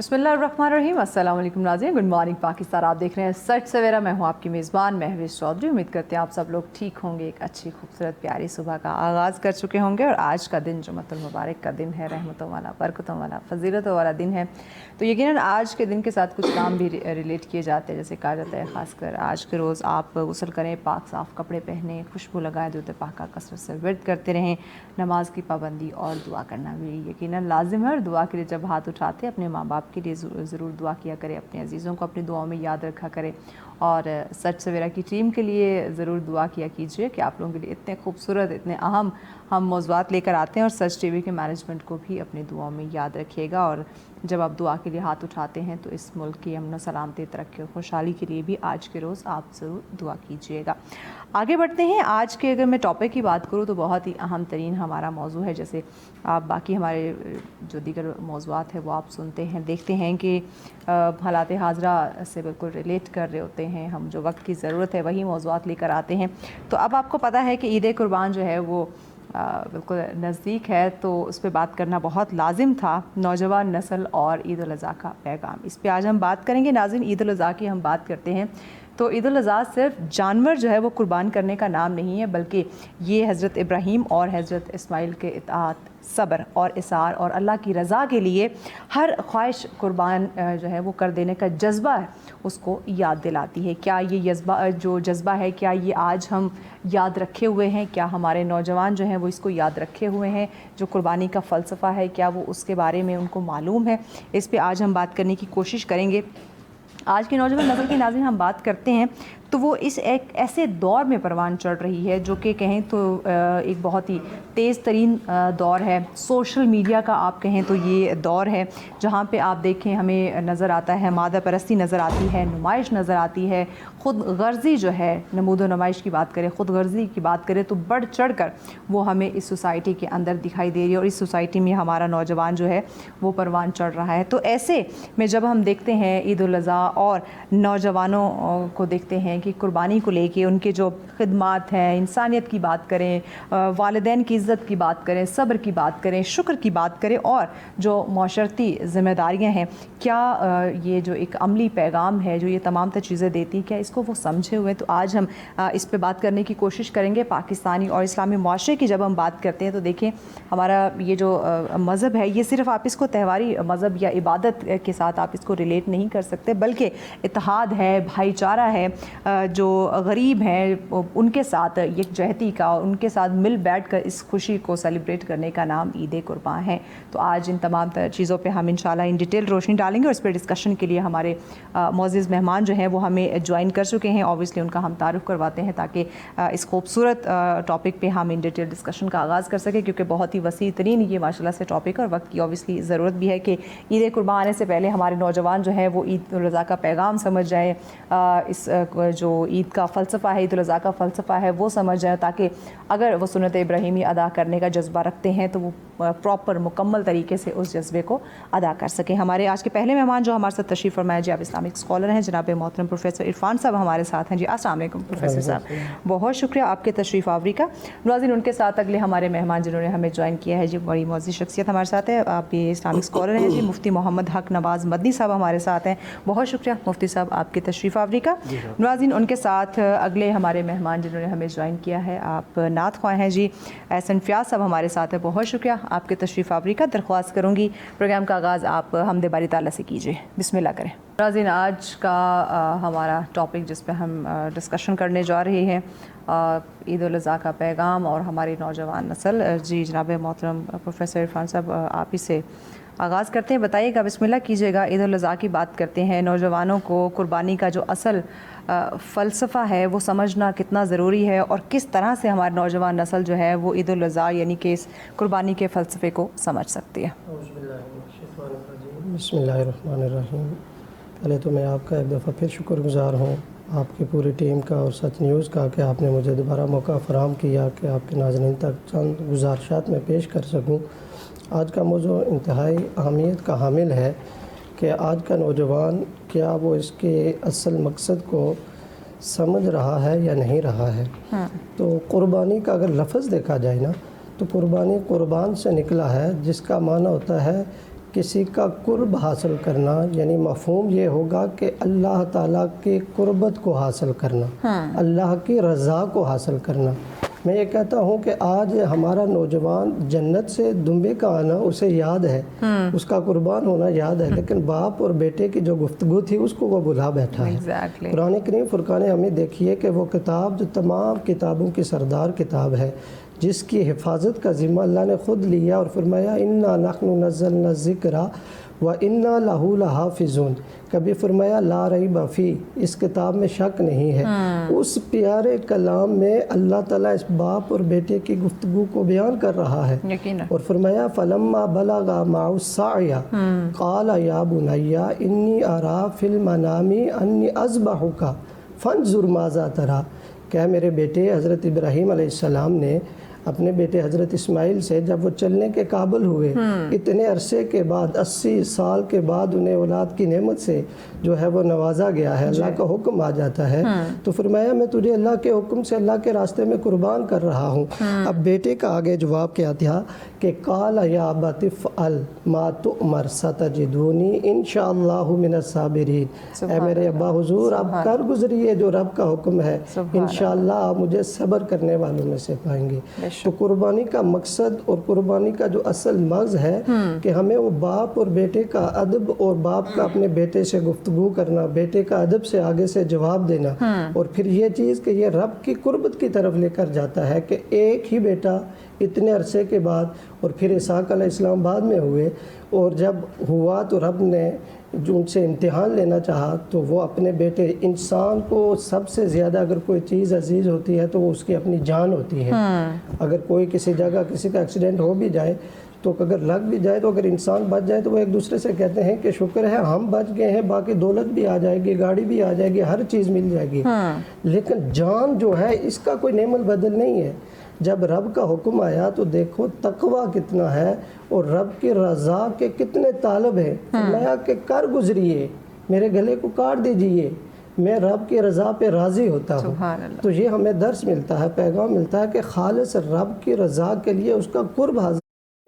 بسم اللہ الرحمن الرحیم۔ السلام علیکم ناظرین، گڈ مارننگ پاکستان۔ آپ دیکھ رہے ہیں سچ سویرا، میں ہوں آپ کی میزبان مہوش چودھری۔ امید کرتے ہیں آپ سب لوگ ٹھیک ہوں گے، ایک اچھی خوبصورت پیاری صبح کا آغاز کر چکے ہوں گے، اور آج کا دن جمعۃ المبارک کا دن ہے، رحمتوں والا، برکتوں والا، فضیلتوں والا دن ہے۔ تو یقیناً آج کے دن کے ساتھ کچھ کام بھی ریلیٹ کیے جاتے ہیں، جیسے کہا جاتا ہے خاص کر آج کے روز آپ غسل کریں، پاک صاف کپڑے پہنیں، خوشبو لگائیں، درود پاک کا کثرت سے ورد کرتے رہیں، نماز کی پابندی اور دعا کرنا بھی یقیناً لازم ہے۔ اور دعا کے لیے جب ہاتھ اٹھاتے ہیں، اپنے ماں باپ کے لیے ضرور دعا کیا کرے، اپنے عزیزوں کو اپنی دعاؤں میں یاد رکھا کرے، اور سچ سویرا کی ٹیم کے لیے ضرور دعا کیا کیجیے کہ آپ لوگوں کے لیے اتنے خوبصورت، اتنے اہم ہم موضوعات لے کر آتے ہیں، اور سچ ٹی وی کے مینجمنٹ کو بھی اپنی دعاؤں میں یاد رکھیے گا۔ اور جب آپ دعا کے لیے ہاتھ اٹھاتے ہیں تو اس ملک کی امن و سلامتی، ترقی اور خوشحالی کے لیے بھی آج کے روز آپ ضرور دعا کیجیے گا۔ آگے بڑھتے ہیں۔ آج کے اگر میں ٹاپک کی بات کروں تو بہت ہی اہم ترین ہمارا موضوع ہے، جیسے آپ باقی ہمارے جو دیگر موضوعات ہیں وہ آپ سنتے ہیں، دیکھتے ہیں کہ حالات حاضرہ سے بالکل ریلیٹ کر رہے ہوتے ہیں ہم، جو وقت کی ضرورت ہے وہی موضوعات لے کر آتے ہیں۔ تو اب آپ کو پتہ ہے کہ عید قربان جو ہے وہ بالکل نزدیک ہے، تو اس پہ بات کرنا بہت لازم تھا۔ نوجوان نسل اور عید الاضحیٰ کا پیغام، اس پہ آج ہم بات کریں گے۔ ناظرین، عید الاضحیٰ کی ہم بات کرتے ہیں تو عید الاضحیٰ صرف جانور جو ہے وہ قربان کرنے کا نام نہیں ہے، بلکہ یہ حضرت ابراہیم اور حضرت اسماعیل کے اطاعت، صبر اور اصرار اور اللہ کی رضا کے لیے ہر خواہش قربان جو ہے وہ کر دینے کا جذبہ ہے، اس کو یاد دلاتی ہے۔ کیا یہ جذبہ ہے، کیا یہ آج ہم یاد رکھے ہوئے ہیں؟ کیا ہمارے نوجوان جو ہیں وہ اس کو یاد رکھے ہوئے ہیں؟ جو قربانی کا فلسفہ ہے، کیا وہ اس کے بارے میں ان کو معلوم ہے؟ اس پہ آج ہم بات کرنے کی کوشش کریں گے۔ آج کے نوجوان نسل کی ناظرین ہم بات کرتے ہیں تو وہ اس ایک ایسے دور میں پروان چڑھ رہی ہے جو کہ کہیں تو ایک بہت ہی تیز ترین دور ہے، سوشل میڈیا کا آپ کہیں تو یہ دور ہے، جہاں پہ آپ دیکھیں ہمیں نظر آتا ہے مادہ پرستی نظر آتی ہے، نمائش نظر آتی ہے، خود غرضی جو ہے، نمود و نمائش کی بات کریں، خود غرضی کی بات کریں تو بڑھ چڑھ کر وہ ہمیں اس سوسائٹی کے اندر دکھائی دے رہی ہے، اور اس سوسائٹی میں ہمارا نوجوان جو ہے وہ پروان چڑھ رہا ہے۔ تو ایسے میں جب ہم دیکھتے ہیں عید الاضحیٰ اور نوجوانوں کو دیکھتے ہیں کہ قربانی کو لے کے ان کے جو خدمات ہیں، انسانیت کی بات کریں، والدین کی عزت کی بات کریں، صبر کی بات کریں، شکر کی بات کریں، اور جو معاشرتی ذمہ داریاں ہیں، کیا یہ جو ایک عملی پیغام ہے جو یہ تمام تر چیزیں دیتی، کیا اس کو وہ سمجھے ہوئے؟ تو آج ہم اس پہ بات کرنے کی کوشش کریں گے۔ پاکستانی اور اسلامی معاشرے کی جب ہم بات کرتے ہیں تو دیکھیں ہمارا یہ جو مذہب ہے، یہ صرف آپ اس کو تہواری مذہب یا عبادت کے ساتھ آپ اس کو ریلیٹ نہیں کر سکتے، بلکہ اتحاد ہے، بھائی چارہ ہے، جو غریب ہیں ان کے ساتھ یکجہتی کا، اور ان کے ساتھ مل بیٹھ کر اس خوشی کو سیلیبریٹ کرنے کا نام عید قربان ہے۔ تو آج ان تمام چیزوں پہ ہم انشاءاللہ ان ڈیٹیل روشنی ڈالیں گے، اور اس پہ ڈسکشن کے لیے ہمارے معزز مہمان جو ہیں وہ ہمیں جوائن کر چکے ہیں۔ اوبویسلی ان کا ہم تعارف کرواتے ہیں تاکہ اس خوبصورت ٹاپک پہ ہم ان ڈیٹیل ڈسکشن کا آغاز کر سکیں، کیونکہ بہت ہی وسیع ترین یہ ماشاءاللہ سے ٹاپک ہے، اور وقت کی اوبویسلی ضرورت بھی ہے کہ عید قربان آنے سے پہلے ہمارے نوجوان جو ہیں وہ عید الاضحیٰ کا پیغام سمجھ جائیں، اس جو عید کا فلسفہ ہے، عید الاضحیٰ کا فلسفہ ہے وہ سمجھ جائیں، تاکہ اگر وہ سنت ابراہیمی ادا کرنے کا جذبہ رکھتے ہیں تو وہ پراپر مکمل طریقے سے اس جذبے کو ادا کر سکیں۔ ہمارے آج کے پہلے مہمان جو ہمارے ساتھ تشریف فرمائے جی، آپ اسلامک اسکالر ہیں، جناب محترم پروفیسر عرفان صاحب ہمارے ساتھ ہیں جی۔ السلام علیکم پروفیسر صاحب، بہت شکریہ آپ کے تشریف آوری کا۔ ناظرین، ان کے ساتھ اگلے ہمارے مہمان جنہوں نے ہمیں جوائن کیا ہے جی، بڑی معزز شخصیت ہمارے ساتھ ہے، آپ بھی اسلامک اسکالر ہیں جی، مفتی محمد حق نواز مدنی صاحب ہمارے ساتھ ہیں، بہت شکریہ مفتی صاحب آپ کے تشریف آوری کا۔ ناظرین، ان کے ساتھ اگلے ہمارے مہمان جنہوں نے ہمیں جوائن کیا ہے، آپ نعت خواہ ہیں جی، احسن فیاض صاحب ہمارے ساتھ ہیں، بہت شکریہ آپ کے تشریف آوری کا۔ درخواست کروں گی پروگرام کا آغاز آپ حمد باری تعالیٰ سے کیجیے، بسم اللہ کریں۔ ناظرین، آج کا ہمارا ٹاپک جس پہ ہم ڈسکشن کرنے جا رہے ہیں، عید الاضحیٰ کا پیغام اور ہماری نوجوان نسل۔ جی جناب محترم پروفیسر عرفان صاحب، آپ ہی سے آغاز کرتے ہیں، بتائیے گا، بسم اللہ کیجیے گا۔ عید الاضحیٰ کی بات کرتے ہیں، نوجوانوں کو قربانی کا جو اصل فلسفہ ہے وہ سمجھنا کتنا ضروری ہے، اور کس طرح سے ہماری نوجوان نسل جو ہے وہ عید الاضحیٰ یعنی کہ اس قربانی کے فلسفے کو سمجھ سکتی ہے؟ بسم اللہ الرحمن الرحیم۔ پہلے تو میں آپ کا ایک دفعہ پھر شکر گزار ہوں، آپ کی پوری ٹیم کا اور سچ نیوز کا، کہ آپ نے مجھے دوبارہ موقع فراہم کیا کہ آپ کے ناظرین تک چند گزارشات میں پیش کر سکوں۔ آج کا موضوع انتہائی اہمیت کا حامل ہے کہ آج کا نوجوان کیا وہ اس کے اصل مقصد کو سمجھ رہا ہے یا نہیں رہا ہے۔ تو قربانی کا اگر لفظ دیکھا جائے نا، تو قربانی قربان سے نکلا ہے، جس کا معنی ہوتا ہے کسی کا قرب حاصل کرنا، یعنی مفہوم یہ ہوگا کہ اللہ تعالیٰ کی قربت کو حاصل کرنا، اللہ کی رضا کو حاصل کرنا۔ میں یہ کہتا ہوں کہ آج ہمارا نوجوان جنت سے دنبے کا آنا اسے یاد ہے، اس کا قربان ہونا یاد ہے، لیکن باپ اور بیٹے کی جو گفتگو تھی اس کو وہ بھلا بیٹھا ہے۔ قرآن کریم فرقان حمید دیکھیے کہ وہ کتاب جو تمام کتابوں کی سردار کتاب ہے، جس کی حفاظت کا ذمہ اللہ نے خود لیا اور فرمایا اِنَّا نَحْنُ نَزَّلْنَا الذِّكْرَ وَإِنَّا لَهُ لَحَافِظُونَ، کبھی فرمایا لا ریب فی، اس کتاب میں شک نہیں ہے۔ اس پیارے کلام میں اللہ تعالیٰ اس باپ اور بیٹے کی گفتگو کو بیان کر رہا ہے، اور فرمایا فَلَمَّا بَلَغَ مَعُ السَّعْيَ قَالَ يَا بُنَيَّ إِنِّي أَرَىٰ فِي الْمَنَامِ أَنِّي أَذْبَحُكَ فَانظُرْ مَاذَا تَرَىٰ، کہ میرے بیٹے حضرت ابراہیم علیہ السلام نے اپنے بیٹے حضرت اسماعیل سے جب وہ چلنے کے قابل ہوئے، اتنے عرصے کے بعد 80 سال کے بعد انہیں اولاد کی نعمت سے جو ہے وہ نوازا گیا ہے، اللہ کا حکم آ جاتا ہے، تو فرمایا میں تجھے اللہ کے حکم سے اللہ کے راستے میں قربان کر رہا ہوں۔ اب بیٹے کا آگے جواب کیا تھا کہ قال یا ابت افعل ما تؤمر ستجدونی انشاءاللہ من الصابرین، اے میرے ابا حضور آپ کر گزریے جو رب کا حکم ہے، انشاءاللہ آپ مجھے صبر کرنے والوں میں سے پائیں گے۔ تو قربانی کا مقصد اور قربانی کا جو اصل مغز ہے کہ ہمیں وہ باپ اور بیٹے کا ادب، اور باپ کا اپنے بیٹے سے گفتگو کرنا، بیٹے کا ادب سے آگے سے جواب دینا، اور پھر یہ چیز کہ یہ رب کی قربت کی طرف لے کر جاتا ہے کہ ایک ہی بیٹا اتنے عرصے کے بعد، اور پھر اسحاق علیہ السلام بعد میں ہوئے، اور جب ہوا تو رب نے جو ان سے امتحان لینا چاہا تو وہ اپنے بیٹے، انسان کو سب سے زیادہ اگر کوئی چیز عزیز ہوتی ہے تو وہ اس کی اپنی جان ہوتی ہے۔ اگر کوئی کسی جگہ کسی کا ایکسیڈنٹ ہو بھی جائے تو اگر لگ بھی جائے تو اگر انسان بچ جائے تو وہ ایک دوسرے سے کہتے ہیں کہ شکر ہے ہم بچ گئے ہیں، باقی دولت بھی آ جائے گی، گاڑی بھی آ جائے گی، ہر چیز مل جائے گی، لیکن جان جو ہے اس کا کوئی نعم البدل نہیں ہے۔ جب رب کا حکم آیا تو دیکھو تقوی کتنا ہے اور رب کی رضا کے کتنے طالب ہیں، فرمایا کہ کر گزریے، میرے گلے کو کاٹ دیجئے، میں رب کی رضا پہ راضی ہوتا ہوں۔ تو یہ ہمیں درس ملتا ہے، پیغام ملتا ہے کہ خالص رب کی رضا کے لیے، اس کا قرب حاصل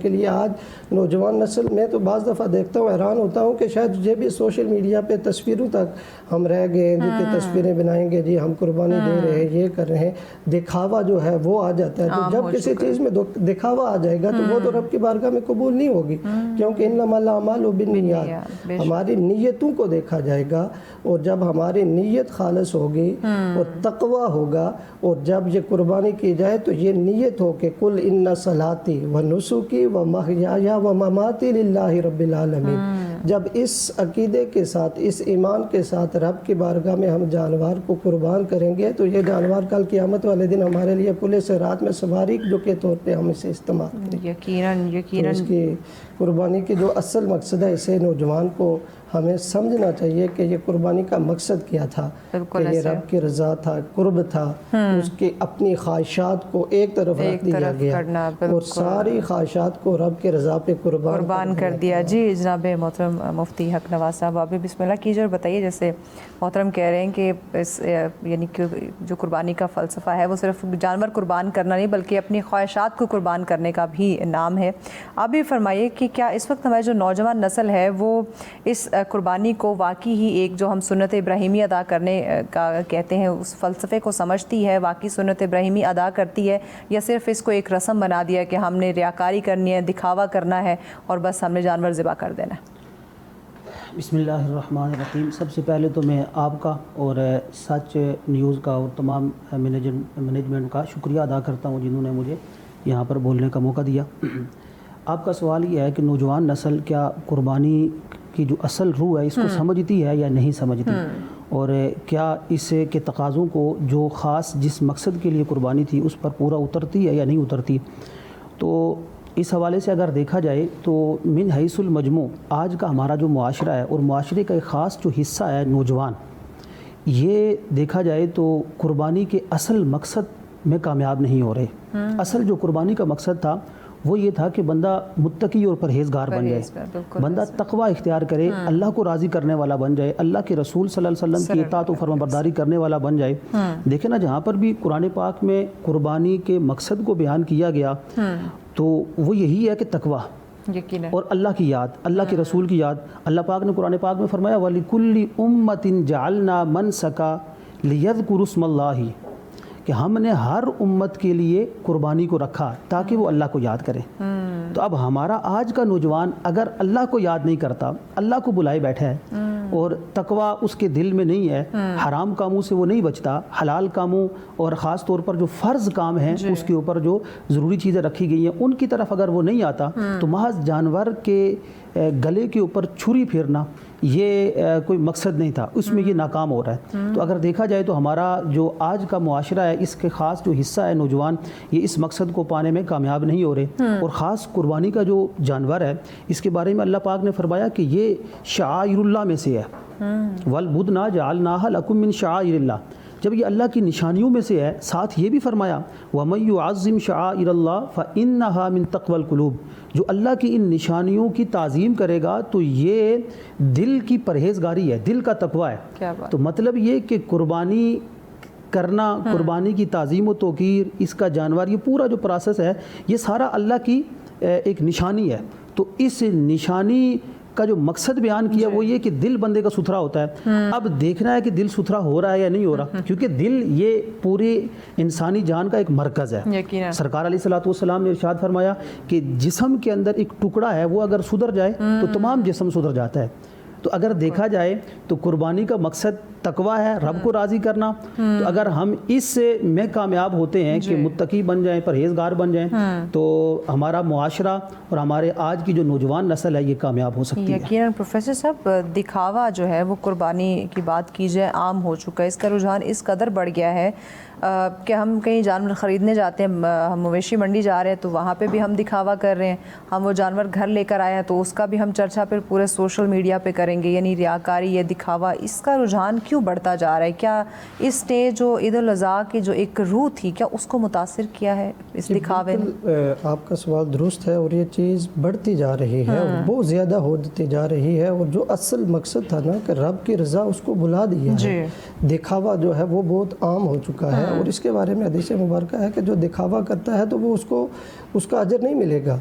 کے لیے آج نوجوان نسل میں تو بعض دفعہ دیکھتا ہوں، حیران ہوتا ہوں کہ شاید یہ بھی سوشل میڈیا پہ تصویروں تک ہم رہ گئے، جن کی تصویریں بنائیں گے جی ہم قربانی دے رہے ہیں، یہ کر رہے ہیں، دکھاوا جو ہے وہ آ جاتا ہے۔ تو جب کسی چیز میں دکھاوا آ جائے گا تو وہ تو رب کی بارگاہ میں قبول نہیں ہوگی، کیونکہ انما الاعمال بالنیات، ہماری نیتوں کو دیکھا جائے گا، اور جب ہماری نیت خالص ہوگی اور تقوی ہوگا، اور جب یہ قربانی کی جائے تو یہ نیت ہو کہ قل ان صلاتی و نسکی و محیای و مماتی للہ رب العالمین، جب اس عقیدے کے ساتھ، اس ایمان کے ساتھ رب کی بارگاہ میں ہم جانور کو قربان کریں گے تو یہ جانور کل قیامت والے دن ہمارے لیے پل صراط میں سواری جو کے طور پہ ہم اسے استعمال کریں۔ یقیناً اس کی قربانی کی جو اصل مقصد ہے، اسے نوجوان کو ہمیں سمجھنا چاہیے کہ یہ قربانی کا مقصد کیا تھا، کہ یہ رب کی رضا تھا، قرب تھا، اس کی اپنی خواہشات کو ایک طرف رکھ دیا گیا اور ساری خواہشات کو رب کی رضا پہ قربان کر دیا۔ جی جناب محترم مفتی حق نواز صاحب، آپ بھی بسم اللہ کیجیے اور بتائیے، جیسے محترم کہہ رہے ہیں کہ یعنی کہ جو قربانی کا فلسفہ ہے وہ صرف جانور قربان کرنا نہیں بلکہ اپنی خواہشات کو قربان کرنے کا بھی نام ہے۔ آپ بھی فرمائیے کہ کیا اس وقت ہماری جو نوجوان نسل ہے وہ اس قربانی کو واقعی ہی ایک جو ہم سنت ابراہیمی ادا کرنے کا کہتے ہیں اس فلسفے کو سمجھتی ہے، واقعی سنت ابراہیمی ادا کرتی ہے، یا صرف اس کو ایک رسم بنا دیا کہ ہم نے ریاکاری کرنی ہے، دکھاوا کرنا ہے اور بس ہم نے جانور ذبح کر دینا ہے؟ بسم اللہ الرحمن الرحیم۔ سب سے پہلے تو میں آپ کا اور سچ نیوز کا اور تمام مینجمنٹ کا شکریہ ادا کرتا ہوں جنہوں نے مجھے یہاں پر بولنے کا موقع دیا۔ آپ کا سوال یہ ہے کہ نوجوان نسل کیا قربانی کی جو اصل روح ہے اس کو سمجھتی ہے یا نہیں سمجھتی، اور کیا اس کے تقاضوں کو جو خاص جس مقصد کے لیے قربانی تھی اس پر پورا اترتی ہے یا نہیں اترتی۔ تو اس حوالے سے اگر دیکھا جائے تو من حیث المجموع آج کا ہمارا جو معاشرہ ہے اور معاشرے کا ایک خاص جو حصہ ہے نوجوان، یہ دیکھا جائے تو قربانی کے اصل مقصد میں کامیاب نہیں ہو رہے۔ اصل جو قربانی کا مقصد تھا وہ یہ تھا کہ بندہ متقی اور پرہیزگار بن جائے، بندہ تقوی اختیار کرے، اللہ کو راضی کرنے والا بن جائے، اللہ کے رسول صلی اللہ علیہ وسلم کی اطاعت و فرما برداری کرنے والا بن جائے۔ دیکھیں نا، جہاں پر بھی قرآن پاک میں قربانی کے مقصد کو بیان کیا گیا تو وہ یہی ہے کہ تقوی، یقیناً. اور اللہ کی یاد، اللہ کے رسول کی یاد. اللہ پاک نے قرآن پاک میں فرمایا وَلِكُلِّ أُمَّةٍ جَعَلْنَا مَنْسَكًا لِيَذْكُرُوا اسْمَ اللَّهِ، کہ ہم نے ہر امت کے لیے قربانی کو رکھا تاکہ وہ اللہ کو یاد کرے. تو اب ہمارا آج کا نوجوان اگر اللہ کو یاد نہیں کرتا، اللہ کو بلائے بیٹھا ہے اور تقوی اس کے دل میں نہیں ہے، حرام کاموں سے وہ نہیں بچتا، حلال کاموں اور خاص طور پر جو فرض کام ہیں اس کے اوپر جو ضروری چیزیں رکھی گئی ہیں ان کی طرف اگر وہ نہیں آتا، تو محض جانور کے گلے کے اوپر چھری پھیرنا یہ کوئی مقصد نہیں تھا، اس میں یہ ناکام ہو رہا ہے. تو اگر دیکھا جائے تو ہمارا جو آج کا معاشرہ ہے اس کے خاص جو حصہ ہے نوجوان، یہ اس مقصد کو پانے میں کامیاب نہیں ہو رہے. اور خاص قربانی کا جو جانور ہے اس کے بارے میں اللہ پاک نے فرمایا کہ یہ شعائر اللہ میں سے ہے. وَالْبُدْنَ جَعَلْنَاهَا لَكُم مِّن شَعَائِرِ اللَّهِ، جب یہ اللہ کی نشانیوں میں سے ہے، ساتھ یہ بھی فرمایا وَمَن يُعَظِّمْ شَعَائِرَ اللَّهِ فَإِنَّهَا مِن تَقْوَى الْقُلُوبِ، جو اللہ کی ان نشانیوں کی تعظیم کرے گا تو یہ دل کی پرہیزگاری ہے، دل کا تقوی ہے. تو مطلب یہ کہ قربانی کرنا، قربانی کی تعظیم و توقیر، اس کا جانور، یہ پورا جو پروسیس ہے یہ سارا اللہ کی ایک نشانی ہے. تو اس نشانی کا جو مقصد بیان کیا وہ یہ کہ دل بندے کا ستھرا ہوتا ہے. اب دیکھنا ہے کہ دل ستھرا ہو رہا ہے یا نہیں ہو رہا، کیونکہ دل یہ پورے انسانی جان کا ایک مرکز ہے. سرکار علیہ الصلوۃ والسلام نے ارشاد فرمایا کہ جسم کے اندر ایک ٹکڑا ہے، وہ اگر سدھر جائے تو تمام جسم سدھر جاتا ہے. تو اگر دیکھا جائے تو قربانی کا مقصد تقوی ہے، رب کو راضی کرنا. تو اگر ہم اس سے میں کامیاب ہوتے ہیں کہ متقی بن جائیں، پرہیزگار بن جائیں، تو ہمارا معاشرہ اور ہمارے آج کی جو نوجوان نسل ہے یہ کامیاب ہو سکتی ہے. یقیناً پروفیسر صاحب، دکھاوا جو ہے وہ قربانی کی بات کی جائے عام ہو چکا ہے. اس کا رجحان اس قدر بڑھ گیا ہے کہ ہم کہیں جانور خریدنے جاتے ہیں، ہم مویشی منڈی جا رہے ہیں تو وہاں پہ بھی ہم دکھاوا کر رہے ہیں. ہم وہ جانور گھر لے کر آئے ہیں تو اس کا بھی ہم چرچا پھر پورے سوشل میڈیا پہ کریں گے. یعنی ریاکاری، یہ دکھاوا، اس کا رجحان کیوں بڑھتا جا رہا ہے؟ کیا اس نے جو عید الاضحیٰ کی جو ایک روح تھی کیا اس کو متاثر کیا ہے اس دکھاوے نے؟ آپ کا سوال درست ہے، اور یہ چیز بڑھتی جا رہی ہے اور بہت زیادہ ہوتی جا رہی ہے. اور جو اصل مقصد تھا نا کہ رب کی رضا، اس کو بلا دیا ہے. دکھاوا جو ہے وہ بہت عام ہو چکا ہے. اور اس کے بارے میں حدیث مبارکہ ہے کہ جو دکھاوا کرتا ہے تو وہ اس کا اجر نہیں ملے گا،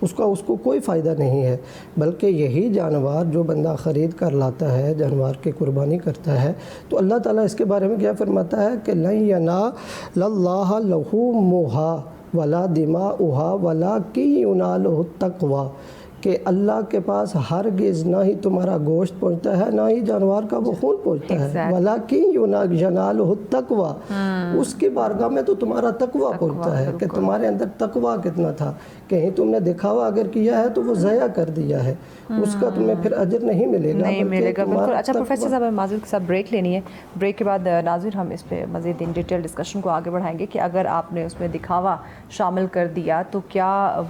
اس کو کوئی فائدہ نہیں ہے. بلکہ یہی جانور جو بندہ خرید کر لاتا ہے، جانور کی قربانی کرتا ہے، تو اللہ تعالیٰ اس کے بارے میں کیا فرماتا ہے کہ لَن يَنَالَ اللَّهَ لُحُومُهَا وَلَا دِمَاؤُهَا وَلَٰكِن يَنَالُهُ التَّقْوَىٰ، کہ اللہ کے پاس ہرگز نہ ہی تمہارا گوشت پہنچتا ہے، نہ ہی جانور کا وہ خون پہنچتا ہے. وَلَٰكِن يَنَالُهُ التَّقْوَىٰ، اس کی بارگاہ میں تو تمہارا تقویٰ پہنچتا ہے کہ تمہارے اندر تقویٰ کتنا تھا. کہیں تم نے دکھاوا اگر کیا ہے تو وہ ضائع کر دیا ہے، اس کا تمہیں پھر اجر نہیں ملے گا. بالکل. اچھا پروفیسر صاحب، معذرت کے ساتھ بریک لینی ہے. بریک کے بعد ناظرین ہم اس پہ مزید ان ڈیٹیل ڈسکشن کو آگے بڑھائیں گے کہ اگر آپ نے اس میں دکھاوا شامل کر دیا تو کیا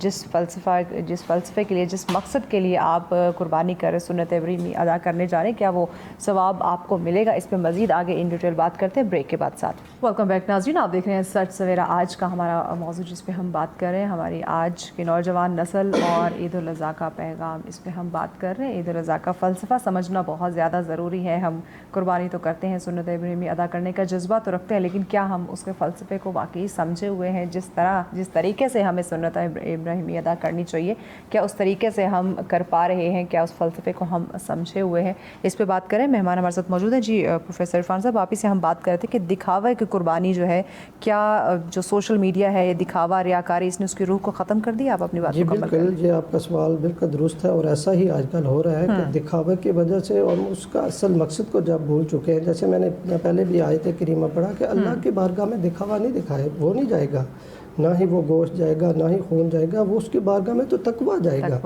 جس فلسفے کے لیے، جس مقصد کے لیے آپ قربانی کر رہے، سنت ابراہیمی ادا کرنے جا رہے ہیں، کیا وہ ثواب آپ کو ملے گا؟ اس پہ مزید آگے ان ڈیٹیل بات کرتے ہیں بریک کے بعد. ساتھ ویلکم بیک ناظرین، آپ دیکھ رہے ہیں سچ سویرا. آج کا ہمارا موضوع جس پہ ہم بات کر رہے ہیں ہماری آج کی نوجوان نسل اور عید الاضحیٰ کا پیغام، اس پہ ہم بات کر رہے ہیں. عید الاضحیٰ کا فلسفہ سمجھنا بہت زیادہ ضروری ہے. ہم قربانی تو کرتے ہیں، سنت ابراہیمی ادا کرنے کا جذبہ تو رکھتے ہیں، لیکن کیا ہم اس کے فلسفے کو واقعی سمجھے ہوئے ہیں؟ جس طریقے سے ہمیں سنت ابراہیمی ادا کرنی چاہیے، کیا اس طریقے سے ہم کر پا رہے ہیں؟ کیا اس فلسفے کو ہم سمجھے ہوئے ہیں؟ اس پہ بات کریں. مہمان ہمارے ساتھ موجود ہیں. جی پروفیسر عرفان صاحب، آپ ہی سے ہم بات کر رہے تھے کہ دکھاوے کی قربانی جو ہے، کیا جو سوشل میڈیا ہے، یہ دکھاوا، ریاکاری، اس نے اس کی روح کو ختم کر دیا؟ آپ اپنی بات جی بالکل. جی آپ کا سوال بالکل درست ہے، اور ایسا ہی آج کل ہو رہا ہے کہ دکھاوے کی وجہ سے اور اس کا اصل مقصد کو جب بھول چکے ہیں. جیسے میں نے پہلے بھی آیت کریمہ پڑھا کہ اللہ کی بارگاہ میں دکھاوا نہیں دکھائے، وہ نہیں جائے گا، نہ ہی وہ گوشت جائے گا، نہ ہی خون جائے گا، وہ اس کی بارگاہ میں تو تقویٰ جائے گا.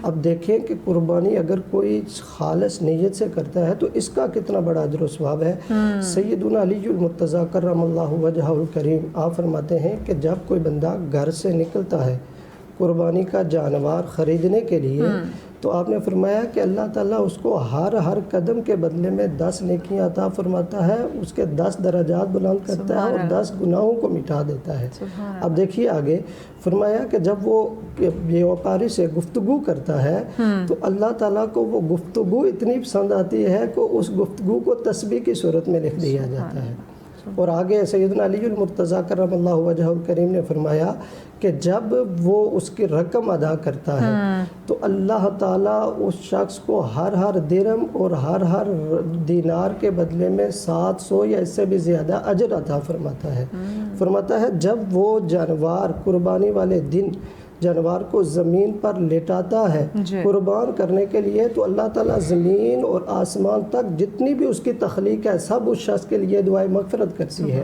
اب دیکھیں کہ قربانی اگر کوئی خالص نیت سے کرتا ہے تو اس کا کتنا بڑا اجر و ثواب ہے. سیدنا علی المرتضیٰ کرم اللہ وجہہ الکریم آپ فرماتے ہیں کہ جب کوئی بندہ گھر سے نکلتا ہے قربانی کا جانور خریدنے کے لیے، تو آپ نے فرمایا کہ اللہ تعالیٰ اس کو ہر قدم کے بدلے میں 10 نیکیاں عطا فرماتا ہے، اس کے 10 درجات بلند کرتا ہے اور 10 گناہوں کو مٹا دیتا ہے. اب دیکھیے آگے فرمایا کہ جب وہ بیوپاری سے گفتگو کرتا ہے تو اللہ تعالیٰ کو وہ گفتگو اتنی پسند آتی ہے کہ اس گفتگو کو تسبیح کی صورت میں لکھ دیا جاتا ہے. اور آگے سیدنا علی المرتضیٰ کرم اللہ وجہہ الکریم نے فرمایا کہ جب وہ اس کی رقم ادا کرتا ہے تو اللہ تعالیٰ اس شخص کو ہر درہم اور ہر دینار کے بدلے میں 700 یا اس سے بھی زیادہ اجر عطا فرماتا ہے. فرماتا ہے جب وہ جانور قربانی والے دن جانور کو زمین پر لٹاتا ہے قربان کرنے کے لیے، تو اللہ تعالیٰ زمین اور آسمان تک جتنی بھی اس کی تخلیق ہے سب اس شخص کے لیے دعائے مغفرت کرتی ہے.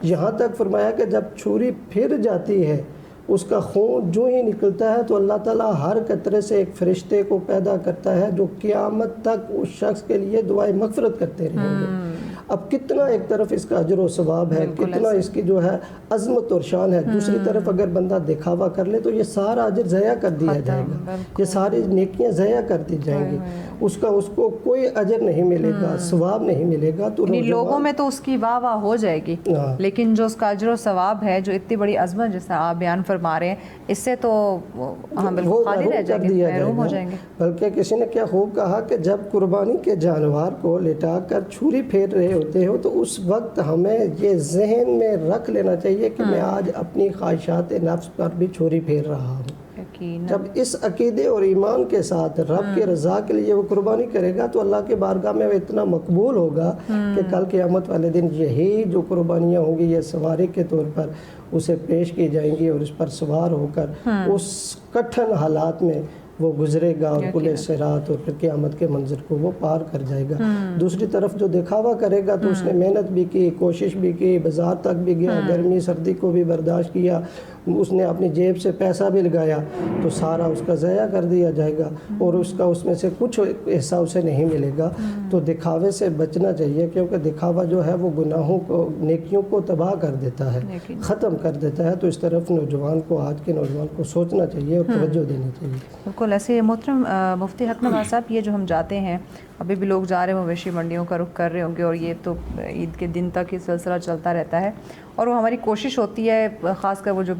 یہاں تک فرمایا کہ جب چھری پھر جاتی ہے، اس کا خون جو ہی نکلتا ہے تو اللہ تعالیٰ ہر قطرے سے ایک فرشتے کو پیدا کرتا ہے جو قیامت تک اس شخص کے لیے دعائے مغفرت کرتے رہیں گے. اب کتنا ایک طرف اس کا اجر و ثواب ہے، کتنا اس کی جو ہے عظمت اور شان ہے. دوسری طرف اگر بندہ دکھاوا کر لے تو یہ سارا اجر ضائع کر دیا جائے گا، یہ ساری نیکیاں ضائع کر دی جائیں گی. اس کو کوئی اجر نہیں ملے گا، ثواب نہیں ملے گا. تو لوگوں میں تو اس کی واہ واہ ہو جائے گی، لیکن جو اس کا اجر و ثواب ہے، جو اتنی بڑی عظمت جیسا آپ بیان فرما رہے ہیں، اس سے تو ہم بالکل خالی رہ جائیں گے، محروم ہو جائیں گے. بلکہ کسی نے کیا خوب کہا کہ جب قربانی کے جانور کو لٹا کر چھری پھیر رہے ہوتے ہو تو اس وقت ہمیں یہ ذہن میں رکھ لینا چاہیے کہ میں آج اپنی خواہشات نفس پر بھی چھری پھیر رہا ہوں. جب اس عقیدے اور ایمان کے ساتھ رب کی رضا کے لیے وہ قربانی کرے گا تو اللہ کے بارگاہ میں وہ اتنا مقبول ہوگا کہ کل قیامت والے دن یہی جو قربانیاں ہوں گی یہ سواری کے طور پر اسے پیش کی جائیں گی، اور اس پر سوار ہو کر اس کٹھن حالات میں وہ گزرے گا اور پل صراط اور پھر قیامت کے منظر کو وہ پار کر جائے گا. دوسری طرف جو دکھاوا کرے گا تو اس نے محنت بھی کی، کوشش بھی کی، بازار تک بھی گیا، گرمی سردی کو بھی برداشت کیا، اس نے اپنی جیب سے پیسہ بھی لگایا، تو سارا اس کا ضائع کر دیا جائے گا اور اس میں سے کچھ حصہ اسے نہیں ملے گا. تو دکھاوے سے بچنا چاہیے، کیونکہ دکھاوا جو ہے وہ گناہوں کو، نیکیوں کو تباہ کر دیتا ہے، ختم کر دیتا ہے. تو اس طرف نوجوان کو، آج کے نوجوان کو سوچنا چاہیے اور توجہ دینی چاہیے. بالکل ایسے محترم مفتی حق نواز صاحب، یہ جو ہم جاتے ہیں، ابھی بھی لوگ جا رہے ہیں مویشی منڈیوں کا رخ کر رہے ہوں گے، اور یہ تو عید کے دن تک یہ سلسلہ چلتا رہتا ہے، اور وہ ہماری کوشش ہوتی ہے، خاص کر وہ جو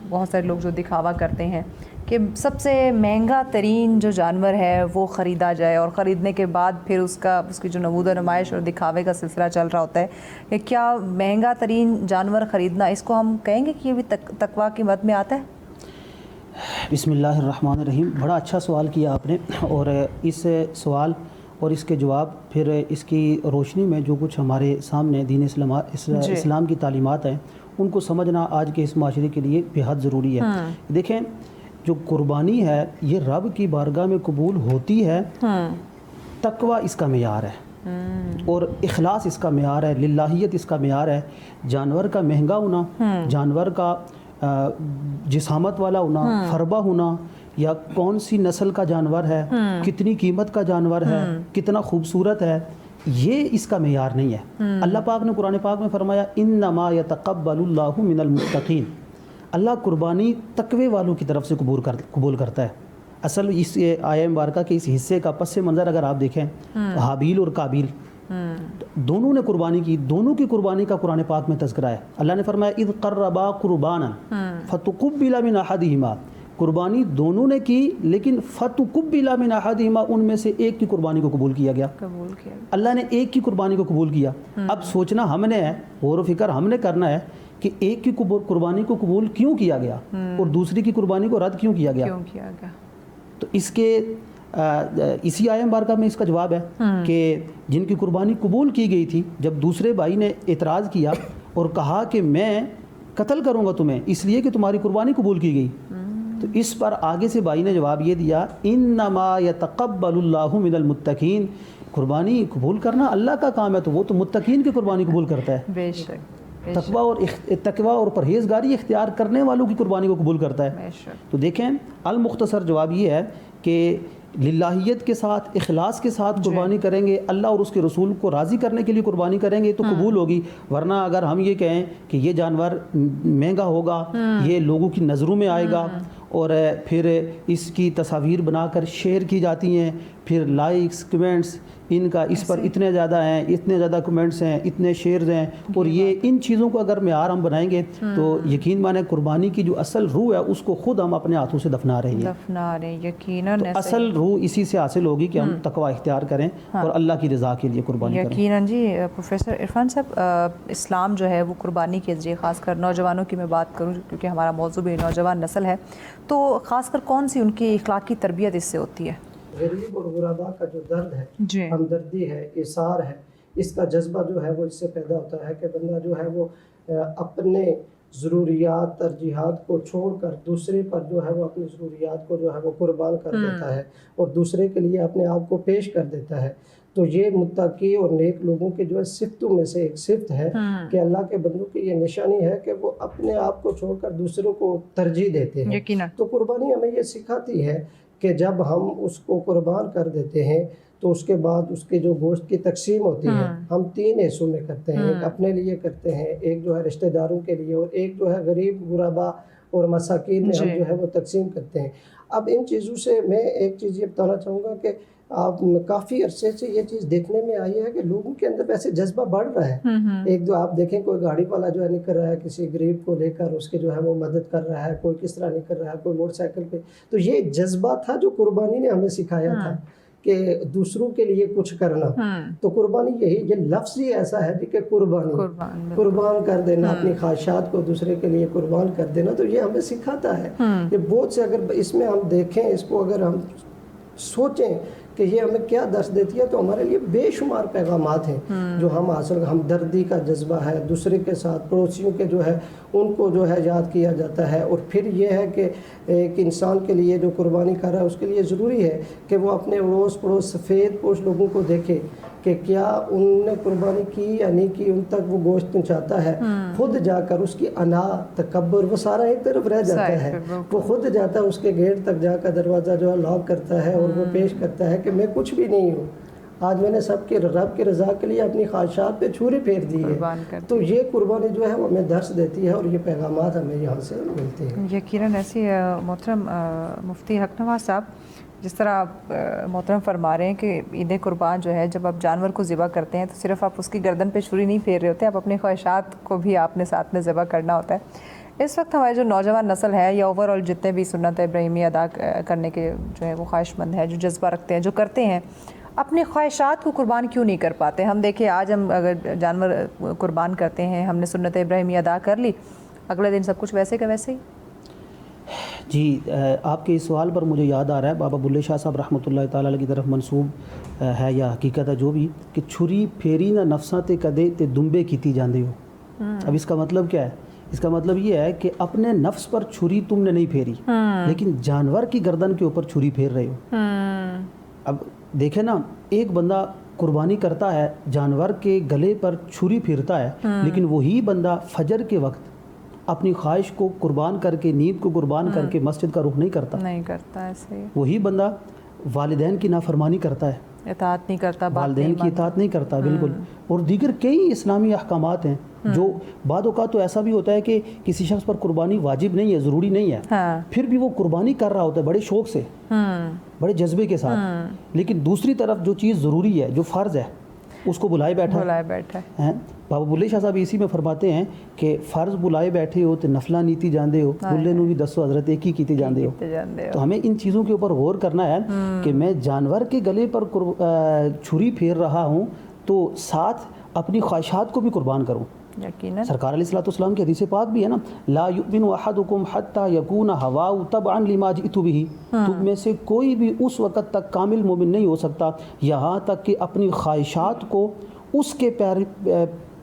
بہت سارے لوگ جو دکھاوا کرتے ہیں کہ سب سے مہنگا ترین جو جانور ہے وہ خریدا جائے، اور خریدنے کے بعد پھر اس کی جو نمود و نمائش اور دکھاوے کا سلسلہ چل رہا ہوتا ہے. کہ کیا مہنگا ترین جانور خریدنا، اس کو ہم کہیں گے کہ یہ بھی تقویٰ کی مد میں آتا ہے؟ بسم اللہ الرحمن الرحیم. بڑا اچھا سوال کیا آپ نے، اور اس سوال اور اس کے جواب پھر اس کی روشنی میں جو کچھ ہمارے سامنے دین اسلام کی تعلیمات ہیں ان کو سمجھنا آج کے اس معاشرے کے لیے بے حد ضروری ہے. دیکھیں، جو قربانی ہے یہ رب کی بارگاہ میں قبول ہوتی ہے، تقویٰ اس کا معیار ہے اور اخلاص اس کا معیار ہے، للہیت اس کا معیار ہے. جانور کا مہنگا ہونا، جانور کا جسامت والا ہونا، فربہ ہونا، یا کون سی نسل کا جانور ہے، کتنی قیمت کا جانور ہے، کتنا خوبصورت ہے، یہ اس کا معیار نہیں ہے. اللہ پاک نے قرآن پاک میں فرمایا انما یتقبل اللہ من المتقین. اللہ قربانی تقوی والوں کی طرف سے قبول کرتا ہے. اصل اس آیہ مبارکہ کے اس حصے کا پس منظر اگر آپ دیکھیں، حابیل اور قابیل دونوں نے قربانی کی، دونوں کی قربانی کا قرآن پاک میں تذکرہ ہے. اللہ نے فرمایا اذ قربا قربانا فتقبل من احدہما. قربانی دونوں نے کی، لیکن فتقبل من احدہما، ان میں سے ایک کی قربانی کو قبول کیا گیا. اللہ نے ایک کی قربانی کو قبول کیا. اب سوچنا ہم نے ہے، غور و فکر ہم نے کرنا ہے کہ ایک کی قربانی کو قبول کیوں کیا گیا اور دوسری کی قربانی کو رد کیوں کیا گیا. تو اس کے اسی آیہ مبارکہ میں اس کا جواب ہے کہ جن کی قربانی قبول کی گئی تھی، جب دوسرے بھائی نے اعتراض کیا اور کہا کہ میں قتل کروں گا تمہیں اس لیے کہ تمہاری قربانی قبول کی گئی، تو اس پر آگے سے بھائی نے جواب یہ دیا انما یتقبل اللہ من المتقین. قربانی قبول کرنا اللہ کا کام ہے، تو وہ تو متقین کی قربانی قبول کرتا ہے. بے شک. تقویٰ اور پرہیزگاری اختیار کرنے والوں کی قربانی کو قبول کرتا ہے. تو دیکھیں، المختصر جواب یہ ہے کہ للہیت کے ساتھ، اخلاص کے ساتھ قربانی کریں گے، اللہ اور اس کے رسول کو راضی کرنے کے لیے قربانی کریں گے تو قبول ہوگی. ورنہ اگر ہم یہ کہیں کہ یہ جانور مہنگا ہوگا، یہ لوگوں کی نظروں میں آئے گا، اور پھر اس کی تصاویر بنا کر شیئر کی جاتی ہیں، پھر لائکس کمنٹس ان کا اس پر اتنے زیادہ ہیں، اتنے زیادہ کمنٹس ہیں، اتنے شیئرز ہیں، اور یہ ان چیزوں کو اگر معیار ہم بنائیں گے تو یقین مانیں قربانی کی جو اصل روح ہے اس کو خود ہم اپنے ہاتھوں سے دفنا رہے ہیں۔ یقیناً اصل روح اسی سے حاصل ہوگی کہ ہم تقوی اختیار کریں اور اللہ کی رضا کے لیے قربانی کریں۔ یقیناً جی پروفیسر عرفان صاحب، اسلام جو ہے وہ قربانی کے ذریعے، خاص کر نوجوانوں کی میں بات کروں کیونکہ ہمارا موضوع بھی نوجوان نسل ہے، تو خاص کر کون سی ان کی اخلاقی تربیت اس سے ہوتی ہے؟ غریب اور غربا کا جو درد ہے، جی، ہمدردی ہے، ایثار ہے، اس کا جذبہ جو ہے وہ اس سے پیدا ہوتا ہے کہ بندہ جو ہے وہ اپنے ضروریات ترجیحات کو چھوڑ کر دوسرے پر جو ہے وہ اپنی ضروریات کو جو ہے وہ قربان کر دیتا ہے اور دوسرے کے لیے اپنے آپ کو پیش کر دیتا ہے۔ تو یہ متقی اور نیک لوگوں کے جو ہے صفتوں میں سے ایک صفت ہے کہ اللہ کے بندوں کی یہ نشانی ہے کہ وہ اپنے آپ کو چھوڑ کر دوسروں کو ترجیح دیتے ہیں۔ یقیناً تو قربانی ہمیں یہ سکھاتی ہے کہ جب ہم اس کو قربان کر دیتے ہیں تو اس کے بعد اس کے جو گوشت کی تقسیم ہوتی ہے ہم 3 حصوں میں کرتے ہیں، ایک اپنے لیے کرتے ہیں، ایک جو ہے رشتہ داروں کے لیے، اور ایک جو ہے غریب غربا اور مساکین میں ہم جو ہے وہ تقسیم کرتے ہیں۔ اب ان چیزوں سے میں ایک چیز یہ بتانا چاہوں گا کہ آپ کافی عرصے سے یہ چیز دیکھنے میں آئی ہے کہ لوگوں کے اندر ویسے جذبہ بڑھ رہا ہے۔ ایک جو آپ دیکھیں کوئی گاڑی والا جو ہے نکل رہا ہے کسی غریب کو لے کر، اس کے جو ہے وہ مدد کر رہا ہے، کوئی کس طرح نکل رہا ہے، کوئی موٹر سائیکل پہ۔ تو یہ جذبہ تھا جو قربانی نے ہمیں سکھایا تھا کہ دوسروں کے لیے کچھ کرنا۔ تو قربانی یہ لفظ ہی ایسا ہے کہ قربان کر دینا، اپنی خواہشات کو دوسرے کے لیے قربان کر دینا، تو یہ ہمیں سکھاتا ہے۔ یہ بہت سے اگر اس میں ہم دیکھیں، اس کو اگر ہم سوچیں کہ یہ ہمیں کیا درس دیتی ہے، تو ہمارے لیے بے شمار پیغامات ہیں جو ہم حاصل، ہمدردی کا جذبہ ہے دوسرے کے ساتھ، پڑوسیوں کے جو ہے ان کو جو ہے یاد کیا جاتا ہے۔ اور پھر یہ ہے کہ ایک انسان کے لیے جو قربانی کر رہا ہے اس کے لیے ضروری ہے کہ وہ اپنے اڑوس پڑوس سفید پوش لوگوں کو دیکھے کہ کیا انہوں نے قربانی کی یا نہیں کی، ان تک وہ گوشت پہنچاتا ہے۔ خود جا کر اس کی انا تکبر وہ سارا ایک طرف رہ جاتا ہے، وہ خود جاتا ہے اس کے گیٹ تک جا کر دروازہ جو ہے لاک کرتا ہے اور وہ پیش کرتا ہے کہ میں کچھ بھی نہیں ہوں، آج میں نے سب کے رب کی رضا کے لیے اپنی خواہشات پہ چھری پھیر دی ہے۔ تو یہ قربانی جو ہے وہ ہمیں درس دیتی ہے اور یہ پیغامات ہمیں یہاں سے ملتے ہیں۔ یقیناً ایسی محترم مفتی حق نواز صاحب، جس طرح آپ محترم فرما رہے ہیں کہ عید قربان جو ہے جب آپ جانور کو ذبح کرتے ہیں تو صرف آپ اس کی گردن پہ چھری نہیں پھیر رہے ہوتے، آپ اپنی خواہشات کو بھی آپ نے ساتھ میں ذبح کرنا ہوتا ہے۔ اس وقت ہماری جو نوجوان نسل ہے یا اوور آل جتنے بھی سنت ابراہیمی ادا کرنے کے جو ہے وہ خواہش مند ہے، جو جذبہ رکھتے ہیں، جو کرتے ہیں، اپنی خواہشات کو قربان کیوں نہیں کر پاتے؟ ہم دیکھیں آج ہم اگر جانور قربان کرتے ہیں، ہم نے سنت ابراہیمی ادا کر لی، اگلے دن سب کچھ ویسے کا ویسے ہی۔ جی، آپ کے اس سوال پر مجھے یاد آ رہا ہے بابا بلے شاہ صاحب رحمۃ اللہ تعالیٰ علیہ کی طرف منسوب ہے یا حقیقت ہے جو بھی، کہ چھری پھیری نہ نفساں تے کدے تے دمبے کیتی جاندے ہو۔ اب اس کا مطلب کیا ہے؟ اس کا مطلب یہ ہے کہ اپنے نفس پر چھری تم نے نہیں پھیری، لیکن جانور کی گردن کے اوپر چھری پھیر رہے ہو۔ اب دیکھیں نا، ایک بندہ قربانی کرتا ہے، جانور کے گلے پر چھری پھیرتا ہے، لیکن وہی بندہ فجر کے وقت اپنی خواہش کو قربان کر کے، نیند کو قربان کر کے مسجد کا رخ نہیں کرتا ایسے وہی بندہ والدین کی نافرمانی کرتا ہے، اطاعت نہیں کرتا، والدین کی اطاعت نہیں کرتا، بالکل۔ اور دیگر کئی اسلامی احکامات ہیں جو بعد اوقات تو ایسا بھی ہوتا ہے کہ کسی شخص پر قربانی واجب نہیں ہے، ضروری نہیں ہے، پھر بھی وہ قربانی کر رہا ہوتا ہے بڑے شوق سے، بڑے جذبے کے ساتھ، لیکن دوسری طرف جو چیز ضروری ہے، جو فرض ہے، اس کو بلائے بیٹھا ہے۔ بابا بلے شاہ صاحب اسی میں فرماتے ہیں کہ فرض بلائے بیٹھے ہو تو نفلہ نیتی جاندے ہو، بلے نو بھی دسو حضرت ایک ہی کیتی جاندے ہو۔ تو ہمیں ان چیزوں کے اوپر غور کرنا ہے کہ میں جانور کے گلے پر چھری پھیر رہا ہوں تو ساتھ اپنی خواہشات کو بھی قربان کروں۔ سرکار علیہ الصلوۃ کی حدیث پاک بھی ہے نا، لا یؤمن احدکم حتی یکون ہواہ تبعا لما جئت بہ، تم میں سے کوئی بھی اس وقت تک کامل مومن نہیں ہو سکتا یہاں تک کہ اپنی خواہشات کو اس کے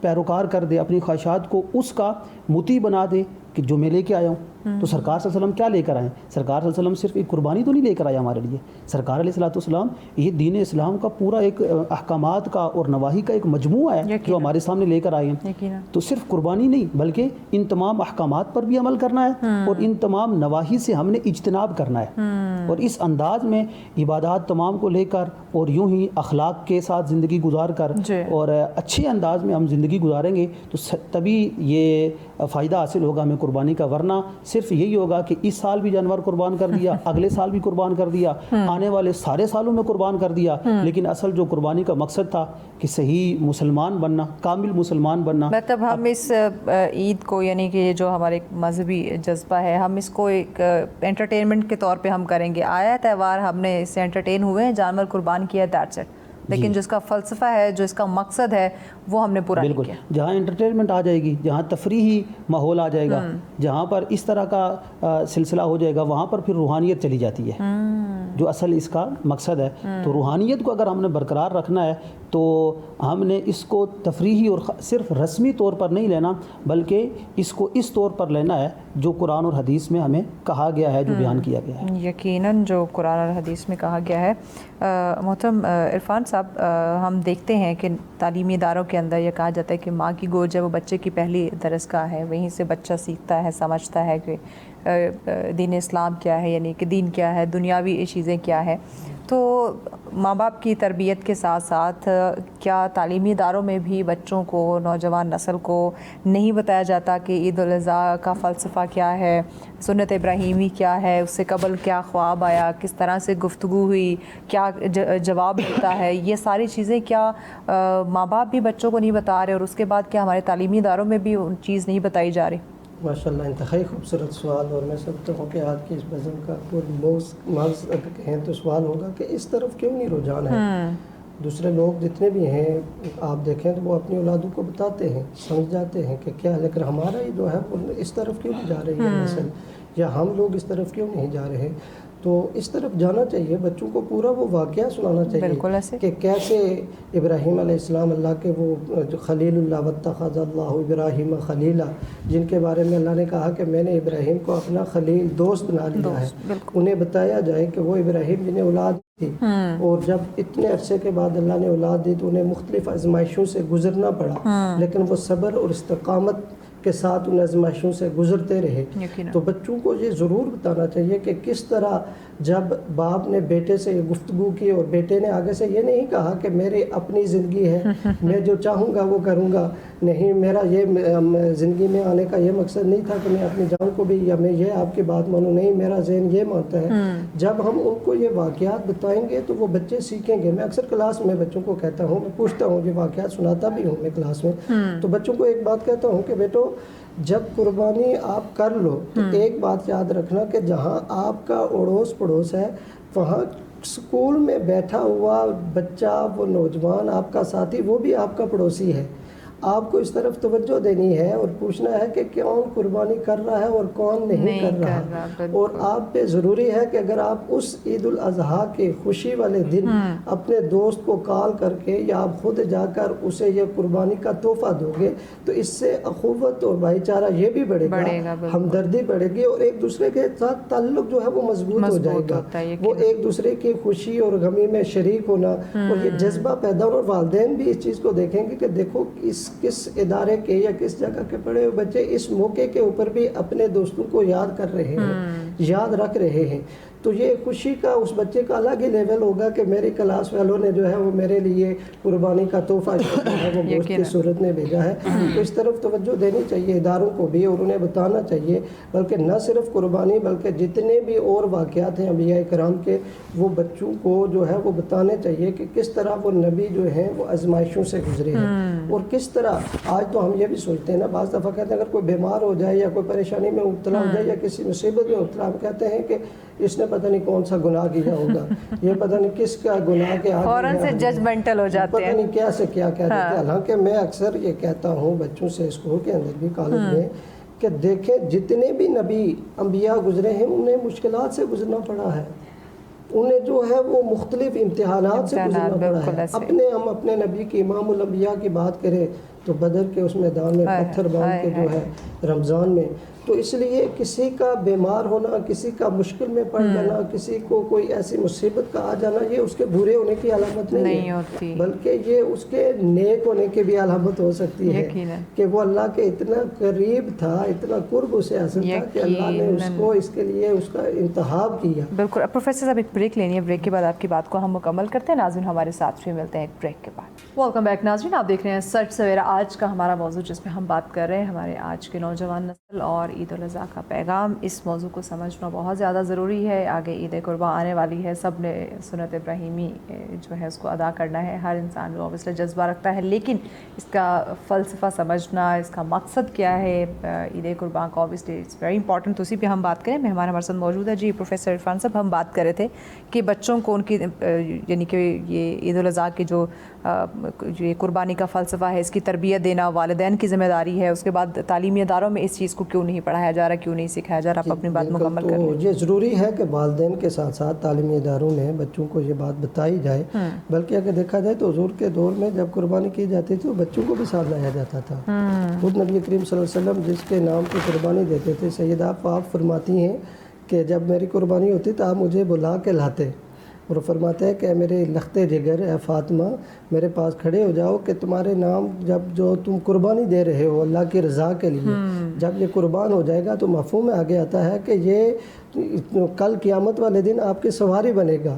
پیروکار کر دے، اپنی خواہشات کو اس کا مطیع بنا دے کہ جو میں لے کے آیا ہوں۔ تو سرکار صلی اللہ علیہ وسلم کیا لے کر آئے؟ سرکار صلی اللہ علیہ وسلم صرف ایک قربانی تو نہیں لے کر آیا ہمارے لیے، سرکار علیہ السلام یہ دین اسلام کا پورا ایک احکامات کا اور نواہی کا ایک مجموعہ ہے جو ہمارے سامنے لے کر آئے ہیں۔ تو صرف قربانی نہیں بلکہ ان تمام احکامات پر بھی عمل کرنا ہے اور ان تمام نواہی سے ہم نے اجتناب کرنا ہے، اور اس انداز میں عبادات تمام کو لے کر اور یوں ہی اخلاق کے ساتھ زندگی گزار کر اور اچھے انداز میں ہم زندگی گزاریں گے تو تبھی یہ فائدہ حاصل ہوگا ہمیں قربانی کا، ورنہ صرف یہی ہوگا کہ اس سال بھی جانور قربان کر دیا، اگلے سال بھی قربان کر دیا، آنے والے سارے سالوں میں قربان کر دیا، لیکن اصل جو قربانی کا مقصد تھا کہ صحیح مسلمان بننا، کامل مسلمان بننا. مطلب ہم اس عید کو، یعنی کہ جو ہمارے ایک مذہبی جذبہ ہے، ہم اس کو ایک انٹرٹینمنٹ کے طور پہ ہم کریں گے. آیا تہوار، ہم نے اس سے انٹرٹین ہوئے ہیں، جانور قربان کیا، دیٹس اٹ. لیکن جو اس کا فلسفہ ہے، جو اس کا مقصد ہے، وہ ہم نے پورا نہیں کیا. جہاں انٹرٹینمنٹ آ جائے گی، جہاں تفریحی ماحول آ جائے گا، جہاں پر اس طرح کا سلسلہ ہو جائے گا، وہاں پر پھر روحانیت چلی جاتی ہے، جو اصل اس کا مقصد ہے. تو روحانیت کو اگر ہم نے برقرار رکھنا ہے تو ہم نے اس کو تفریحی اور صرف رسمی طور پر نہیں لینا، بلکہ اس کو اس طور پر لینا ہے جو قرآن اور حدیث میں ہمیں کہا گیا ہے، جو بیان کیا گیا ہے. یقیناً جو قرآن اور حدیث میں کہا گیا ہے. محترم عرفان صاحب، ہم دیکھتے ہیں کہ تعلیمی اداروں کے اندر یہ کہا جاتا ہے کہ ماں کی گود جو وہ بچے کی پہلی درسگاہ ہے، وہیں سے بچہ سیکھتا ہے، سمجھتا ہے کہ دین اسلام کیا ہے، یعنی کہ دین کیا ہے، دنیاوی چیزیں کیا ہے. تو ماں باپ کی تربیت کے ساتھ ساتھ کیا تعلیمی اداروں میں بھی بچوں کو، نوجوان نسل کو نہیں بتایا جاتا کہ عید الاضحیٰ کا فلسفہ کیا ہے، سنت ابراہیمی کیا ہے، اس سے قبل کیا خواب آیا، کس طرح سے گفتگو ہوئی، کیا جواب ملتا ہے؟ یہ ساری چیزیں کیا ماں باپ بھی بچوں کو نہیں بتا رہے، اور اس کے بعد کیا ہمارے تعلیمی اداروں میں بھی ان چیز نہیں بتائی جا رہی؟ ماشاءاللہ انتہائی خوبصورت سوال، اور میں سمجھتا ہوں کہ آج کی اس بزم کا مغز کہیں تو سوال ہوگا کہ اس طرف کیوں نہیں رجحان ہے. دوسرے لوگ جتنے بھی ہیں آپ دیکھیں تو وہ اپنی اولادوں کو بتاتے ہیں، سمجھ جاتے ہیں کہ کیا، لیکن ہمارا ہی جو ہے وہ اس طرف کیوں نہیں جا رہی ہے نسل، یا ہم لوگ اس طرف کیوں نہیں جا رہے. تو اس طرف جانا چاہیے، بچوں کو پورا وہ واقعہ سنانا چاہیے کہ کیسے ابراہیم علیہ السلام اللہ کے وہ جو خلیل اللہ واتخذ اللہ ابراہیم خلیلا، جن کے بارے میں اللہ نے کہا کہ میں نے ابراہیم کو اپنا خلیل، دوست بنا لیا ہے. انہیں بتایا جائے کہ وہ ابراہیم جنہیں اولاد تھی، اور جب اتنے عرصے کے بعد اللہ نے اولاد دی تو انہیں مختلف آزمائشوں سے گزرنا پڑا، لیکن وہ صبر اور استقامت کے ساتھ ان آزمائشوں سے گزرتے رہے. تو بچوں کو یہ ضرور بتانا چاہیے کہ کس طرح جب باپ نے بیٹے سے یہ گفتگو کی اور بیٹے نے آگے سے یہ نہیں کہا کہ میری اپنی زندگی ہے، میں جو چاہوں گا وہ کروں گا، نہیں میرا یہ زندگی میں آنے کا یہ مقصد نہیں تھا کہ میں اپنی جان کو بھی یا میں یہ آپ کی بات مانوں، نہیں میرا ذہن یہ مانتا ہے. جب ہم ان کو یہ واقعات بتائیں گے تو وہ بچے سیکھیں گے. میں اکثر کلاس میں بچوں کو کہتا ہوں، میں پوچھتا ہوں، یہ واقعات سناتا بھی ہوں میں کلاس میں، تو بچوں کو ایک بات کہتا ہوں کہ بیٹو جب قربانی آپ کر لو تو ایک بات یاد رکھنا کہ جہاں آپ کا اڑوس پڑوس ہے، وہاں اسکول میں بیٹھا ہوا بچہ، وہ نوجوان آپ کا ساتھی، وہ بھی آپ کا پڑوسی ہے. آپ کو اس طرف توجہ دینی ہے اور پوچھنا ہے کہ کون قربانی کر رہا ہے اور کون نہیں کر رہا. اور آپ پہ ضروری ہے کہ اگر آپ اس عید الاضحیٰ کے خوشی والے دن اپنے دوست کو کال کر کے یا آپ خود جا کر اسے یہ قربانی کا تحفہ دو گے تو اس سے اخوت اور بھائی چارہ یہ بھی بڑھے گا، ہمدردی بڑھے گی، اور ایک دوسرے کے ساتھ تعلق جو ہے وہ مضبوط ہو جائے گا. وہ ایک دوسرے کی خوشی اور غمی میں شریک ہونا اور یہ جذبہ پیدا ہونا. اور والدین بھی اس چیز کو دیکھیں گے کہ دیکھو کس ادارے کے یا کس جگہ کے پڑھے ہوئے بچے اس موقع کے اوپر بھی اپنے دوستوں کو یاد کر رہے ہیں، یاد رکھ رہے ہیں. تو یہ خوشی کا اس بچے کا الگ ہی لیول ہوگا کہ میری کلاس والوں نے جو ہے وہ میرے لیے قربانی کا تحفہ جو ہے وہ گوشت کی صورت میں بھیجا ہے. تو اس طرف توجہ دینی چاہیے اداروں کو بھی، اور انہیں بتانا چاہیے، بلکہ نہ صرف قربانی بلکہ جتنے بھی اور واقعات ہیں انبیاء کرام کے، وہ بچوں کو جو ہے وہ بتانے چاہیے کہ کس طرح وہ نبی جو ہیں وہ آزمائشوں سے گزرے ہیں، اور کس طرح. آج تو ہم یہ بھی سوچتے ہیں نا، بعض دفعہ کہتے ہیں اگر کوئی بیمار ہو جائے یا کوئی پریشانی میں مبتلا ہو جائے یا کسی مصیبت میں مبتلا، ہم کہتے ہیں کہ اس نے پتہ نہیں کون سا گناہ کیا ہوگا، یہ پتہ نہیں کس کا گناہ کے آگے فوراً سے ججمنٹل ہو جاتے ہیں، پتہ نہیں کیا سے کیا کہہ دیتے ہیں. حالانکہ میں اکثر یہ کہتا ہوں بچوں سے اسکول کے اندر بھی، کالج میں، کہ دیکھیں جتنے بھی نبی انبیاء گزرے ہیں انہیں مشکلات سے گزرنا پڑا ہے، انہیں جو ہے وہ مختلف امتحانات سے گزرنا پڑا ہے. ہم اپنے نبی کی امام الانبیاء کی بات کریں تو بدر کے اس میدان میں پتھر باندھ کے جو ہے رمضان میں، تو اس لیے کسی کا بیمار ہونا، کسی کا مشکل میں پڑ جانا، کسی کو کوئی ایسی مصیبت کا آ جانا، یہ اس کے برے ہونے کی علامت نہیں ہوتی، بلکہ یہ اس کے نیک ہونے کی بھی علامت ہو سکتی ہے کہ وہ اللہ کے اتنا قریب تھا، اتنا قرب اسے حاصل تھا کہ اللہ نے اس کو اس کے لیے اس کا انتخاب کیا. بالکل. پروفیسر صاحب ایک بریک لینی ہے، بریک کے بعد آپ کی بات کو ہم مکمل کرتے ہیں. ناظرین ہمارے ساتھ بھی ملتے ہیں ایک بریک کے بعد. ویلکم بیک ناظرین، آپ دیکھ رہے ہیں سچ سویرا. آج کا ہمارا موضوع جس پہ ہم بات کر رہے ہیں ہمارے آج کے نوجوان نسل اور عید الاضحیٰ کا پیغام، اس موضوع کو سمجھنا بہت زیادہ ضروری ہے. آگے عید قرباں آنے والی ہے، سب نے سنت ابراہیمی جو ہے اس کو ادا کرنا ہے. ہر انسان جو اوبیسلی جذبہ رکھتا ہے، لیکن اس کا فلسفہ سمجھنا، اس کا مقصد کیا ہے عید قرباں کا، اوبیسلی اٹس ویری امپورٹنٹ. اسی پہ ہم بات کریں. مہمان ہمارے ساتھ موجود ہے جی پروفیسر عرفان صاحب. ہم بات کر رہے تھے کہ بچوں کو ان کی یعنی کہ یہ عید الاضحیٰ کی جو یہ قربانی کا فلسفہ ہے، اس کی تربیت دینا والدین کی ذمہ داری ہے. اس کے بعد تعلیمی اداروں میں اس چیز کو کیوں نہیں پڑھایا جا رہا، کیوں نہیں سکھایا جا رہا؟ آپ اپنی بات مکمل کر لیں. تو یہ ضروری ہے کہ والدین کے ساتھ ساتھ تعلیمی اداروں میں بچوں کو یہ بات بتائی جائے. بلکہ اگر دیکھا جائے تو حضور کے دور میں جب قربانی کی جاتی تھی تو بچوں کو بھی ساتھ لایا جاتا تھا. خود نبی کریم صلی اللہ علیہ وسلم جس کے نام کی قربانی دیتے تھے، سیدہ آپ فرماتی ہیں کہ جب میری قربانی ہوتی تو آپ مجھے بلا کے لاتے اور فرماتے ہیں کہ میرے لخت جگر اے فاطمہ میرے پاس کھڑے ہو جاؤ کہ تمہارے نام جب جو تم قربانی دے رہے ہو اللہ کی رضا کے لیے، جب یہ قربان ہو جائے گا تو مفہوم میں آگے آتا ہے کہ یہ کل قیامت والے دن آپ کی سواری بنے گا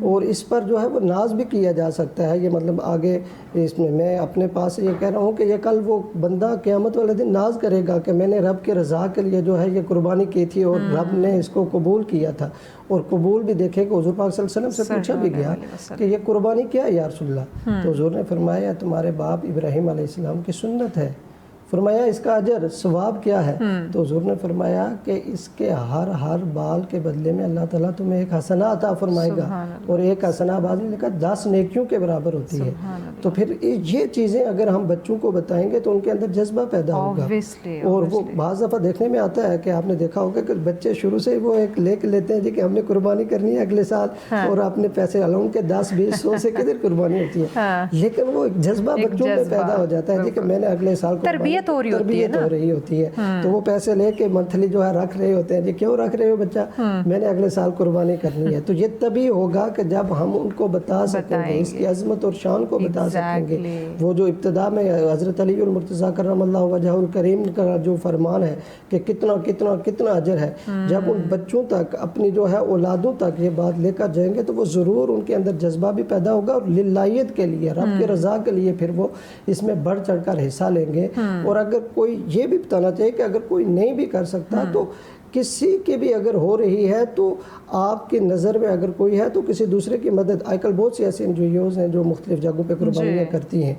اور اس پر جو ہے وہ ناز بھی کیا جا سکتا ہے. یہ مطلب آگے اس میں اپنے پاس یہ کہہ رہا ہوں کہ یہ کل وہ بندہ قیامت والے دن ناز کرے گا کہ میں نے رب کی رضا کے لیے جو ہے یہ قربانی کی تھی اور رب نے اس کو قبول کیا تھا. اور قبول بھی دیکھے کہ حضور پاک صلی اللہ علیہ وسلم سے پوچھا بھی گیا کہ یہ قربانی کیا ہے یا رسول اللہ؟ تو حضور نے فرمایا تمہارے باپ ابراہیم علیہ السلام کی سنت ہے. فرمایا اس کا اجر ثواب کیا ہے؟ تو حضور نے فرمایا کہ اس کے ہر بال کے بدلے میں اللہ تعالیٰ تمہیں ایک حسنہ عطا فرمائے گا اور ایک حسنہ بعد میں لکھا 10 نیکیوں کے برابر ہوتی ہے. تو پھر یہ چیزیں اگر ہم بچوں کو بتائیں گے تو ان کے اندر جذبہ پیدا ہوگا. اور وہ بعض دفعہ دیکھنے میں آتا ہے کہ آپ نے دیکھا ہوگا کہ بچے شروع سے وہ ایک لے کے لیتے ہیں جی کہ ہم نے قربانی کرنی ہے اگلے سال اور اپنے پیسے ان کے 10-20 سے کدھر قربانی ہوتی ہے. لیکن وہ ایک جذبہ بچوں میں پیدا ہو جاتا ہے جی کہ میں نے اگلے سال تربیت ہو رہی ہوتی ہے. تو وہ پیسے لے کے منتھلی جو ہے رکھ رہے ہوتے ہیں جی کیوں رکھ رہے ہو بچہ؟ میں نے اگلے سال قربانی کرنی ہے. تو یہ تبھی ہوگا کہ جب ہم ان کو بتا سکیں گے، اس کی عظمت اور شان کو بتا سکیں گے. وہ جو ابتدا میں حضرت علی المرتضیٰ کرم اللہ وجہہ الکریم کا جو فرمان ہے کہ کتنا کتنا کتنا اجر ہے، جب ان بچوں تک اپنی جو ہے اولادوں تک یہ بات لے کر جائیں گے تو وہ ضرور ان کے اندر جذبہ بھی پیدا ہوگا اور للہیت کے لیے، رب کی رضا کے لیے پھر وہ اس میں بڑھ چڑھ کر حصہ لیں گے. اور اگر کوئی یہ بھی بتانا چاہیے کہ اگر کوئی نہیں بھی کر سکتا تو کسی کی بھی اگر ہو رہی ہے تو آپ کی نظر میں اگر کوئی ہے تو کسی دوسرے کی مدد. آج کل بہت سی ایسی NGOs ہیں جو مختلف جگہوں پہ قربانیاں کرتی ہیں،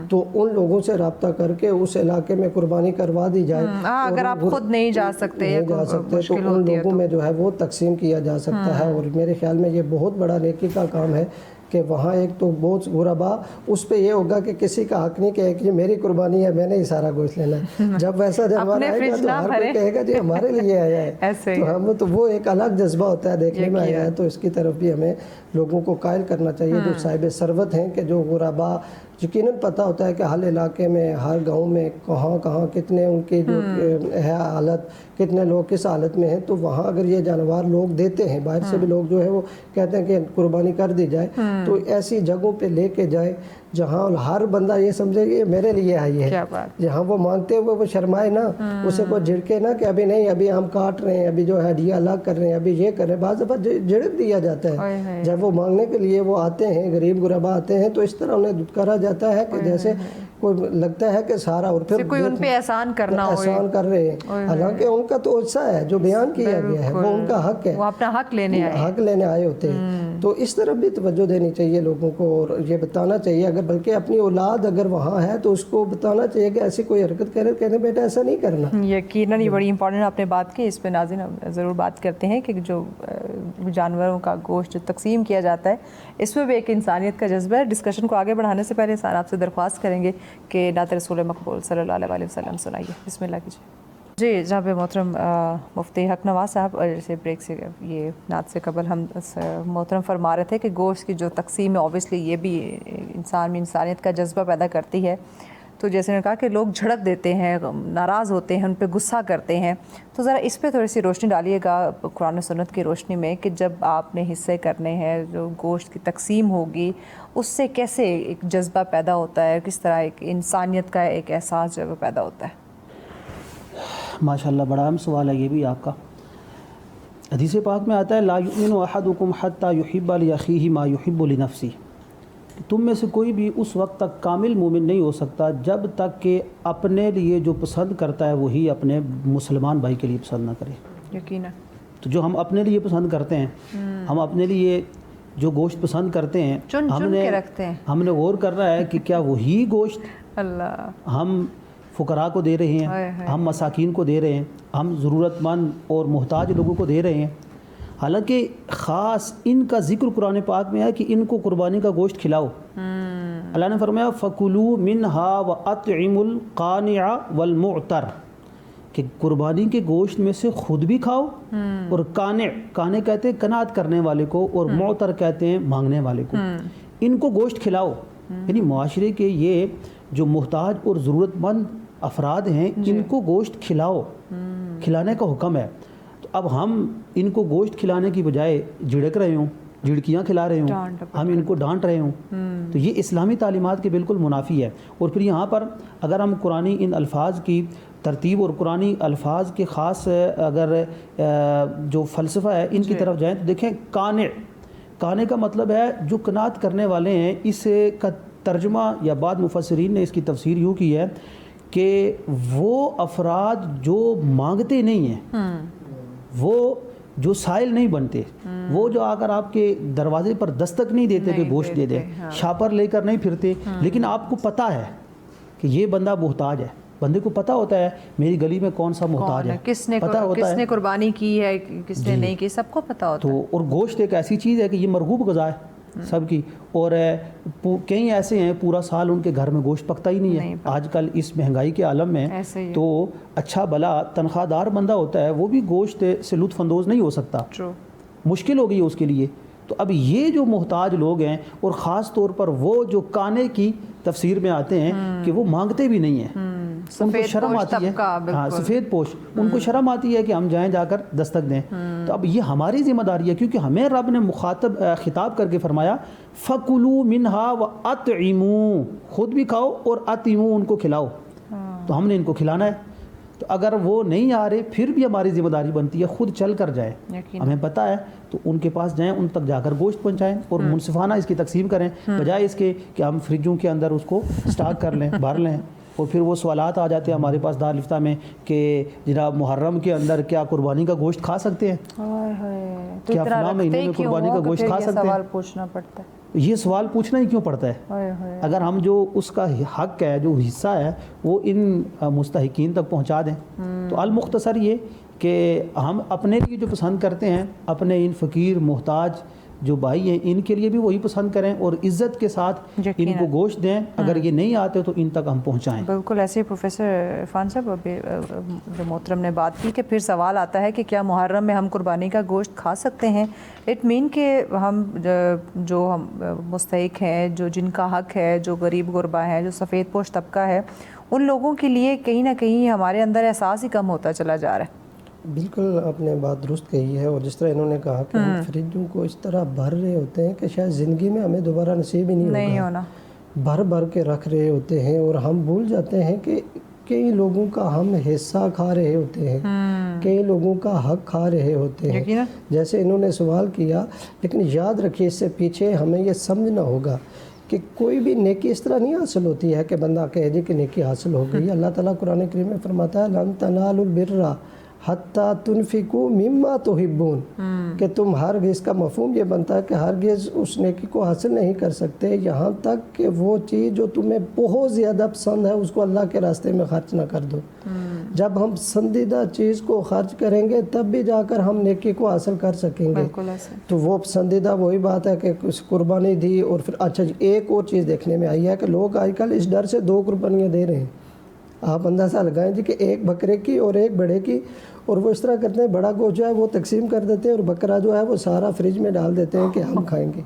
تو ان لوگوں سے رابطہ کر کے اس علاقے میں قربانی کروا دی جائے. اگر آپ خود نہیں جا سکتے تو ان لوگوں میں جو ہے وہ تقسیم کیا جا سکتا ہے. اور میرے خیال میں یہ بہت بڑا نیکی کا کام ہے کہ وہاں ایک تو بہت غربا اس پہ یہ ہوگا کہ کسی کا حق نہیں کہ یہ میری قربانی ہے میں نے ہی سارا گوشت لینا ہے. جب ویسا جانور آئے گا تو ہر کوئی کہے گا جی ہمارے لیے آیا ہے. تو ہم تو وہ ایک الگ جذبہ ہوتا ہے دیکھنے میں آیا ہے. تو اس کی طرف بھی ہمیں لوگوں کو قائل کرنا چاہیے جو صاحب ثروت ہیں کہ جو غربا یقیناً پتہ ہوتا ہے کہ ہر علاقے میں ہر گاؤں میں کہاں کہاں کتنے ان کی جو ہے حالت، کتنے لوگ کس حالت میں ہیں. تو وہاں اگر یہ جانور لوگ دیتے ہیں، باہر سے بھی لوگ جو ہے وہ کہتے ہیں کہ قربانی کر دی جائے، تو ایسی جگہوں پہ لے کے جائے جہاں ہر بندہ یہ سمجھے کہ یہ میرے لیے آئی ہے. جہاں وہ مانگتے ہوئے وہ شرمائے نہ، اسے کوئی جھڑکے نہ کہ ابھی نہیں، ابھی ہم کاٹ رہے ہیں، ابھی جو ہے ہڈیاں الگ کر رہے ہیں، ابھی یہ کر رہے ہیں. بعض دفعہ جھڑک دیا جاتا ہے جب وہ مانگنے کے لیے وہ آتے ہیں، غریب غربا آتے ہیں تو اس طرح انہیں دھتکارا جاتا ہے کہ جیسے کوئی لگتا ہے کہ سارا اور پھر کوئی ان پہ احسان کرنا احسان کر رہے ہیں. حالانکہ ان کا تو حصہ ہے جو بیان کیا گیا ہے، وہ ان کا حق ہے، وہ اپنا حق لینے آئے ہوتے ہیں. تو اس طرف بھی توجہ دینی چاہیے لوگوں کو اور یہ بتانا چاہیے. اگر بلکہ اپنی اولاد اگر وہاں ہے تو اس کو بتانا چاہیے کہ ایسی کوئی حرکت کرے، کہنے بیٹا ایسا نہیں کرنا. یقیناً یہ بڑی امپورٹنٹ آپ نے بات کی. اس پہ ناظرین ضرور بات کرتے ہیں کہ جو جانوروں کا گوشت جو تقسیم کیا جاتا ہے اس میں بھی ایک انسانیت کا جذبہ ہے. ڈسکشن کو آگے بڑھانے سے پہلے سارا آپ سے درخواست کریں گے کہ نعت رسول مقبول صلی اللہ علیہ وسلم سنائیے. بسم اللہ کیجیے. جی جناب محترم مفتی حق نواز صاحب، جیسے بریک سے یہ نعت سے قبل ہم محترم فرما رہے تھے کہ گوشت کی جو تقسیم ہے اوبیسلی یہ بھی انسان میں انسانیت کا جذبہ پیدا کرتی ہے. تو جیسے نے کہا کہ لوگ جھڑک دیتے ہیں، ناراض ہوتے ہیں، ان پہ غصہ کرتے ہیں. تو ذرا اس پہ تھوڑی سی روشنی ڈالیے گا قرآن و سنت کی روشنی میں کہ جب آپ نے حصے کرنے ہیں، جو گوشت کی تقسیم ہوگی اس سے کیسے ایک جذبہ پیدا ہوتا ہے، کس طرح ایک انسانیت کا ایک احساس جو ہے پیدا ہوتا ہے. ماشاءاللہ بڑا اہم سوال ہے یہ بھی آپ کا. حدیث پاک میں آتا ہے لا یؤمن احدکم حتی یحب لاخیہ ما یحب لنفسہ، کہ تم میں سے کوئی بھی اس وقت تک کامل مومن نہیں ہو سکتا جب تک کہ اپنے لیے جو پسند کرتا ہے وہی اپنے مسلمان بھائی کے لیے پسند نہ کرے. یقیناً. تو جو ہم اپنے لیے پسند کرتے ہیں, ہم اپنے لیے جو گوشت پسند کرتے ہیں, چن کے رکھتے ہیں. ہم نے غور کرنا ہے کہ کیا وہی گوشت اللہ ہم فقراء کو دے رہے ہیں, ہم مساکین کو دے رہے ہیں, ہم ضرورت مند اور محتاج لوگوں کو دے رہے ہیں. حالانکہ خاص ان کا ذکر قرآن پاک میں ہے کہ ان کو قربانی کا گوشت کھلاؤ. اللہ نے فرمایا فَكُلُوا مِنْهَا وَأَطْعِمُوا الْقَانِعَ وَالْمُعْتَرَ, کہ قربانی کے گوشت میں سے خود بھی کھاؤ اور قانع کہتے ہیں قناعت کرنے والے کو, اور معتر کہتے ہیں مانگنے والے کو, ان کو گوشت کھلاؤ. یعنی معاشرے کے یہ جو محتاج اور ضرورت مند افراد ہیں ان کو گوشت کھلاؤ, کھلانے کا حکم ہے. تو اب ہم ان کو گوشت کھلانے کی بجائے جھڑک رہے ہوں, جھڑکیاں کھلا رہے ہوں, ہم ان کو ڈانٹ رہے ہوں, تو یہ اسلامی تعلیمات کے بالکل منافی ہے. اور پھر یہاں پر اگر ہم قرآنی ان الفاظ کی ترتیب اور قرآنی الفاظ کے خاص اگر جو فلسفہ ہے ان کی طرف جائیں تو دیکھیں قانع کا مطلب ہے جو قناعت کرنے والے ہیں. اس کا ترجمہ یا بعض مفسرین نے اس کی تفسیر یوں کی ہے کہ وہ افراد جو مانگتے نہیں ہیں, وہ جو سائل نہیں بنتے, وہ جو آ کر آپ کے دروازے پر دستک نہیں دیتے کہ گوشت دے دیں, شاپر لے کر نہیں پھرتے, لیکن آپ کو پتہ ہے کہ یہ بندہ محتاج ہے. بندے کو پتہ ہوتا ہے میری گلی میں کون سا محتاج ہے, کس نے قربانی کی ہے, کس نے نہیں کی, سب کو پتہ ہوتا ہے. اور گوشت ایک ایسی چیز ہے کہ یہ مرغوب غذا ہے سب کی. اور کئی ایسے ہیں پورا سال ان کے گھر میں گوشت پکتا ہی نہیں ہے. آج کل اس مہنگائی کے عالم میں تو اچھا بھلا تنخواہ دار بندہ ہوتا ہے وہ بھی گوشت سے لطف اندوز نہیں ہو سکتا, مشکل ہو گئی ہے اس کے لیے. تو اب یہ جو محتاج لوگ ہیں, اور خاص طور پر وہ جو قانع کی تفسیر میں آتے ہیں کہ وہ مانگتے بھی نہیں ہیں, ان کو شرم آتی ہے, ہاں سفید پوش, ان کو شرم آتی ہے کہ ہم جائیں جا کر دستک دیں. تو اب یہ ہماری ذمہ داری ہے, کیونکہ ہمیں رب نے خطاب کر کے فرمایا فَكُلُوا مِنْهَا وَأَطْعِمُوا, خود بھی کھاؤ اور اطعموا, ان کو کھلاؤ. تو ہم نے ان کو کھلانا ہے. تو اگر وہ نہیں آ رہے پھر بھی ہماری ذمہ داری بنتی ہے خود چل کر جائیں, ہمیں پتہ ہے تو ان کے پاس جائیں, ان تک جا کر گوشت پہنچائیں اور منصفانہ اس کی تقسیم کریں, بجائے اس کے کہ ہم فریجوں کے اندر اس کو سٹاک کر لیں, بھر لیں. اور پھر وہ سوالات آ جاتے ہیں ہمارے پاس دارالفتہ میں کہ جناب محرم کے اندر کیا قربانی کا گوشت کھا سکتے ہیں, کیا فلاں مہینے میں قربانی کا گوشت کھا سکتے ہیں. پوچھنا پڑتا ہے, یہ سوال پوچھنا ہی کیوں پڑتا ہے؟ اگر ہم جو اس کا حق ہے, جو حصہ ہے, وہ ان مستحقین تک پہنچا دیں. تو المختصر یہ کہ ہم اپنے لیے جو پسند کرتے ہیں, اپنے ان فقیر محتاج جو بھائی ہیں ان کے لیے بھی وہی پسند کریں اور عزت کے ساتھ ان کو گوشت دیں. اگر یہ نہیں آتے تو ان تک ہم پہنچائیں. بالکل ایسے ہی پروفیسر عرفان صاحب ابھی جو محترم نے بات کی کہ پھر سوال آتا ہے کہ کیا محرم میں ہم قربانی کا گوشت کھا سکتے ہیں. اٹ مین کہ ہم جو ہم مستحق ہیں, جو جن کا حق ہے, جو غریب غربا ہیں, جو سفید پوش طبقہ ہے, ان لوگوں کے لیے کہیں نہ کہیں ہمارے اندر احساس ہی کم ہوتا چلا جا رہا ہے. بالکل آپ نے بات درست کہی ہے. اور جس طرح انہوں نے کہا کہ ہم فریجوں کو اس طرح بھر رہے ہوتے ہیں کہ شاید زندگی میں ہمیں دوبارہ نصیب ہی نہیں ہونا, بھر کے رکھ رہے ہوتے ہیں, اور ہم بھول جاتے ہیں کہ کئی لوگوں کا ہم حصہ کھا رہے ہوتے ہیں, کئی لوگوں کا حق کھا رہے ہوتے ہیں. جیسے انہوں نے سوال کیا, لیکن یاد رکھیے اس سے پیچھے ہمیں یہ سمجھنا ہوگا کہ کوئی بھی نیکی اس طرح نہیں حاصل ہوتی ہے کہ بندہ کہہ دے کہ نیکی حاصل ہو گئی. اللہ تعالیٰ قرآن کریم میں فرماتا ہے لن تنالوا البر حتیٰ تنفقوا مما تحبون, کہ تم ہرگز, کا مفہوم یہ بنتا ہے کہ ہرگز اس نیکی کو حاصل نہیں کر سکتے یہاں تک کہ وہ چیز جو تمہیں بہت زیادہ پسند ہے اس کو اللہ کے راستے میں خرچ نہ کر دو. جب ہم پسندیدہ چیز کو خرچ کریں گے تب بھی جا کر ہم نیکی کو حاصل کر سکیں گے. تو وہ پسندیدہ وہی بات ہے کہ قربانی دی. اور پھر اچھا ایک اور چیز دیکھنے میں آئی ہے کہ لوگ آج کل اس ڈر سے 2 قربانیاں دے رہے ہیں. آپ اندازہ لگائیں جی کہ ایک بکرے کی اور ایک بڑے کی, اور وہ اس طرح کرتے ہیں بڑا گوشت جو ہے وہ تقسیم کر دیتے ہیں اور بکرا جو ہے وہ سارا فریج میں ڈال دیتے ہیں کہ ہم کھائیں گے.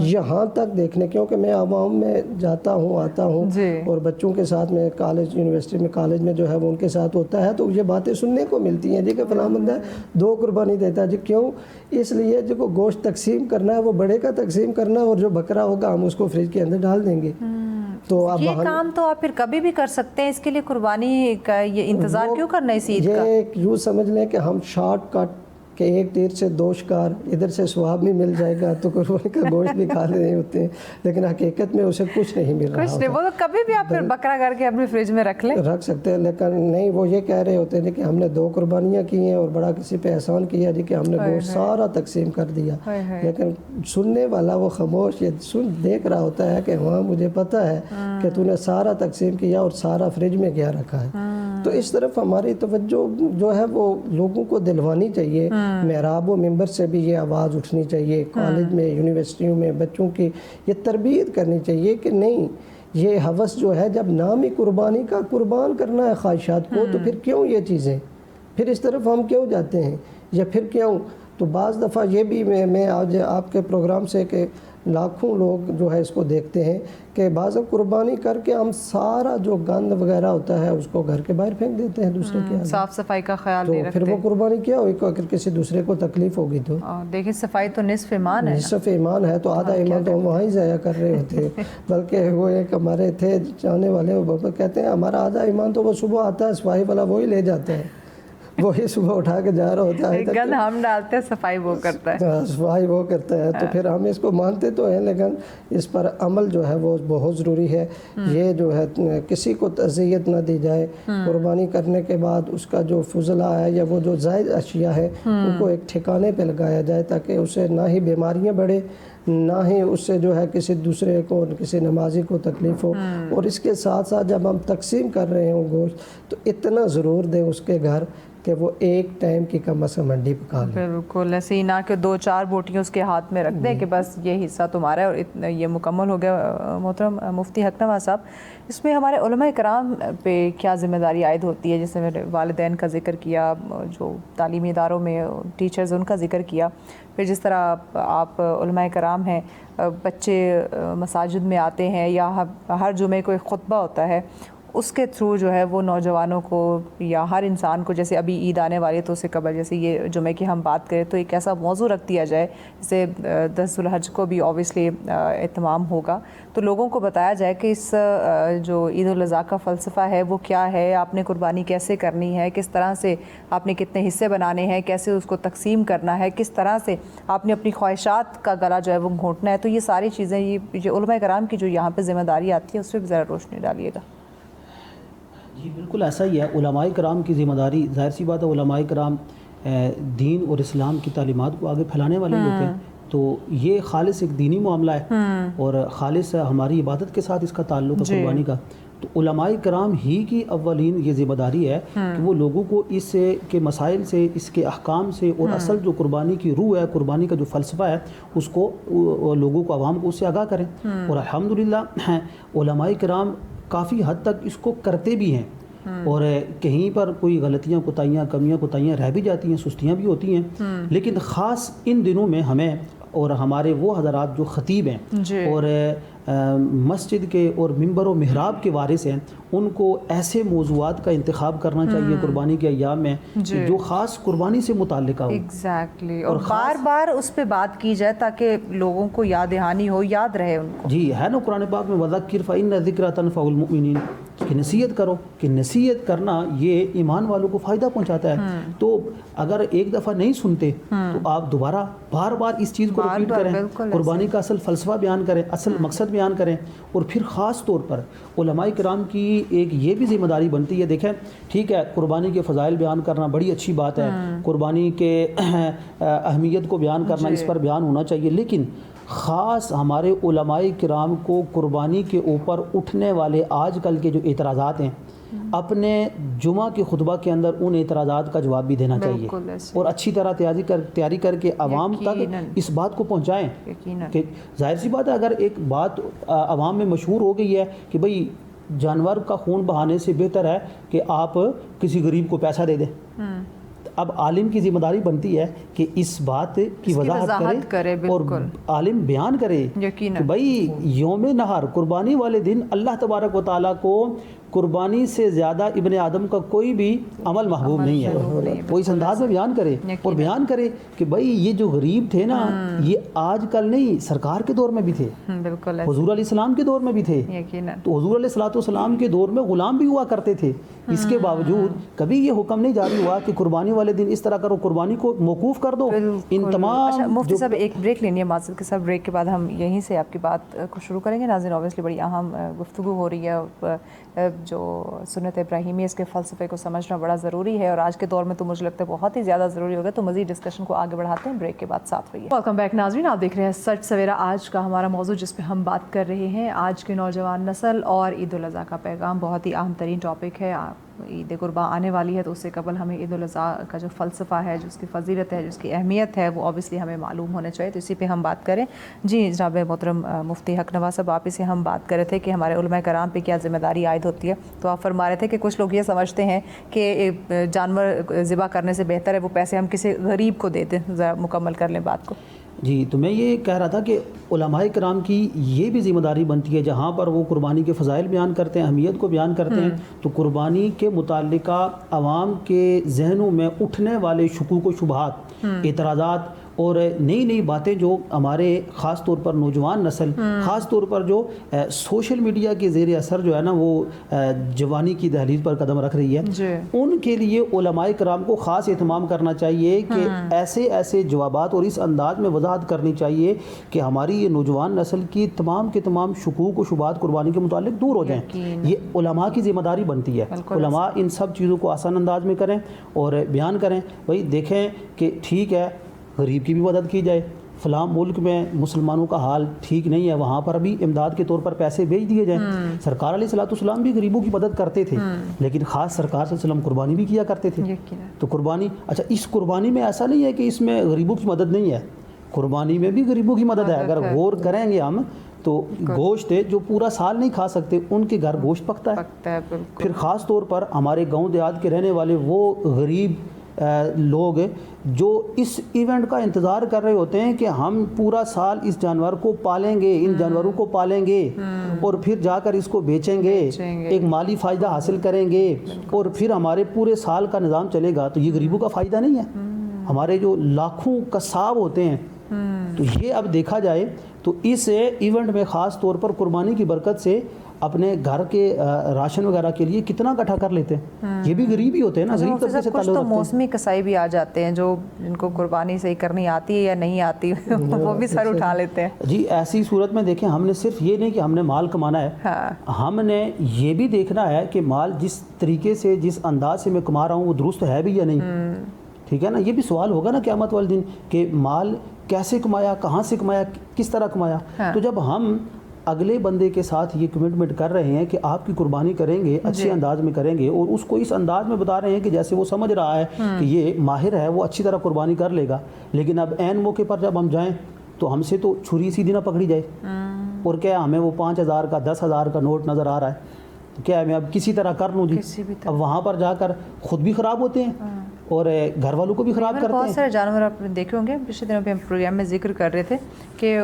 یہاں تک دیکھنے, کیونکہ میں عوام میں جاتا ہوں آتا ہوں اور بچوں کے ساتھ میں کالج یونیورسٹی میں کالج میں جو ہے وہ ان کے ساتھ ہوتا ہے, تو یہ باتیں سننے کو ملتی ہیں جی کہ فلاں بندہ 2 قربانی دیتا ہے. جی کیوں؟ اس لیے جو گوشت تقسیم کرنا ہے وہ بڑے کا تقسیم کرنا ہے, اور جو بکرا ہوگا ہم اس کو فریج کے اندر ڈال دیں گے. تو اب یہ کام تو آپ پھر کبھی بھی کر سکتے ہیں, اس کے لیے قربانی کا یہ انتظار کیوں کرنا ہے اس عید کا؟ یہ یوں سمجھ لیں کہ ہم شارٹ کٹ کہ ایک تیر سے دو شکار، ادھر سے ثواب بھی مل جائے گا تو قربانی کا گوشت بھی کھا رہے ہوتے ہیں، لیکن حقیقت میں اسے کچھ نہیں مل رہا کچھ نہیں، وہ تو کبھی بھی آپ پھر بکرا کر کے اپنے فریج میں رکھ لیں، رکھ سکتے ہیں، لیکن نہیں، وہ یہ کہہ رہے ہوتے ہیں کہ ہم نے 2 قربانیاں کی ہیں اور بڑا کسی پہ احسان کیا جی کہ ہم نے گوشت سارا تقسیم کر دیا، لیکن سننے والا وہ خاموش یہ دیکھ رہا ہوتا ہے کہ ہاں مجھے پتہ ہے کہ تو نے سارا تقسیم کیا اور سارا فریج میں کیا رکھا ہے۔ تو اس طرف ہماری توجہ جو ہے وہ لوگوں کو دلوانی چاہیے، محراب و منبر سے بھی یہ آواز اٹھنی چاہیے، کالج میں، یونیورسٹیوں میں بچوں کی یہ تربیت کرنی چاہیے کہ نہیں، یہ ہوس جو ہے جب نام ہی قربانی کا قربان کرنا ہے خواہشات کو، تو پھر کیوں یہ چیزیں، پھر اس طرف ہم کیوں جاتے ہیں، یا پھر کیوں؟ تو بعض دفعہ یہ بھی میں آج آپ کے پروگرام سے کہ لاکھوں لوگ جو ہے اس کو دیکھتے ہیں کہ بعض قربانی کر کے ہم سارا جو گند وغیرہ ہوتا ہے اس کو گھر کے باہر پھینک دیتے ہیں دوسرے کے آگے، صاف صفائی کا خیال نہیں تو رکھتے، پھر وہ قربانی کیا ہوئی کہ اگر کسی دوسرے کو تکلیف ہوگی تو دیکھیں صفائی تو نصف ایمان ہے، نصف ایمان ہے، تو آدھا ایمان تو ہم وہاں ہی ضائع کر رہے ہوتے ہیں۔ بلکہ وہ ایک ہمارے تھے چاہنے والے، وہ کہتے ہیں ہمارا آدھا ایمان تو وہ صبح آتا ہے صفائی والا وہی لے جاتا ہے، وہی صبح اٹھا کے جا رہا ہوتا ہے، گند ہم ڈالتے ہیں صفائی وہ کرتا ہے، صفائی وہ کرتا ہے۔ تو پھر ہم اس کو مانتے تو ہیں لیکن اس پر عمل جو ہے وہ بہت ضروری ہے۔ یہ جو ہے کسی کو اذیت نہ دی جائے، قربانی کرنے کے بعد اس کا جو فضلہ ہے یا وہ جو زائد اشیاء ہے ان کو ایک ٹھکانے پہ لگایا جائے تاکہ اسے نہ ہی بیماریاں بڑھے، نہ ہی اس سے جو ہے کسی دوسرے کو، کسی نمازی کو تکلیف ہو۔ اور اس کے ساتھ ساتھ جب ہم تقسیم کر رہے ہوں گوشت تو اتنا ضرور دیں اس کے گھر کہ وہ ایک ٹائم کی کم از کم ہنڈی پکا لیں۔ بالکل ایسے ہی نہ کہ 2-4 بوٹیاں اس کے ہاتھ میں رکھ دیں کہ بس یہ حصہ تمہارا ہے اور یہ مکمل ہو گیا۔ محترم مفتی حق نواز صاحب، اس میں ہمارے علماء کرام پہ کیا ذمہ داری عائد ہوتی ہے؟ جیسے میرے والدین کا ذکر کیا، جو تعلیمی اداروں میں ٹیچرز ان کا ذکر کیا، پھر جس طرح آپ علماء کرام ہیں، بچے مساجد میں آتے ہیں یا ہر جمعے کو ایک خطبہ ہوتا ہے، اس کے تھرو جو ہے وہ نوجوانوں کو یا ہر انسان کو، جیسے ابھی عید آنے والی ہے تو اس سے قبل جیسے یہ جمعے کی ہم بات کریں تو ایک ایسا موضوع رکھ دیا جائے، جیسے 10 ذو الحج کو بھی اوبیسلی اہتمام ہوگا، تو لوگوں کو بتایا جائے کہ اس جو عید الاضحیٰ کا فلسفہ ہے وہ کیا ہے، آپ نے قربانی کیسے کرنی ہے، کس طرح سے آپ نے کتنے حصے بنانے ہیں، کیسے اس کو تقسیم کرنا ہے، کس طرح سے آپ نے اپنی خواہشات کا گلا جو ہے وہ گھونٹنا ہے۔ تو یہ ساری چیزیں، یہ علماء کرام کی جو یہاں پہ ذمہ داری آتی ہے اس پہ بھی ذرا روشنی ڈالیے گا۔ جی بالکل ایسا ہی ہے، علماء کرام کی ذمہ داری، ظاہر سی بات ہے علماء کرام دین اور اسلام کی تعلیمات کو آگے پھیلانے والے ہوتے ہیں، تو یہ خالص ایک دینی معاملہ ہے اور خالص ہماری عبادت کے ساتھ اس کا تعلق ہے قربانی کا۔ تو علماء کرام ہی کی اولین یہ ذمہ داری ہے کہ وہ لوگوں کو اس کے مسائل سے، اس کے احکام سے اور اصل جو قربانی کی روح ہے، قربانی کا جو فلسفہ ہے، اس کو لوگوں کو، عوام کو اس سے آگاہ کریں۔ اور الحمدللہ علماء کرام کافی حد تک اس کو کرتے بھی ہیں، اور کہیں پر کوئی غلطیاں، کوتاہیاں رہ بھی جاتی ہیں، سستیاں بھی ہوتی ہیں، لیکن خاص ان دنوں میں ہمیں اور ہمارے وہ حضرات جو خطیب ہیں اور مسجد کے اور منبر و محراب کے وارث ہیں، ان کو ایسے موضوعات کا انتخاب کرنا چاہیے قربانی کے ایام میں جو خاص قربانی سے متعلقہ ہو۔ ایگزیکٹلی، اور بار بار اس پہ بات کی جائے تاکہ لوگوں کو یاد دہانی ہو، یاد رہے ان کو۔ جی ہے نا قرآن پاک میں وَذَكِّرْ فَإِنَّ الذِّكْرَىٰ تَنفَعُ الْمُؤْمِنِينَ، کہ نصیحت کرو، کہ نصیحت کرنا یہ ایمان والوں کو فائدہ پہنچاتا ہے۔ تو اگر ایک دفعہ نہیں سنتے تو آپ دوبارہ بار بار اس چیز کو ریپیٹ کریں، قربانی کا اصل فلسفہ بیان کریں، اصل مقصد بیان کریں، اور پھر خاص طور پر علماء کرام کی ایک یہ بھی ذمہ داری بنتی ہے۔ دیکھیں ٹھیک ہے، قربانی کے فضائل بیان کرنا بڑی اچھی بات ہے، قربانی کے اہمیت کو بیان کرنا اس پر بیان ہونا چاہیے، لیکن خاص ہمارے علماء کرام کو قربانی کے اوپر اٹھنے والے آج کل کے جو اعتراضات ہیں، اپنے جمعہ کے خطبہ کے اندر ان اعتراضات کا جواب بھی دینا چاہیے اور اچھی طرح تیاری کر کے عوام تک اس بات کو پہنچائیں کہ ظاہر سی بات ہے اگر ایک بات عوام میں مشہور ہو گئی ہے کہ بھئی جانور کا خون بہانے سے بہتر ہے کہ آپ کسی غریب کو پیسہ دے دیں، اب عالم کی ذمہ داری بنتی ہے کہ اس بات کی وضاحت کرے اور عالم بیان کرے کہ بھائی یوم نہار، قربانی والے دن اللہ تبارک و تعالیٰ کو قربانی سے زیادہ ابن آدم کا کوئی بھی عمل محبوب نہیں ہے. وہ اس انداز میں بیان کرے اور بیان کرے کہ بھائی یہ جو غریب تھے نا یہ آج کل نہیں سرکار کے دور میں بھی تھے, بالکل حضور علیہ السلام کے دور میں بھی تھے. تو حضور علیہ الصلوۃ والسلام کے دور میں غلام بھی ہوا کرتے تھے. اس کے باوجود کبھی یہ حکم نہیں جاری ہوا کہ قربانی والے دن اس طرح کرو, قربانی کو موقوف کر دو. ان تمام مفتی صاحب ایک بریک لینی ہے معذرت کے ساتھ, بریک کے بعد ہم یہیں سے آپ کی بات کو شروع کریں گے. ناظرین اوبیسلی بڑی اہم گفتگو ہو رہی ہے, جو سنت ابراہیمی اس کے فلسفے کو سمجھنا بڑا ضروری ہے اور آج کے دور میں تو مجھے لگتا ہے بہت ہی زیادہ ضروری ہوگا. تو مزید ڈسکشن کو آگے بڑھاتے ہیں, بریک کے بعد ساتھ رہیے. ویلکم بیک ناظرین, آپ دیکھ رہے ہیں سچ سویرا. آج کا ہمارا موضوع جس پہ ہم بات کر رہے ہیں آج کے نوجوان نسل اور عید الاضحیٰ کا پیغام, بہت ہی اہم ترین ٹاپک ہے. عید قرباں آنے والی ہے تو اس سے قبل ہمیں عید الاضحیٰ کا جو فلسفہ ہے, جو اس کی فضیلت ہے, جو اس کی اہمیت ہے, وہ اوبیسلی ہمیں معلوم ہونا چاہیے. تو اسی پہ ہم بات کریں. جی جناب محترم مفتی حق نواز صاحب, آپ سے ہم بات کر رہے تھے کہ ہمارے علماء کرام پہ کیا ذمہ داری عائد ہوتی ہے. تو آپ فرما رہے تھے کہ کچھ لوگ یہ سمجھتے ہیں کہ جانور ذبح کرنے سے بہتر ہے وہ پیسے ہم کسی غریب کو دے دیں. ذرا مکمل کر لیں بات کو. جی, تو میں یہ کہہ رہا تھا کہ علماء کرام کی یہ بھی ذمہ داری بنتی ہے, جہاں پر وہ قربانی کے فضائل بیان کرتے ہیں, اہمیت کو بیان کرتے ہیں, تو قربانی کے متعلقہ عوام کے ذہنوں میں اٹھنے والے شکوک و شبہات, اعتراضات اور نئی نئی باتیں جو ہمارے خاص طور پر نوجوان نسل, خاص طور پر جو سوشل میڈیا کے زیر اثر جو ہے نا وہ جوانی کی دہلیز پر قدم رکھ رہی ہے, ان کے لیے علماء کرام کو خاص اہتمام کرنا چاہیے کہ ایسے ایسے جوابات اور اس انداز میں وضاحت کرنی چاہیے کہ ہماری یہ نوجوان نسل کی تمام کے تمام شکوک و شبہات قربانی کے متعلق دور ہو جائیں. یہ علماء کی ذمہ داری بنتی ہے. علماء ان سب چیزوں کو آسان انداز میں کریں اور بیان کریں. بھائی دیکھیں کہ ٹھیک ہے غریب کی بھی مدد کی جائے, فلاں ملک میں مسلمانوں کا حال ٹھیک نہیں ہے, وہاں پر بھی امداد کے طور پر پیسے بھیج دیے جائیں. سرکار علیہ الصلوۃ والسلام بھی غریبوں کی مدد کرتے تھے, لیکن خاص سرکار صلی اللہ علیہ وسلم قربانی بھی کیا کرتے تھے. تو قربانی, اچھا اس قربانی میں ایسا نہیں ہے کہ اس میں غریبوں کی مدد نہیں ہے, قربانی میں بھی غریبوں کی مدد ہے. اگر غور کریں گے ہم تو گوشت جو پورا سال نہیں کھا سکتے ان کے گھر گوشت پکتا ہے. پھر خاص طور پر ہمارے گاؤں دیہات کے رہنے والے وہ غریب لوگ جو اس ایونٹ کا انتظار کر رہے ہوتے ہیں کہ ہم پورا سال اس جانور کو پالیں گے, ان جانوروں کو پالیں گے اور پھر جا کر اس کو بیچیں گے, ایک مالی فائدہ حاصل کریں گے اور پھر ہمارے پورے سال کا نظام چلے گا. تو یہ غریبوں کا فائدہ نہیں ہے. ہمارے جو لاکھوں قصاب ہوتے ہیں, تو یہ اب دیکھا جائے تو اس ایونٹ میں خاص طور پر قربانی کی برکت سے اپنے گھر کے راشن وغیرہ کے لیے کتنا اکٹھا کر لیتے ہیں. یہ بھی غریب ہی ہوتے ہیں نا, غریب طبقے سے تعلق رکھتے ہیں. تو موسمی کسائی بھی آ جاتے ہیں جو جن کو قربانی صحیح کرنی آتی ہے یا نہیں آتی, وہ بھی سر اٹھا لیتے ہیں. جی ایسی صورت میں دیکھیں, ہم نے صرف یہ نہیں کہ ہم نے مال کمانا ہے, ہم نے یہ بھی دیکھنا ہے کہ مال جس طریقے سے جس انداز سے میں کما رہا ہوں وہ درست ہے بھی یا نہیں. ٹھیک ہے نا, یہ بھی سوال ہوگا نا قیامت والے دن کہ مال کیسے کمایا, کہاں سے کمایا, کس طرح کمایا. تو جب ہم اگلے بندے کے ساتھ یہ کمٹمنٹ کر رہے ہیں کہ آپ کی قربانی کریں گے, اچھے انداز میں کریں گے, اور اس کو اس انداز میں بتا رہے ہیں کہ جیسے وہ سمجھ رہا ہے کہ یہ ماہر ہے, وہ اچھی طرح قربانی کر لے گا, لیکن اب عین موقع پر جب ہم جائیں تو ہم سے تو چھری سیدھی نہ پکڑی جائے اور کیا ہمیں وہ 5,000 کا 10,000 کا نوٹ نظر آ رہا ہے, تو کیا ہے میں اب کسی طرح کر لوں جی. اب وہاں پر جا کر خود بھی خراب ہوتے ہیں اور گھر والوں کو بھی خراب کرتے ہیں. بہت سارے جانور آپ نے دیکھے ہوں گے, پچھلے دنوں پہ ہم پروگرام میں ذکر کر رہے تھے کہ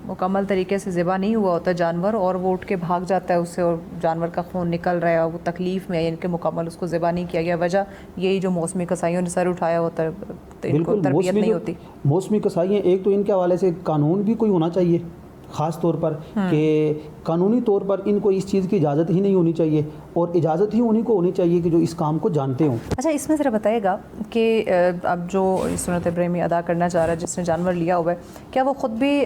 مکمل طریقے سے ذبح نہیں ہوا ہوتا جانور اور وہ اٹھ کے بھاگ جاتا ہے اس سے, اور جانور کا خون نکل رہا ہے اور وہ تکلیف میں ہے, یعنی کہ مکمل اس کو ذبح نہیں کیا گیا. وجہ یہی جو موسمی کسائیوں نے سر اٹھایا ہوتا ہے, ان کو تربیت نہیں ہوتی. موسمی کسائیاں ایک تو ان کے حوالے سے قانون بھی کوئی ہونا چاہیے خاص طور پر کہ قانونی طور پر ان کو اس چیز کی اجازت ہی نہیں ہونی چاہیے, اور اجازت ہی انہیں کو ہونی چاہیے کہ جو اس کام کو جانتے ہوں. اچھا اس میں ذرا بتائیے گا کہ اب جو سنت ابراہیمی ادا کرنا چاہ رہا ہے, جس نے جانور لیا ہوا ہے, کیا وہ خود بھی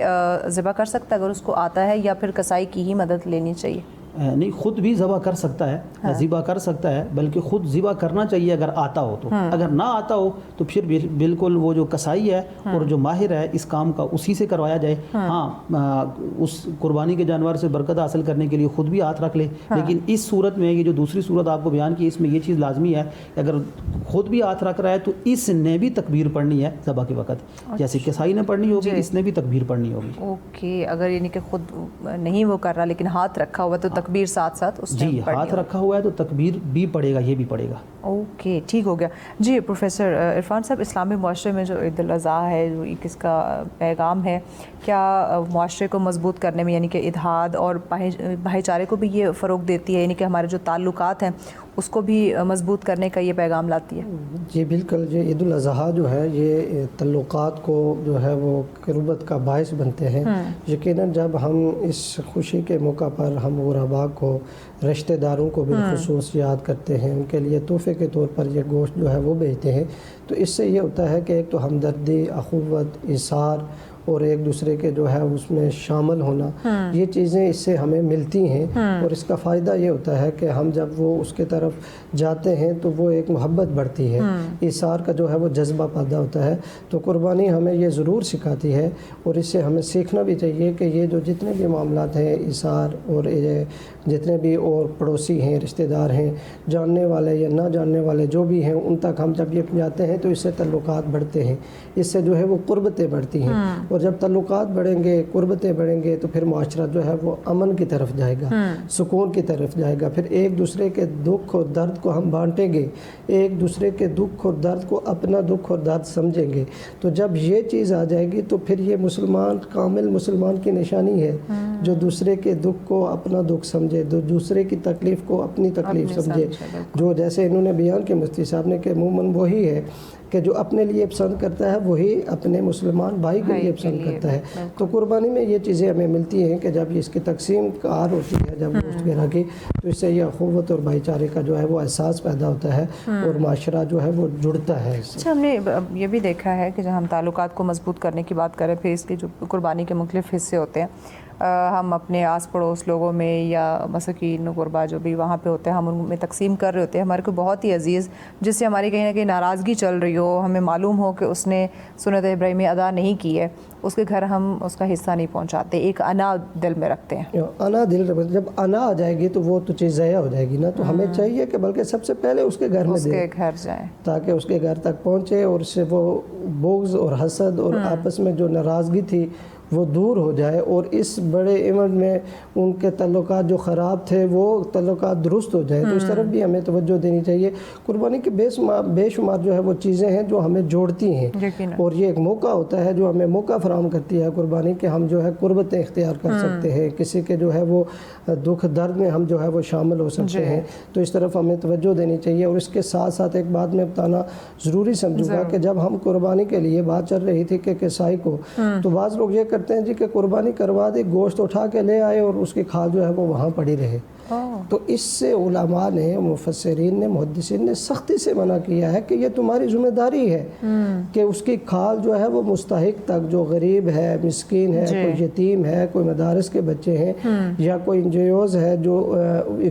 ذبح کر سکتا ہے اگر اس کو آتا ہے, یا پھر کسائی کی ہی مدد لینی چاہیے؟ نہیں, خود بھی ذبح کر سکتا ہے, ذبح کر سکتا ہے, بلکہ خود ذبح کرنا چاہیے اگر آتا ہو تو. اگر نہ آتا ہو تو پھر بالکل وہ جو کسائی ہے اور جو ماہر ہے اس کام کا اسی سے کروایا جائے. ہاں اس قربانی کے جانور سے برکت حاصل کرنے کے لیے خود بھی ہاتھ رکھ لے, لیکن اس صورت میں یہ جو دوسری صورت آپ کو بیان کی اس میں یہ چیز لازمی ہے کہ اگر خود بھی ہاتھ رکھ رہا ہے تو اس نے بھی تکبیر پڑھنی ہے ذبح کے وقت, جیسے کسائی نے پڑھنی ہوگی اس نے بھی تکبیر پڑھنی ہوگی. اوکے, اگر یعنی کہ خود نہیں وہ کر رہا لیکن ہاتھ رکھا ہوا تو تکبیر ساتھ ساتھ اس نے جی ہاتھ رکھا ہوا ہے تو تکبیر بھی پڑے گا, یہ بھی پڑے گا. اوکے ٹھیک ہو گیا جی. پروفیسر عرفان صاحب, اسلامی معاشرے میں جو عید الاضحیٰ ہے, جو عید کا پیغام ہے, کیا معاشرے کو مضبوط کرنے میں یعنی کہ اتحاد اور بھائی چارے کو بھی یہ فروغ دیتی ہے, یعنی کہ ہمارے جو تعلقات ہیں اس کو بھی مضبوط کرنے کا یہ پیغام لاتی ہے؟ جی بالکل. جو عید الاضحیٰ جو ہے یہ تعلقات کو جو ہے وہ قربت کا باعث بنتے ہیں. یقیناً جب ہم اس خوشی کے موقع پر ہم غرباء کو, رشتہ داروں کو بالخصوص یاد کرتے ہیں, ان کے لیے تحفے کے طور پر یہ گوشت جو ہے وہ بھیجتے ہیں, تو اس سے یہ ہوتا ہے کہ ایک تو ہمدردی, اخوت, ایثار اور ایک دوسرے کے جو ہے اس میں شامل ہونا, یہ چیزیں اس سے ہمیں ملتی ہیں. اور اس کا فائدہ یہ ہوتا ہے کہ ہم جب وہ اس کے طرف جاتے ہیں تو وہ ایک محبت بڑھتی ہے, ایثار کا جو ہے وہ جذبہ پیدا ہوتا ہے. تو قربانی ہمیں یہ ضرور سکھاتی ہے, اور اس سے ہمیں سیکھنا بھی چاہیے کہ یہ جو جتنے بھی معاملات ہیں, ایثار اور جتنے بھی اور پڑوسی ہیں, رشتہ دار ہیں, جاننے والے یا نہ جاننے والے جو بھی ہیں, ان تک ہم جب یہ جاتے ہیں تو اس سے تعلقات بڑھتے ہیں, اس سے جو ہے وہ قربتیں بڑھتی ہیں. اور جب تعلقات بڑھیں گے, قربتیں بڑھیں گے, تو پھر معاشرہ جو ہے وہ امن کی طرف جائے گا, سکون کی طرف جائے گا. پھر ایک دوسرے کے دکھ اور درد کو ہم بانٹیں گے, ایک دوسرے کے دکھ اور درد کو اپنا دکھ اور درد سمجھیں گے. تو جب یہ چیز آ جائے گی تو پھر یہ مسلمان, کامل مسلمان کی نشانی ہے, جو دوسرے کے دکھ کو اپنا دکھ سمجھے, دوسرے کی تکلیف کو اپنی تکلیف سمجھے. جو جیسے انہوں نے بیان کیا مفتی صاحب نے کہ مومن وہی ہے کہ جو اپنے لیے پسند کرتا ہے وہی اپنے مسلمان بھائی کے لیے پسند کرتا ہے. تو قربانی میں یہ چیزیں ہمیں ملتی ہیں کہ جب اس کی تقسیم کار ہوتی ہے, جب گوشت وغیرہ کی, تو اس سے یہ اخوت اور بھائی چارے کا جو ہے وہ احساس پیدا ہوتا ہے, اور معاشرہ جو ہے وہ جڑتا ہے. اچھا, ہم نے یہ بھی دیکھا ہے کہ جب ہم تعلقات کو مضبوط کرنے کی بات کریں, پھر اس کے جو قربانی کے مختلف حصے ہوتے ہیں, ہم اپنے آس پڑوس لوگوں میں یا مساکین غربا جو بھی وہاں پہ ہوتے ہیں, ہم ان میں تقسیم کر رہے ہوتے ہیں. ہمارے کو بہت ہی عزیز, جس سے ہماری کہیں نہ کہیں ناراضگی چل رہی ہو, ہمیں معلوم ہو کہ اس نے سنت ابراہیمی ادا نہیں کی ہے, اس کے گھر ہم اس کا حصہ نہیں پہنچاتے, ایک انا دل میں رکھتے ہیں. انا دل, جب انا آ جائے گی تو وہ تو چیز ضائع ہو جائے گی نا. تو ہمیں چاہیے کہ بلکہ سب سے پہلے اس کے گھر میں دیں, اس کے گھر جائیں, تاکہ اس کے گھر تک پہنچے, اور اس سے وہ بغض اور حسد اور آپس میں جو ناراضگی تھی وہ دور ہو جائے, اور اس بڑے ایونٹ میں ان کے تعلقات جو خراب تھے وہ تعلقات درست ہو جائیں. تو اس طرف بھی ہمیں توجہ دینی چاہیے. قربانی کی بے شمار جو ہے وہ چیزیں ہیں جو ہمیں جوڑتی ہیں, اور یہ ایک موقع ہوتا ہے جو ہمیں موقع فراہم کرتی ہے قربانی, کہ ہم جو ہے قربتیں اختیار کر سکتے ہیں, کسی کے جو ہے وہ دکھ درد میں ہم جو ہے وہ شامل ہو سکتے ہیں. تو اس طرف ہمیں توجہ دینی چاہیے. اور اس کے ساتھ ساتھ ایک بات میں بتانا ضروری سمجھوں گا کہ جب ہم قربانی کے لیے بات چل رہی تھی کہ کسائی کو, تو بعض لوگ یہ کرتے ہیں جی کہ قربانی کروا دے, گوشت اٹھا کے لے آئے اور اس کی کھال جو ہے وہ وہاں پڑی رہے. تو اس سے علماء نے, مفسرین نے, محدثین نے سختی سے منع کیا ہے کہ یہ تمہاری ذمہ داری ہے کہ اس کی کھال جو ہے وہ مستحق تک, جو غریب ہے, مسکین ہے, کوئی یتیم ہے, کوئی مدارس کے بچے ہیں, یا کوئی انجیوز ہے جو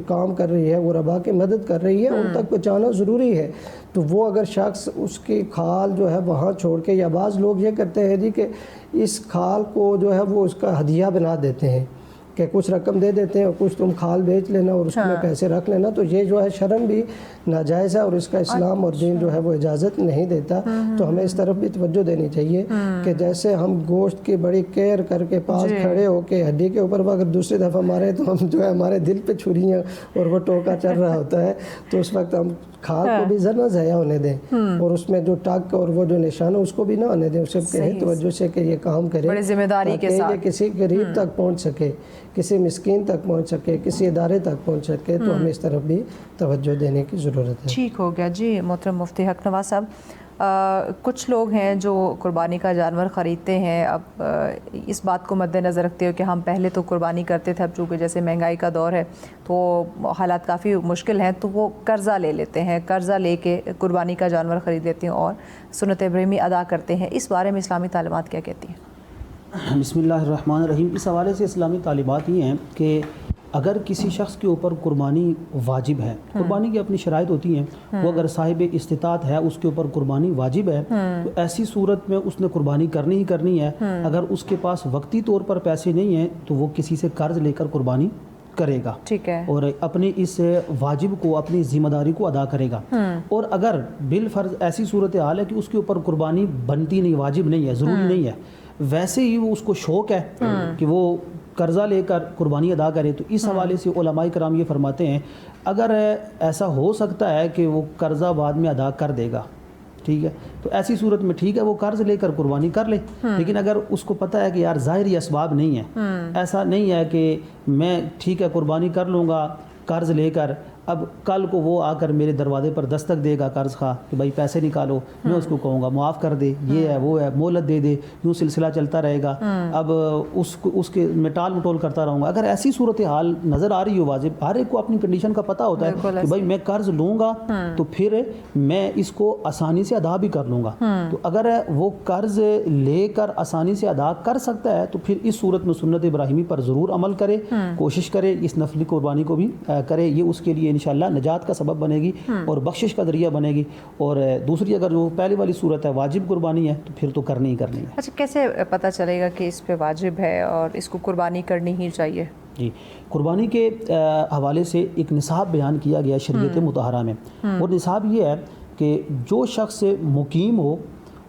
کام کر رہی ہے, غرباء کی مدد کر رہی ہے, ان تک پہنچانا ضروری ہے. تو وہ اگر شخص اس کی کھال جو ہے وہاں چھوڑ کے, یا بعض لوگ یہ کرتے ہیں جی کہ اس کھال کو جو ہے وہ اس کا ہدیہ بنا دیتے ہیں کہ کچھ رقم دے دیتے ہیں اور کچھ تم کھال بیچ لینا اور اس میں پیسے رکھ لینا, تو یہ جو ہے شرعاً بھی ناجائز ہے, اور اس کا اسلام اور دین جو ہے وہ اجازت نہیں دیتا. تو ہمیں اس طرف بھی توجہ دینی چاہیے کہ جیسے ہم گوشت کی بڑی کیئر کر کے پاس کھڑے ہو کے ہڈی کے اوپر اگر دوسری دفعہ مارے تو ہم جو ہے ہمارے دل پہ چھریاں اور وہ ٹوکا چل رہا ہوتا ہے, تو اس وقت ہم کھال کو بھی ذرا ضائع ہونے دیں, اور اس میں جو ٹک اور وہ جو نشان ہے اس کو بھی نہ ہونے دیں. اس سے کہیں توجہ سے کہ یہ کام کرے, بڑی ذمہ داری کے ساتھ, یہ کسی غریب تک پہنچ سکے, کسی مسکین تک پہنچ سکے, کسی ادارے تک پہنچ سکے. تو ہمیں اس طرف بھی توجہ دینے کی ضرورت ہے. ٹھیک ہو گیا جی. محترم مفتی حق نواز صاحب, کچھ لوگ ہیں جو قربانی کا جانور خریدتے ہیں, اب اس بات کو مد نظر رکھتے ہو کہ ہم پہلے تو قربانی کرتے تھے, اب چونکہ جیسے مہنگائی کا دور ہے تو حالات کافی مشکل ہیں, تو وہ قرضہ لے لیتے ہیں, قرضہ لے کے قربانی کا جانور خرید لیتے ہیں اور سنت ابراہیمی ادا کرتے ہیں. اس بارے میں اسلامی تعلیمات کیا کہتی ہیں؟ بسم اللہ الرحمن الرحیم. اس حوالے سے اسلامی تعلیمات یہ ہیں کہ اگر کسی شخص کے اوپر قربانی واجب ہے, قربانی کی اپنی شرائط ہوتی ہیں, وہ اگر صاحب استطاعت ہے, اس کے اوپر قربانی واجب ہے, تو ایسی صورت میں اس نے قربانی کرنی ہی کرنی ہے. اگر اس کے پاس وقتی طور پر پیسے نہیں ہیں تو وہ کسی سے قرض لے کر قربانی کرے گا, ٹھیک ہے, اور اپنی اس واجب کو, اپنی ذمہ داری کو ادا کرے گا. اور اگر بالفرض ایسی صورتحال ہے کہ اس کے اوپر قربانی بنتی نہیں, واجب نہیں ہے, ضروری نہیں ہے, ویسے ہی وہ اس کو شوق ہے کہ وہ قرضہ لے کر قربانی ادا کرے، تو اس حوالے سے علماء کرام یہ فرماتے ہیں اگر ایسا ہو سکتا ہے کہ وہ قرضہ بعد میں ادا کر دے گا، ٹھیک ہے، تو ایسی صورت میں ٹھیک ہے وہ قرض لے کر قربانی کر لے. لیکن اگر اس کو پتہ ہے کہ یار ظاہری اسباب نہیں ہے، ایسا نہیں ہے کہ میں ٹھیک ہے قربانی کر لوں گا قرض لے کر، اب کل کو وہ آ کر میرے دروازے پر دستک دے گا قرض خواہ کہ بھائی پیسے نکالو، میں اس کو کہوں گا معاف کر دے، یہ ہے وہ ہے، مہلت دے دے، یوں سلسلہ چلتا رہے گا، اب اس کے میں ٹال مٹول کرتا رہوں گا. اگر ایسی صورتحال نظر آ رہی ہو واجب، ہر ایک کو اپنی کنڈیشن کا پتہ ہوتا ہے کہ بھائی میں قرض لوں گا تو پھر میں اس کو آسانی سے ادا بھی کر لوں گا. تو اگر وہ قرض لے کر آسانی سے ادا کر سکتا ہے تو پھر اس صورت میں سنت ابراہیمی پر ضرور عمل کرے، کوشش کرے اس نفلی قربانی کو بھی کرے، یہ اس کے لیے انشاءاللہ نجات کا سبب بنے گی اور بخشش کا ذریعہ بنے گی. اور دوسری اگر جو پہلی والی صورت ہے واجب قربانی ہے تو پھر تو کرنی ہی کرنی ہے. اچھا، کیسے پتہ چلے گا کہ اس پہ واجب ہے اور اس کو قربانی کرنی ہی چاہیے؟ جی، قربانی کے حوالے سے ایک نصاب بیان کیا گیا شریعت مطہرہ میں، اور نصاب یہ ہے کہ جو شخص مقیم ہو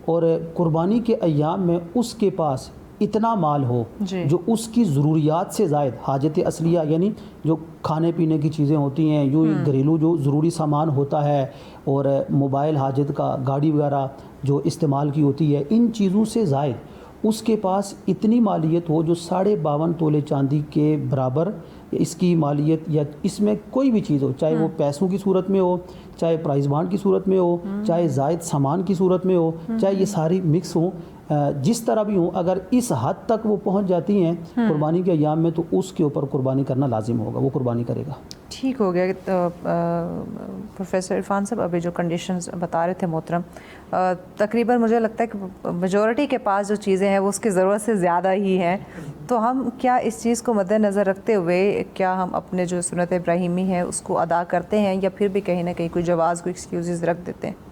اور قربانی کے ایام میں اس کے پاس اتنا مال ہو جو اس کی ضروریات سے زائد، حاجت اصلیہ یعنی جو کھانے پینے کی چیزیں ہوتی ہیں، یوں گھریلو جو ضروری سامان ہوتا ہے، اور موبائل حاجت کا، گاڑی وغیرہ جو استعمال کی ہوتی ہے، ان چیزوں سے زائد اس کے پاس اتنی مالیت ہو جو 52.5 تولے چاندی کے برابر اس کی مالیت، یا اس میں کوئی بھی چیز ہو، چاہے وہ پیسوں کی صورت میں ہو، چاہے پرائز بانڈ کی صورت میں ہو، چاہے زائد سامان کی صورت میں ہو، چاہے یہ ساری مکس ہوں، جس طرح بھی ہوں، اگر اس حد تک وہ پہنچ جاتی ہیں قربانی کے ایام میں تو اس کے اوپر قربانی کرنا لازم ہوگا، وہ قربانی کرے گا. ٹھیک ہو گیا. پروفیسر عرفان صاحب ابھی جو کنڈیشنز بتا رہے تھے محترم، تقریباً مجھے لگتا ہے کہ میجورٹی کے پاس جو چیزیں ہیں وہ اس کی ضرورت سے زیادہ ہی ہیں، تو ہم کیا اس چیز کو مد نظر رکھتے ہوئے کیا ہم اپنے جو سنت ابراہیمی ہے اس کو ادا کرتے ہیں، یا پھر بھی کہیں نہ کہیں کوئی جواز، کوئی ایکسکیوزز رکھ دیتے ہیں؟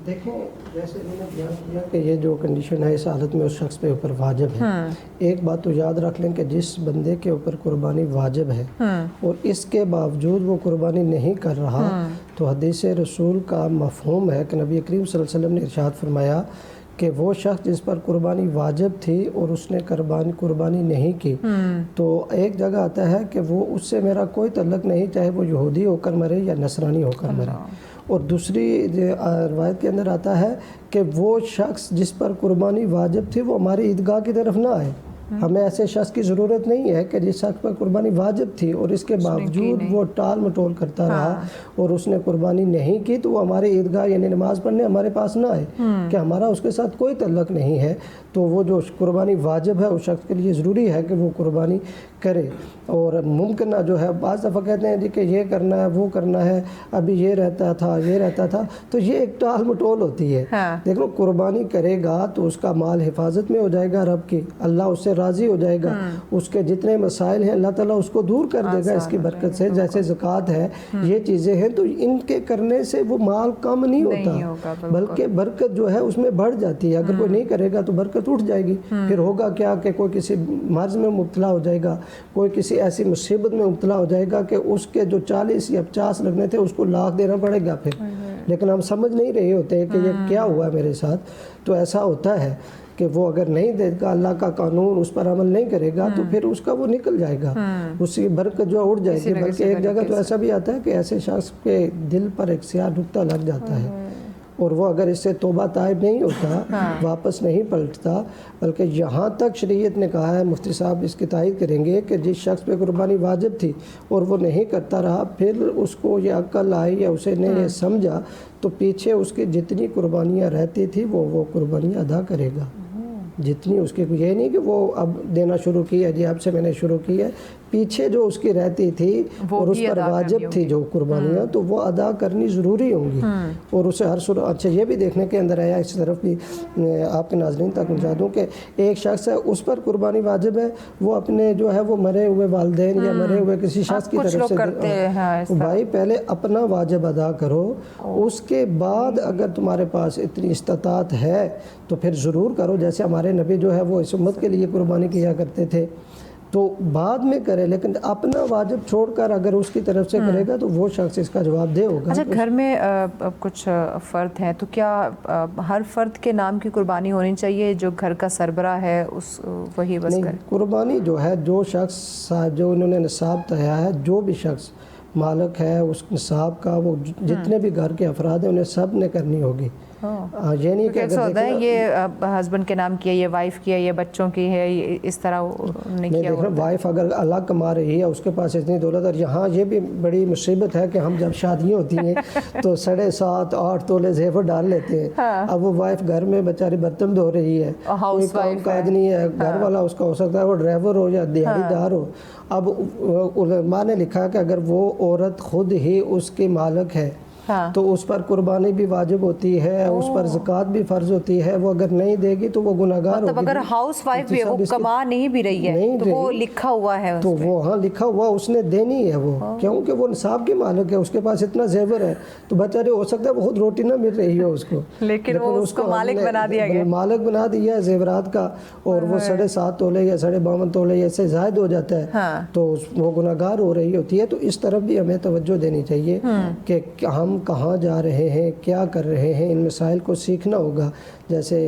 دیکھیں، جیسے میں نے بیان کیا کہ یہ جو کنڈیشن ہے اس حالت میں اس شخص پہ اوپر واجب ہے. ایک بات تو یاد رکھ لیں کہ جس بندے کے اوپر قربانی واجب ہے اور اس کے باوجود وہ قربانی نہیں کر رہا، تو حدیث رسول کا مفہوم ہے کہ نبی کریم صلی اللہ علیہ وسلم نے ارشاد فرمایا کہ وہ شخص جس پر قربانی واجب تھی اور اس نے قربانی نہیں کی، تو ایک جگہ آتا ہے کہ وہ اس سے میرا کوئی تعلق نہیں، چاہے وہ یہودی ہو کر مرے یا نصرانی ہو کر مرے. اور دوسری روایت کے اندر آتا ہے کہ وہ شخص جس پر قربانی واجب تھی وہ ہماری عیدگاہ کی طرف نہ آئے. ہمیں ایسے شخص کی ضرورت نہیں ہے کہ جس شخص پر قربانی واجب تھی اور اس کے باوجود وہ ٹال مٹول کرتا رہا اور اس نے قربانی نہیں کی، تو وہ ہمارے عیدگاہ یعنی نماز پڑھنے ہمارے پاس نہ آئے، کہ ہمارا اس کے ساتھ کوئی تعلق نہیں ہے. تو وہ جو قربانی واجب ہے اس شخص کے لیے ضروری ہے کہ وہ قربانی کرے. اور ممکنہ جو ہے بعض دفعہ کہتے ہیں جی کہ یہ کرنا ہے، وہ کرنا ہے، ابھی یہ رہتا تھا، تو یہ ایک ٹال مٹول ہوتی ہے. دیکھو، قربانی کرے گا تو اس کا مال حفاظت میں ہو جائے گا، رب کی اللہ اس سے راضی ہو جائے گا، اس کے جتنے مسائل ہیں اللہ تعالیٰ اس کو دور کر دے گا اس کی برکت سے. جیسے زکوٰۃ ہے، یہ چیزیں ہیں، تو ان کے کرنے سے وہ مال کم نہیں ہوتا بلکہ برکت جو ہے اس میں بڑھ جاتی ہے. اگر کوئی نہیں کرے گا تو برکت اٹھ جائے گی. پھر ہوگا کیا کہ کوئی کسی مرض میں مبتلا ہو جائے گا، کوئی کسی ایسی مصیبت میں مبتلا ہو جائے گا کہ اس کے جو 40 یا 50 لگنے تھے اس کو لاکھ دینا پڑے گا. پھر لیکن ہم سمجھ نہیں رہے ہوتے کہ یہ کیا ہوا میرے ساتھ. تو ایسا ہوتا ہے کہ وہ اگر نہیں دے گا، اللہ کا قانون اس پر عمل نہیں کرے گا، تو پھر اس کا وہ نکل جائے گا، اس کی برکت جو اٹھ جائے گی. بلکہ ایک جگہ تو ایسا بھی آتا ہے کہ ایسے شخص کے دل پر ایک سیاہ نقطہ لگ جاتا ہے اور وہ اگر اس سے توبہ طائب نہیں ہوتا، واپس نہیں پلٹتا، بلکہ یہاں تک شریعت نے کہا ہے، مفتی صاحب اس کی تائید کریں گے، کہ جس شخص پہ قربانی واجب تھی اور وہ نہیں کرتا رہا، پھر اس کو یہ عقل آئی یا اسے نے یہ سمجھا، تو پیچھے اس کی جتنی قربانیاں رہتی تھی وہ قربانیاں ادا کرے گا. جتنی اس کی، یہ نہیں کہ وہ اب دینا شروع کی ہے، جی اب سے میں نے شروع کی ہے، پیچھے جو اس کی رہتی تھی اور اس پر واجب تھی جو قربانیاں، تو وہ ادا کرنی ضروری ہوں گی. اور اسے ہر صورت. اچھا، یہ بھی دیکھنے کے اندر آیا، اس طرف بھی آپ کے ناظرین تک پہنچا دوں کہ ایک شخص ہے اس پر قربانی واجب ہے، وہ اپنے جو ہے وہ مرے ہوئے والدین یا مرے ہوئے کسی شخص کی طرف سے، بھائی پہلے اپنا واجب ادا کرو، اس کے بعد اگر تمہارے پاس اتنی استطاعت ہے تو پھر ضرور کرو. جیسے ہمارے نبی جو ہے وہ اس امت کے لیے قربانی کیا کرتے تھے، تو بعد میں کرے، لیکن اپنا واجب چھوڑ کر اگر اس کی طرف سے کرے گا تو وہ شخص اس کا جواب دہ ہوگا۔ اچھا، گھر میں کچھ فرد ہیں تو کیا ہر فرد کے نام کی قربانی ہونی چاہیے؟ جو گھر کا سربراہ ہے اس وہی بس کرے؟ قربانی جو ہے جو شخص جو انہوں نے نصاب طے ہے، جو بھی شخص مالک ہے اس نصاب کا، وہ جتنے بھی گھر کے افراد ہیں انہیں سب نے کرنی ہوگی۔ یہ نہیں کہ ایسا ہوتا ہے یہ ہسبینڈ کے نام کیا، یہ وائف کیا، یہ بچوں کی ہے، یہ اس طرح نہیں کیا ہوا؟ وائف اگر الگ کما رہی ہے، اس کے پاس اتنی دولت، اور یہاں یہ بھی بڑی مصیبت ہے کہ ہم جب شادیاں ہوتی ہیں تو 7.5 8 تولے زیور ڈال لیتے ہیں۔ اب وہ وائف گھر میں بیچاری برتن دھو رہی ہے، کوئی کام کاج نہیں ہے، گھر والا اس کا ہو سکتا ہے وہ ڈرائیور ہو یا دیہڑی دار ہو۔ اب علماء نے لکھا کہ اگر وہ عورت خود ہی اس کی مالک ہے تو اس پر قربانی بھی واجب ہوتی ہے، اس پر زکوٰۃ بھی فرض ہوتی ہے، وہ اگر نہیں دے گی تو وہ گناہگار ہوگی۔ مطلب اگر ہاؤس وائف بھی ہے، وہ کما نہیں بھی رہی ہے تو وہ لکھا ہوا ہے، تو وہ ہاں لکھا ہوا اس نے دینی ہے وہ، کیونکہ وہ نصاب کی مالک ہے، اس کے پاس اتنا زیور ہے، تو بیچارے ہو سکتا ہے وہ خود روٹی نہ مل رہی ہے اس کو، لیکن وہ اس کو مالک بنا دیا گیا، مالک بنا دیا ہے زیورات کا، اور وہ 7.5 تولے یا 52 تولے یا اس سے زائد ہو جاتا ہے تو وہ گناہگار ہو رہی ہوتی ہے۔ تو اس طرف بھی ہمیں توجہ دینی چاہیے کہ ہم کہاں جا رہے ہیں، کیا کر رہے ہیں، ان مسائل کو سیکھنا ہوگا۔ جیسے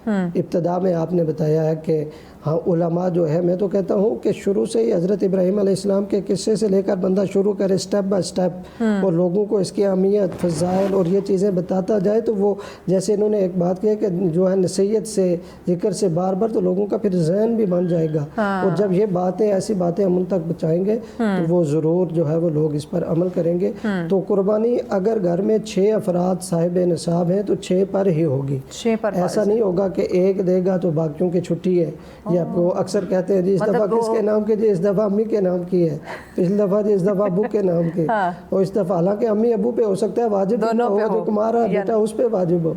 ابتدا میں آپ نے بتایا ہے کہ ہاں علماء جو ہے، میں تو کہتا ہوں کہ شروع سے ہی حضرت ابراہیم علیہ السلام کے قصے سے لے کر بندہ شروع کرے سٹیپ بائی سٹیپ، اور لوگوں کو اس کی اہمیت، فضائل اور یہ چیزیں بتاتا جائے، تو وہ جیسے انہوں نے ایک بات کی کہ جو ہے نصیحت سے، ذکر سے بار بار، تو لوگوں کا پھر ذہن بھی بن جائے گا، اور جب یہ باتیں، ایسی باتیں ہم ان تک پہنچائیں گے تو وہ ضرور جو ہے وہ لوگ اس پر عمل کریں گے۔ تو قربانی اگر گھر میں 6 افراد صاحب نصاب ہیں تو 6 پر ہی ہوگی، ایسا نہیں ہوگا کہ ایک دے گا تو باقیوں کی چھٹی ہے، یا وہ اکثر کہتے ہیں جی اس دفعہ کس کے نام کی، جی اس دفعہ امی کے نام کی ہے، پچھلی دفعہ جی اس دفعہ ابو کے نام کی، اور اس دفعہ حالانکہ امی ابو پہ ہو سکتا ہے واجب نہ ہو، جو تمہارا بیٹا اس پہ واجب ہو۔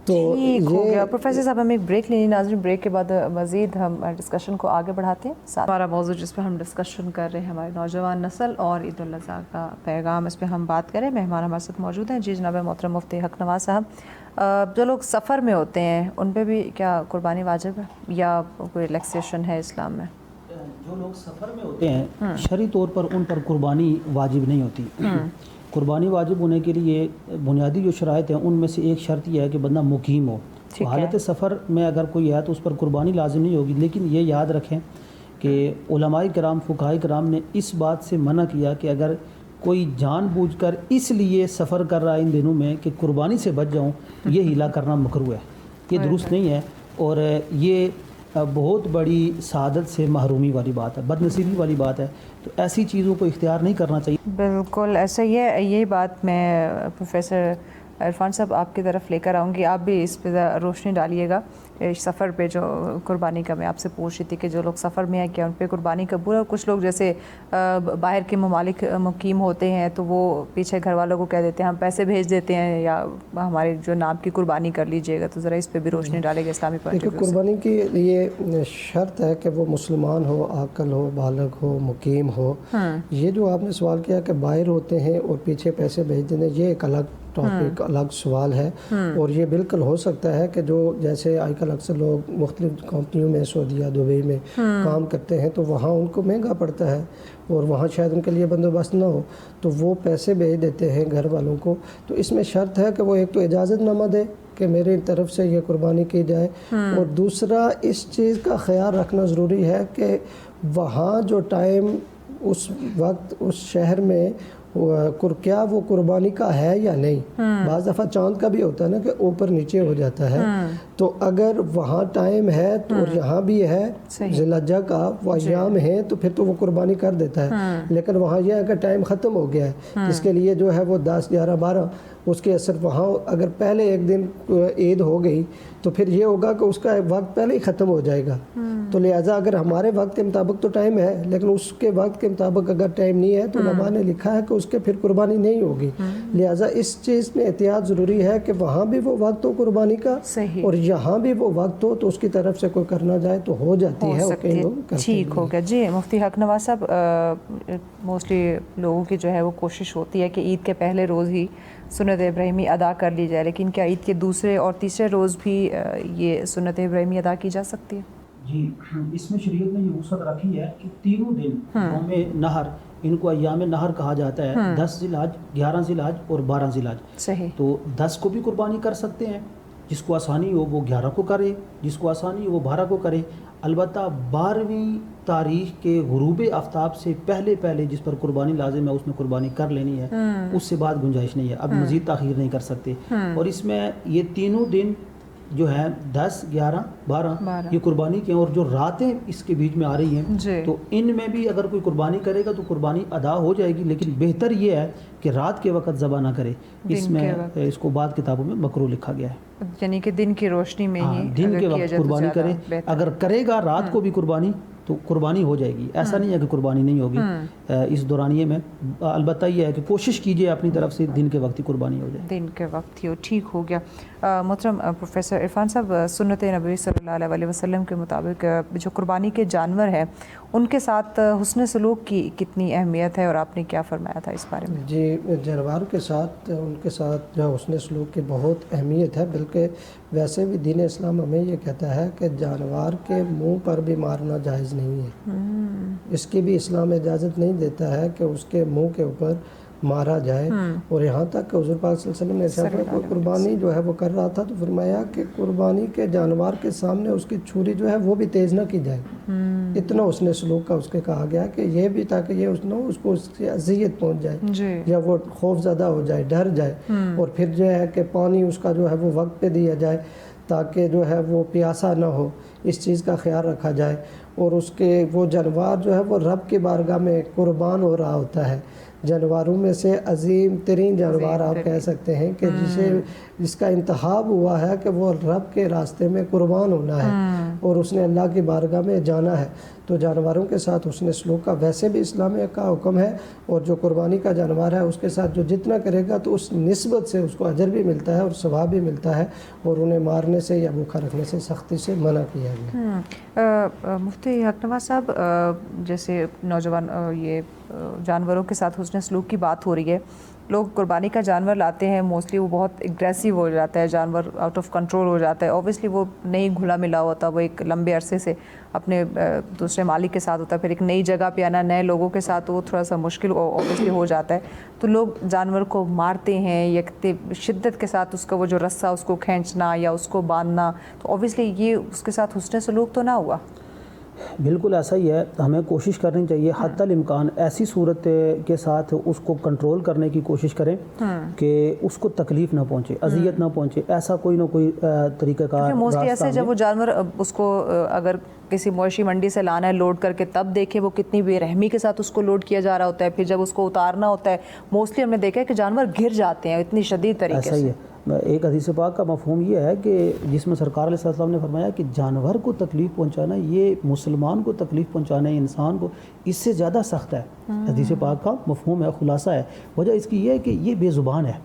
تو ٹھیک ہو گیا پروفیسر صاحب، ہم ایک بریک لیں۔ ناظرین، بریک کے بعد مزید ہم ڈسکشن کو آگے بڑھاتے ہیں۔ ہمارا موضوع جس پہ ہم ڈسکشن کر رہے ہیں ہماری نوجوان نسل اور عید الاضحیٰ کا پیغام، اس پہ ہم بات کریں۔ مہمان ہمارے ساتھ موجود ہیں، جی جناب محترم مفتی حق نواز صاحب۔ جو لوگ سفر میں ہوتے ہیں ان پہ بھی کیا قربانی واجب ہے یا کوئی ریلیکسیشن ہے اسلام میں؟ جو لوگ سفر میں ہوتے ہیں شرعی طور پر ان پر قربانی واجب نہیں ہوتی۔ قربانی واجب ہونے کے لیے بنیادی جو شرائط ہیں ان میں سے ایک شرط یہ ہے کہ بندہ مقیم ہو۔ تو حالت سفر میں اگر کوئی ہے تو اس پر قربانی لازم نہیں ہوگی، لیکن یہ یاد رکھیں کہ علماء کرام، فقہاء کرام نے اس بات سے منع کیا کہ اگر کوئی جان بوجھ کر اس لیے سفر کر رہا ہے ان دنوں میں کہ قربانی سے بچ جاؤں، یہ ہیلا کرنا مکروہ ہے، یہ درست نہیں ہے، اور یہ بہت بڑی سعادت سے محرومی والی بات ہے، بد نصیبی والی بات ہے، تو ایسی چیزوں کو اختیار نہیں کرنا چاہیے۔ بالکل ایسا ہی ہے۔ یہی بات میں پروفیسر عرفان صاحب آپ کی طرف لے کر آؤں گی، آپ بھی اس پہ روشنی ڈالیے گا۔ سفر پہ جو قربانی کا میں آپ سے پوچھ رہی تھی کہ جو لوگ سفر میں ہیں کیا ان پہ قربانی کا برا؟ کچھ لوگ جیسے باہر کے ممالک مقیم ہوتے ہیں تو وہ پیچھے گھر والوں کو کہہ دیتے ہیں ہم پیسے بھیج دیتے ہیں یا ہمارے جو نام کی قربانی کر لیجئے گا، تو ذرا اس پہ بھی روشنی ڈالے گا اسلامی پوائنٹ آف ویو سے۔ قربانی کی یہ شرط ہے کہ وہ مسلمان ہو، عاقل ہو، بالغ ہو، مقیم ہو۔ یہ جو آپ نے سوال کیا کہ باہر ہوتے ہیں اور پیچھے پیسے بھیج دیتے ہیں، یہ ایک الگ ٹاپک، الگ سوال ہے، اور یہ بالکل ہو سکتا ہے کہ جو جیسے آج کل اکثر لوگ مختلف کمپنیوں میں سعودیہ، دبئی میں کام کرتے ہیں تو وہاں ان کو مہنگا پڑتا ہے اور وہاں شاید ان کے لیے بندوبست نہ ہو تو وہ پیسے بھیج دیتے ہیں گھر والوں کو۔ تو اس میں شرط ہے کہ وہ ایک تو اجازت نامہ دے کہ میری طرف سے یہ قربانی کی جائے، اور دوسرا اس چیز کا خیال رکھنا ضروری ہے کہ وہاں جو ٹائم اس وقت اس شہر میں کیا وہ قربانی کا ہے یا نہیں۔ بعض دفعہ چاند کا بھی ہوتا ہے نا کہ اوپر نیچے ہو جاتا ہے، تو اگر وہاں ٹائم ہے تو اور یہاں بھی ہے ذی الحجہ کا وہ ایام ہیں تو پھر تو وہ قربانی کر دیتا ہے، لیکن وہاں یہ ہے کہ ٹائم ختم ہو گیا ہے، جس کے لیے جو ہے وہ 10 11 12 اس کے اثر وہاں اگر پہلے ایک دن عید ہو گئی تو پھر یہ ہوگا کہ اس کا وقت پہلے ہی ختم ہو جائے گا۔ تو لہٰذا اگر ہمارے وقت کے مطابق تو ٹائم ہے لیکن اس کے وقت کے مطابق اگر ٹائم نہیں ہے تو علماء نے لکھا ہے کہ اس کے پھر قربانی نہیں ہوگی۔ لہٰذا اس چیز میں احتیاط ضروری ہے کہ وہاں بھی وہ وقت ہو قربانی کا اور یہاں بھی وہ وقت ہو تو اس کی طرف سے کوئی کرنا جائے تو ہو جاتی ہے۔ ٹھیک ہو گیا جی مفتی حق نواز صاحب، موسٹلی لوگوں کی جو ہے وہ کوشش ہوتی ہے کہ عید کے پہلے روز ہی سنت ابراہیمی ادا کر لی جائے، لیکن کیا عید کے دوسرے اور تیسرے روز بھی یہ سنت ابراہیمی ادا کی جا سکتی ہے؟ جی اس میں شریعت نے یہ وسعت رکھی ہے کہ تینوں دن یوم نہر، ان کو ایام نہر کہا جاتا ہے، 10 ذی الحج، 11 ذی الحج اور 12 ذی الحج۔ صحیح۔ تو 10 کو بھی قربانی کر سکتے ہیں، جس کو آسانی ہو وہ 11 کو کرے، جس کو آسانی ہو وہ 12 کو کرے۔ البتہ 12ویں تاریخ کے غروب آفتاب سے پہلے جس پر قربانی لازم ہے اس میں قربانی کر لینی ہے، اس سے بعد گنجائش نہیں ہے، اب مزید تاخیر نہیں کر سکتے۔ اور اس میں یہ تینوں دن جو ہے 10، 11، 12 یہ قربانی کے ہیں، اور جو راتیں اس کے بیچ میں آ رہی ہیں تو ان میں بھی اگر کوئی قربانی کرے گا تو قربانی ادا ہو جائے گی، لیکن بہتر یہ ہے کہ رات کے وقت ذبح نہ کرے، اس میں اس کو بعد کتابوں میں مکروہ لکھا گیا ہے، یعنی کہ دن کی روشنی میں ہی دن کے وقت قربانی کرے۔ اگر کرے گا رات کو بھی قربانی تو قربانی ہو جائے گی، ایسا نہیں ہے کہ قربانی نہیں ہوگی اس دورانیے میں۔ البتہ یہ ہے کہ کوشش کیجئے اپنی طرف سے دن کے وقت ہی قربانی ہو جائے، دن کے وقت ہی ہو، ٹھیک ہو گیا۔ محترم پروفیسر عرفان صاحب، سنت نبوی صلی اللہ علیہ وسلم کے مطابق جو قربانی کے جانور ہیں ان کے ساتھ حسن سلوک کی کتنی اہمیت ہے، اور آپ نے کیا فرمایا تھا اس بارے میں؟ جی، جانور کے ساتھ ان کے ساتھ جو حسن سلوک کی بہت اہمیت ہے، بلکہ ویسے بھی دین اسلام ہمیں یہ کہتا ہے کہ جانور کے منہ پر بھی مارنا جائز نہیں ہے، اس کی بھی اسلام اجازت نہیں دیتا ہے کہ اس کے منہ کے اوپر مارا جائے۔ اور یہاں تک کہ حضور پاک صلی اللہ علیہ وسلم نے قربانی جو ہے وہ کر رہا تھا تو فرمایا کہ قربانی کے جانور کے سامنے اس کی چھری جو ہے وہ بھی تیز نہ کی جائے، اتنا حسن سلوک کا اس کے کہا گیا کہ یہ بھی تاکہ یہ اس کو اس کی اذیت پہنچ جائے یا وہ خوف زدہ ہو جائے، ڈر جائے، اور پھر جو ہے کہ پانی اس کا جو ہے وہ وقت پہ دیا جائے تاکہ جو ہے وہ پیاسا نہ ہو، اس چیز کا خیال رکھا جائے۔ اور اس کے وہ جانور جو ہے وہ رب کی بارگاہ میں قربان ہو رہا ہوتا ہے، جانوروں میں سے عظیم ترین جانور آپ کہہ سکتے ہیں کہ جس کا انتخاب ہوا ہے کہ وہ رب کے راستے میں قربان ہونا ہے اور اس نے اللہ کی بارگاہ میں جانا ہے۔ تو جانوروں کے ساتھ حسن سلوک کا ویسے بھی اسلام کا حکم ہے، اور جو قربانی کا جانور ہے اس کے ساتھ جو جتنا کرے گا تو اس نسبت سے اس کو اجر بھی ملتا ہے اور ثواب بھی ملتا ہے، اور انہیں مارنے سے یا بھوکا رکھنے سے سختی سے منع کیا گیا۔ مفتی حق نواز صاحب، جیسے نوجوان یہ جانوروں کے ساتھ حسن سلوک کی بات ہو رہی ہے، لوگ قربانی کا جانور لاتے ہیں، موسٹلی وہ بہت اگریسو ہو جاتا ہے، جانور آؤٹ آف کنٹرول ہو جاتا ہے، اوبیسلی وہ نہیں گھلا ملا ہوتا، وہ ایک لمبے عرصے سے اپنے دوسرے مالک کے ساتھ ہوتا ہے، پھر ایک نئی جگہ پہ آنا، نئے لوگوں کے ساتھ وہ تھوڑا سا مشکل اوبیسلی ہو جاتا ہے، تو لوگ جانور کو مارتے ہیں یا شدت کے ساتھ اس کا وہ جو رسہ اس کو کھینچنا یا اس کو باندھنا، تو اوبیسلی یہ اس کے ساتھ حسن سلوک تو نہ ہوا۔ بالکل ایسا ہی ہے، ہمیں کوشش کرنی چاہیے حتی الامکان ایسی صورت کے ساتھ اس کو کنٹرول کرنے کی کوشش کریں کہ اس کو تکلیف نہ پہنچے، اذیت نہ پہنچے، ایسا کوئی نہ کوئی طریقہ کار۔ موسٹلی ایسے جب وہ جانور اس کو اگر کسی مویشی منڈی سے لانا ہے لوڈ کر کے، تب دیکھیں وہ کتنی بے رحمی کے ساتھ اس کو لوڈ کیا جا رہا ہوتا ہے، پھر جب اس کو اتارنا ہوتا ہے موسٹلی ہم نے دیکھا ہے کہ جانور گر جاتے ہیں اتنی شدید طریقے سے۔ ایسا ہی ہے، ایک حدیث پاک کا مفہوم یہ ہے کہ جس میں سرکار علیہ السلام نے فرمایا کہ جانور کو تکلیف پہنچانا یہ مسلمان کو تکلیف پہنچانا ہے، انسان کو اس سے زیادہ سخت ہے۔ حدیث پاک کا مفہوم ہے، خلاصہ ہے، وجہ اس کی یہ ہے کہ یہ بے زبان ہے،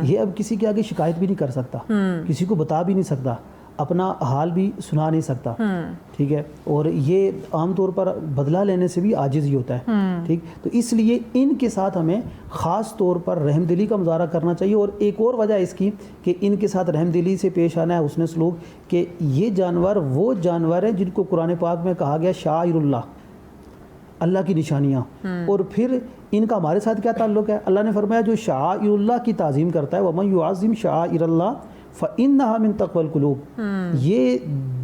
یہ اب کسی کے آگے شکایت بھی نہیں کر سکتا، کسی کو بتا بھی نہیں سکتا، اپنا حال بھی سنا نہیں سکتا، ٹھیک ہے، اور یہ عام طور پر بدلہ لینے سے بھی عاجز ہی ہوتا ہے، ٹھیک۔ تو اس لیے ان کے ساتھ ہمیں خاص طور پر رحم دلی کا مظاہرہ کرنا چاہیے، اور ایک اور وجہ اس کی کہ ان کے ساتھ رحم دلی سے پیش آنا ہے، حسن سلوک، کہ یہ جانور وہ جانور ہیں جن کو قرآن پاک میں کہا گیا شعائر اللہ، اللہ کی نشانیاں، اور پھر ان کا ہمارے ساتھ کیا تعلق ہے؟ اللہ نے فرمایا جو شعائر اللہ کی تعظیم کرتا ہے وَمَن يُعَظِّمْ شَعَائِرَ اللَّهِ فَإِنَّهَا مِن تَقْوَى الْقُلُوبِ، یہ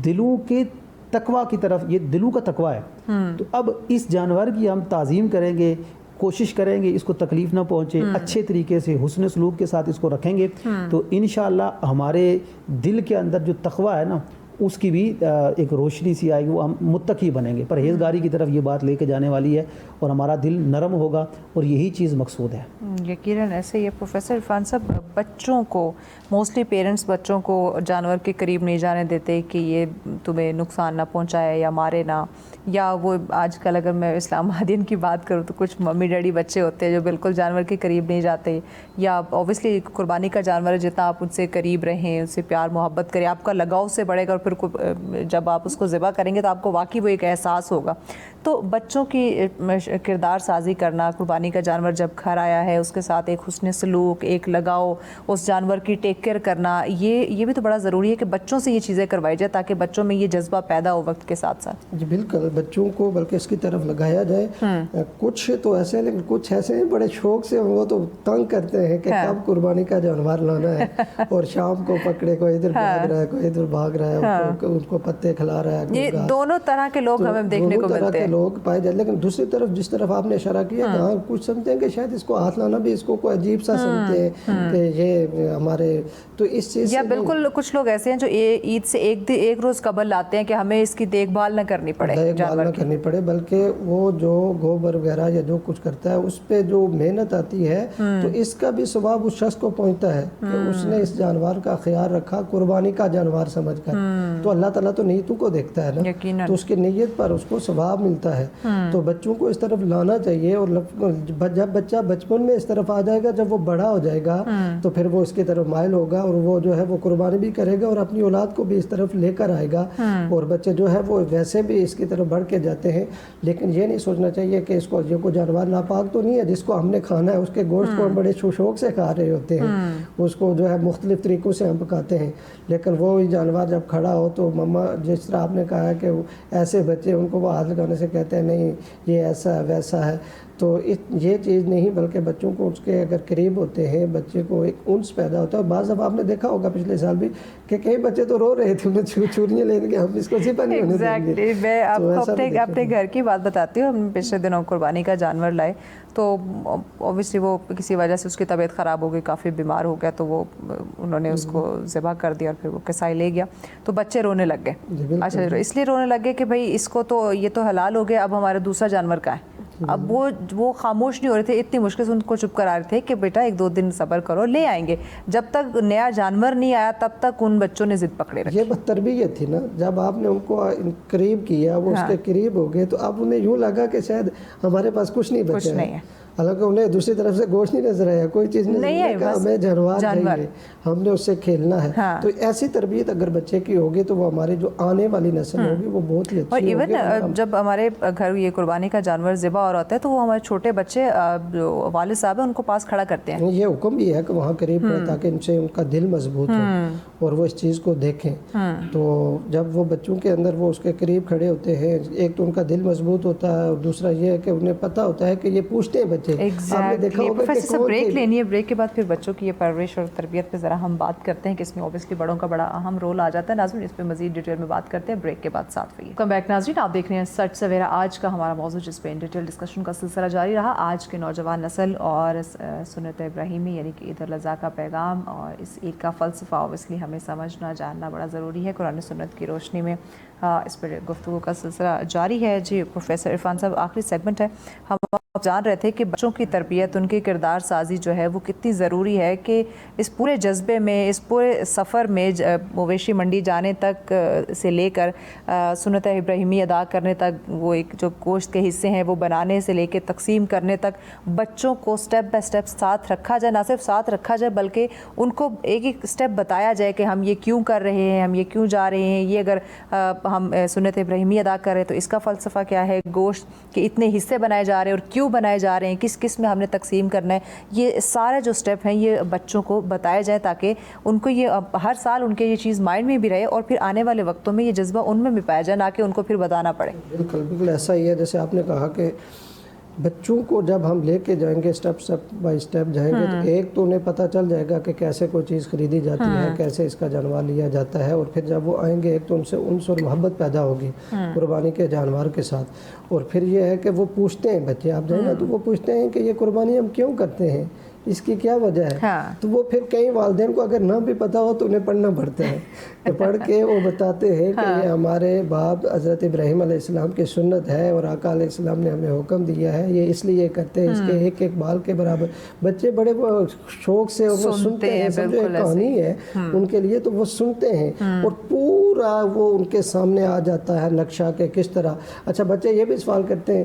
دلوں کے تقوی کی طرف، یہ دلوں کا تقوی ہے۔ تو اب اس جانور کی ہم تعظیم کریں گے، کوشش کریں گے اس کو تکلیف نہ پہنچے، اچھے طریقے سے حسن سلوک کے ساتھ اس کو رکھیں گے تو انشاءاللہ ہمارے دل کے اندر جو تقوی ہے نا اس کی بھی ایک روشنی سی آئے گی، وہ ہم متقی بنیں گے، پرہیزگاری کی طرف یہ بات لے کے جانے والی ہے، اور ہمارا دل نرم ہوگا، اور یہی چیز مقصود ہے۔ یقیناً ایسے ہی ہے۔ پروفیسر عرفان صاحب، بچوں کو موسٹلی پیرنٹس بچوں کو جانور کے قریب نہیں جانے دیتے کہ یہ تمہیں نقصان نہ پہنچائے یا مارے نہ، یا وہ آج کل اگر میں اسلام آبادین کی بات کروں تو کچھ ممی ڈیڈی بچے ہوتے ہیں جو بالکل جانور کے قریب نہیں جاتے، یا اوبیسلی قربانی کا جانور ہے جتنا آپ ان سے قریب رہیں، ان سے پیار محبت کریں، آپ کا لگاؤ سے بڑھے گا اور پھر جب آپ اس کو ذبح کریں گے تو آپ کو واقعی وہ ایک احساس ہوگا. تو بچوں کی کردار سازی کرنا, قربانی کا جانور جب گھر آیا ہے اس کے ساتھ ایک حسن سلوک, ایک لگاؤ, اس جانور کی ٹیک کیئر کرنا, یہ بھی تو بڑا ضروری ہے کہ بچوں سے یہ چیزیں کروائی جائے تاکہ بچوں میں یہ جذبہ پیدا ہو وقت کے ساتھ ساتھ. جی بالکل, بچوں کو بلکہ اس کی طرف لگایا جائے. کچھ تو ایسے ہیں لیکن کچھ ایسے ہیں بڑے شوق سے وہ تو تنگ کرتے ہیں کہ کب قربانی کا جانور لانا ہے اور شام کو پکڑے, کوئی ادھر بھاگ رہا ہے کوئی ادھر بھاگ رہا ہے, ان کو پتے کھلا رہا ہے. یہ دونوں طرح کے لوگ ہمیں دیکھنے کو ملتے ہیں, لوگ پائے جاتے. لیکن دوسری طرف جس طرف آپ نے اشارہ کیا, ہاں کچھ سمجھتے ہیں کہ شاید اس کو ہاتھ لانا بھی اس کو کوئی عجیب سا سمجھتے ہیں کہ یہ ہمارے, تو اس چیز یا بالکل کچھ لوگ ایسے ہیں جو عید سے ایک روز قبل لاتے ہیں کہ ہمیں اس کی دیکھ بھال نہ کرنی پڑے, بلکہ وہ جو گوبر وغیرہ یا جو کچھ کرتا ہے اس پہ جو محنت آتی ہے تو اس کا بھی ثواب اس شخص کو پہنچتا ہے کہ اس نے اس جانور کا خیال رکھا قربانی کا جانور سمجھ کر. تو اللہ تعالیٰ تو نیتوں کو دیکھتا ہے نا, تو اس کی نیت پر اس کو ثواب ملتا ہے. تو بچوں کو اس طرف لانا چاہیے, اور جب بچہ بچپن میں اس طرف آ جائے گا, جب وہ بڑا ہو جائے گا تو پھر وہ اس کی طرف مائل ہوگا اور وہ جو ہے وہ قربانی بھی کرے گا اور اپنی اولاد کو بھی اس طرف لے کر آئے گا. اور بچے جو ہے وہ ویسے بھی اس کی طرف بڑھ کے جاتے ہیں. لیکن یہ نہیں سوچنا چاہیے کہ اس کو یہ کوئی جانور ناپاک تو نہیں ہے جس کو ہم نے کھانا ہے, اس کے گوشت کو ہم بڑے شوق سے کھا رہے ہوتے ہیں, اس کو جو ہے مختلف طریقوں سے ہم پکاتے ہیں. لیکن وہ جانور جب کھڑا ہو تو مما جس طرح آپ نے کہا ہے کہ ایسے بچے ان کو وہ ہاتھ لگانے سے کہتے ہیں نہیں یہ ایسا ہے ویسا ہے, تو یہ چیز نہیں, بلکہ بچوں کو اس کے اگر قریب ہوتے ہیں بچے کو ایک انس پیدا ہوتا ہے. اور بعض اب آپ نے دیکھا ہوگا پچھلے سال بھی کہ کئی بچے تو رو رہے تھے انہیں چھریاں لینے کے, ہم اس کو ذبح نہیں ہونے دیں گے. میں آپ کو اپنے گھر کی بات بتاتی ہوں. ہم پچھلے دنوں قربانی کا جانور لائے تو اوبیسلی وہ کسی وجہ سے اس کی طبیعت خراب ہو گئی, کافی بیمار ہو گیا, تو وہ انہوں نے اس کو ذبح کر دیا اور پھر وہ کسائی لے گیا. تو بچے رونے لگ گئے. اچھا, اس لیے رونے لگ گئے کہ بھائی اس کو تو یہ تو حلال ہو گیا, اب ہمارا دوسرا جانور کا ہے. اب وہ خاموش نہیں ہو رہے تھے, اتنی مشکل سے ان کو چپ کرا رہے تھے کہ بیٹا 1-2 دن صبر کرو, لے آئیں گے. جب تک نیا جانور نہیں آیا تب تک ان بچوں نے ضد پکڑے رکھی. یہ بس تربیت تھی نا, جب آپ نے ان کو قریب کیا وہ اس کے قریب ہو گئے تو اب انہیں یوں لگا کہ شاید ہمارے پاس کچھ نہیں بچا ہے. حالانکہ انہیں دوسری طرف سے گوشت نہیں نظر آیا, کوئی چیز نہیں ہے, ہمیں جانور چاہیے, ہم نے اس سے کھیلنا ہے. تو ایسی تربیت اگر بچے کی ہوگی تو وہ ہماری جو آنے والی نسل ہوگی وہ بہت ہی اچھی ہوگی. اور ایون جب ہمارے گھر یہ قربانی کا جانور ذبح ہو رہا ہوتا ہے تو وہ ہمارے چھوٹے بچے جو والد صاحب ہیں ان کو پاس کھڑا کرتے ہیں. یہ حکم بھی ہے کہ وہاں قریب کریں تاکہ ان سے ان کا دل مضبوط ہو اور وہ اس چیز کو دیکھیں. تو جب وہ بچوں کے اندر وہ اس کے قریب کھڑے ہوتے ہیں, ایک تو ان کا دل مضبوط ہوتا ہے اور دوسرا یہ ہے کہ انہیں پتہ ہوتا ہے کہ یہ پوچھتے ہیں بچے. پروفیسر صاحب بریک لینی ہے, بریک کے بعد پھر بچوں کی یہ پرورش اور تربیت پہ ذرا ہم بات کرتے ہیں کہ اس میں اوبیسلی بڑوں کا بڑا اہم رول آ جاتا ہے. ناظرین اس پہ مزید ڈیٹیل میں بات کرتے ہیں, بریک کے بعد ساتھ رہیے. ویلکم بیک ناظرین, آپ دیکھ رہے ہیں سچ سویرا. آج کا ہمارا موضوع جس پہ ان ڈیٹیل ڈسکشن کا سلسلہ جاری رہا, آج کے نوجوان نسل اور سنت ابراہیمی یعنی کہ عید الاضحیٰ کا پیغام اور اس عید کا فلسفہ اوبیسلی ہمیں سمجھنا جاننا بڑا ضروری ہے. قرآن سنت کی روشنی میں اس پر گفتگو کا سلسلہ جاری ہے. جی پروفیسر عرفان صاحب, آخری سیگمنٹ ہے. ہم جان رہے تھے کہ بچوں کی تربیت, ان کی کردار سازی جو ہے وہ کتنی ضروری ہے کہ اس پورے جذبے میں, اس پورے سفر میں مویشی منڈی جانے تک سے لے کر سنت ابراہیمی ادا کرنے تک, وہ ایک جو گوشت کے حصے ہیں وہ بنانے سے لے کے تقسیم کرنے تک بچوں کو سٹیپ بائی سٹیپ ساتھ رکھا جائے. نہ صرف ساتھ رکھا جائے بلکہ ان کو ایک ایک سٹیپ بتایا جائے کہ ہم یہ کیوں کر رہے ہیں, ہم یہ کیوں جا رہے ہیں, یہ اگر ہم سنت ابراہیمی ادا کر رہے ہیں تو اس کا فلسفہ کیا ہے, گوشت کے اتنے حصے بنائے جا رہے ہیں اور کیوں بنائے جا رہے ہیں, کس کس میں ہم نے تقسیم کرنا ہے, یہ سارے جو سٹیپ ہیں یہ بچوں کو بتائے جائیں تاکہ ان کو یہ ہر سال ان کے یہ چیز مائنڈ میں بھی رہے اور پھر آنے والے وقتوں میں یہ جذبہ ان میں بھی پایا جائے, نہ کہ ان کو پھر بتانا پڑے. بالکل بالکل ایسا ہی ہے جیسے آپ نے کہا کہ بچوں کو جب ہم لے کے جائیں گے اسٹیپ بائی اسٹیپ جائیں گے تو ایک تو انہیں پتہ چل جائے گا کہ کیسے کوئی چیز خریدی جاتی ہے, کیسے اس کا جانور لیا جاتا ہے, اور پھر جب وہ آئیں گے ایک تو ان سے انس اور محبت پیدا ہوگی قربانی کے جانور کے ساتھ. اور پھر یہ ہے کہ وہ پوچھتے ہیں, بچے آپ جائیں نا تو وہ پوچھتے ہیں کہ یہ قربانی ہم کیوں کرتے ہیں, اس کی کیا وجہ ہے. تو وہ پھر کئی والدین کو اگر نہ بھی پتہ ہو تو انہیں پڑھنا پڑتا ہے, تو پڑھ کے وہ بتاتے ہیں کہ یہ ہمارے باپ حضرت ابراہیم علیہ السلام کی سنت ہے اور آقا علیہ السلام نے ہمیں حکم دیا ہے, یہ اس لیے کرتے ہیں, اس کے ایک ایک بال کے برابر. بچے بڑے شوق سے وہ سنتے ہیں, سمجھو ایک کہانی ہے ان کے لیے, تو وہ سنتے ہیں اور پورا وہ ان کے سامنے آ جاتا ہے نقشہ کہ کس طرح. اچھا بچے یہ بھی سوال کرتے ہیں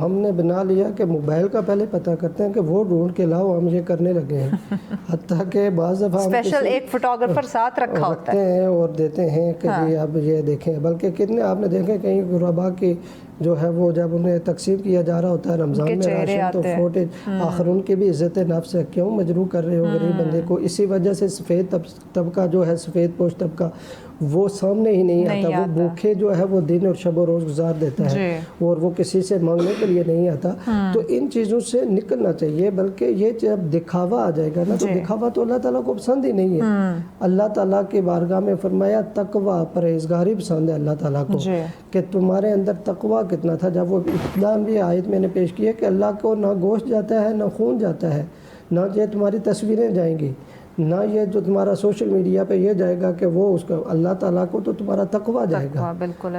ہم نے بنا لیا کہ موبائل کا پہلے پتہ کرتے ہیں کہ وہ ڈھونڈ کے لاؤ، ہم یہ کرنے لگے ہیں حتیٰ کہ بعض دفعہ ہم اسپیشل ایک فوٹوگرافر ساتھ رکھا ہوتا ہے ہیں اور دیتے ہیں کہ جی اب یہ دیکھیں، بلکہ کتنے آپ نے دیکھے کہیں غربا کی جو ہے وہ جب انہیں تقسیم کیا جا رہا ہوتا ہے رمضان میں راشن، تو فوٹیج آخر ان کی بھی عزت نفس ہے، کیوں مجروح کر رہے ہو غریب بندے کو؟ اسی وجہ سے سفید طبقہ جو ہے، سفید پوش طبقہ، وہ سامنے ہی نہیں آتا، وہ بھوکے جو ہے وہ دن اور شب و روز گزار دیتا ہے اور وہ کسی سے مانگنے کے لیے نہیں آتا۔ تو ان چیزوں سے نکلنا چاہیے، بلکہ یہ جب دکھاوا آ جائے گا نا، تو دکھاوا تو اللہ تعالیٰ کو پسند ہی نہیں ہے۔ اللہ تعالیٰ کی بارگاہ میں فرمایا تقوی، پرہیزگاری پسند ہے اللہ تعالیٰ کو، کہ تمہارے اندر تقوی کتنا تھا۔ جب وہ اسلام بھی آیت میں نے پیش کی ہے کہ اللہ کو نہ گوشت جاتا ہے، نہ خون جاتا ہے، نہ یہ تمہاری تصویریں جائیں گی، نہ یہ جو تمہارا سوشل میڈیا پہ یہ جائے گا کہ وہ اس کا، اللہ تعالیٰ کو تو تمہارا تقوی جائے گا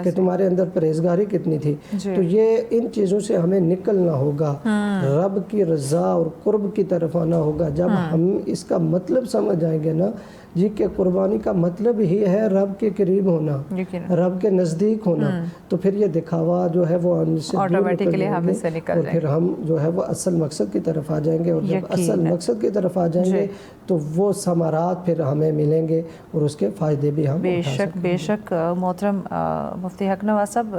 کہ تمہارے اندر پرہیزگاری کتنی تھی۔ تو یہ ان چیزوں سے ہمیں نکلنا ہوگا، رب کی رضا اور قرب کی طرف آنا ہوگا۔ جب ہم اس کا مطلب سمجھ جائیں گے نا جی کہ قربانی کا مطلب ہی ہے رب کے قریب ہونا، رب کے نزدیک ہونا، تو پھر یہ دکھاوا جو ہے وہ ہم سے آٹومیٹکلی ہم سے نکل اور پھر ہم جو ہے وہ اصل مقصد کی طرف آ جائیں گے، اور جب اصل مقصد کی طرف آ جائیں گے تو وہ ثمرات پھر ہمیں ملیں گے اور اس کے فائدے بھی ہم بے شک بے شک۔ محترم مفتی حق نواز صاحب،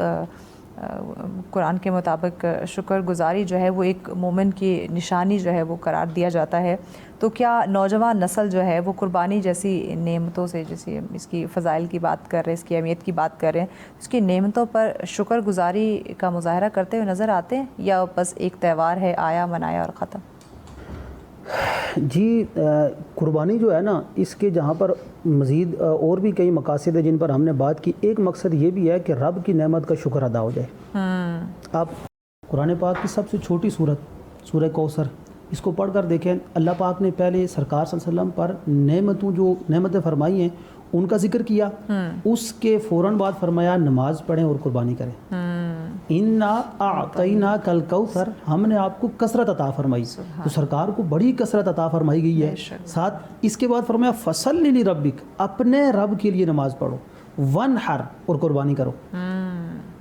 قرآن کے مطابق شکر گزاری جو ہے وہ ایک مومن کی نشانی جو ہے وہ قرار دیا جاتا ہے، تو کیا نوجوان نسل جو ہے وہ قربانی جیسی نعمتوں سے، جیسے اس کی فضائل کی بات کر رہے ہیں، اس کی اہمیت کی بات کر رہے ہیں، اس کی نعمتوں پر شکر گزاری کا مظاہرہ کرتے ہوئے نظر آتے ہیں، یا بس ایک تہوار ہے، آیا منایا اور ختم؟ جی قربانی جو ہے نا، اس کے جہاں پر مزید اور بھی کئی مقاصد ہیں جن پر ہم نے بات کی۔ ایک مقصد یہ بھی ہے کہ رب کی نعمت کا شکر ادا ہو جائے۔ آپ قرآن پاک کی سب سے چھوٹی سورت سورہ کوثر، اس کو پڑھ کر دیکھیں، اللہ پاک نے پہلے سرکار صلی اللہ علیہ وسلم پر جو نعمتیں فرمائی ہیں ان کا ذکر کیا، اس کے فوراً بعد فرمایا نماز پڑھیں اور قربانی کریں۔ اِنَّا أَعْطَيْنَاكَ الْكَوْثَرَ، ہم نے آپ کو کثرت عطا فرمائی، تو سرکار کو بڑی کثرت عطا فرمائی گئی ہے۔ ساتھ اس کے بعد فرمایا فَصَلِّ لِرَبِّكَ، اپنے رب کے لیے نماز پڑھو، وَانْحَرْ، اور قربانی کرو۔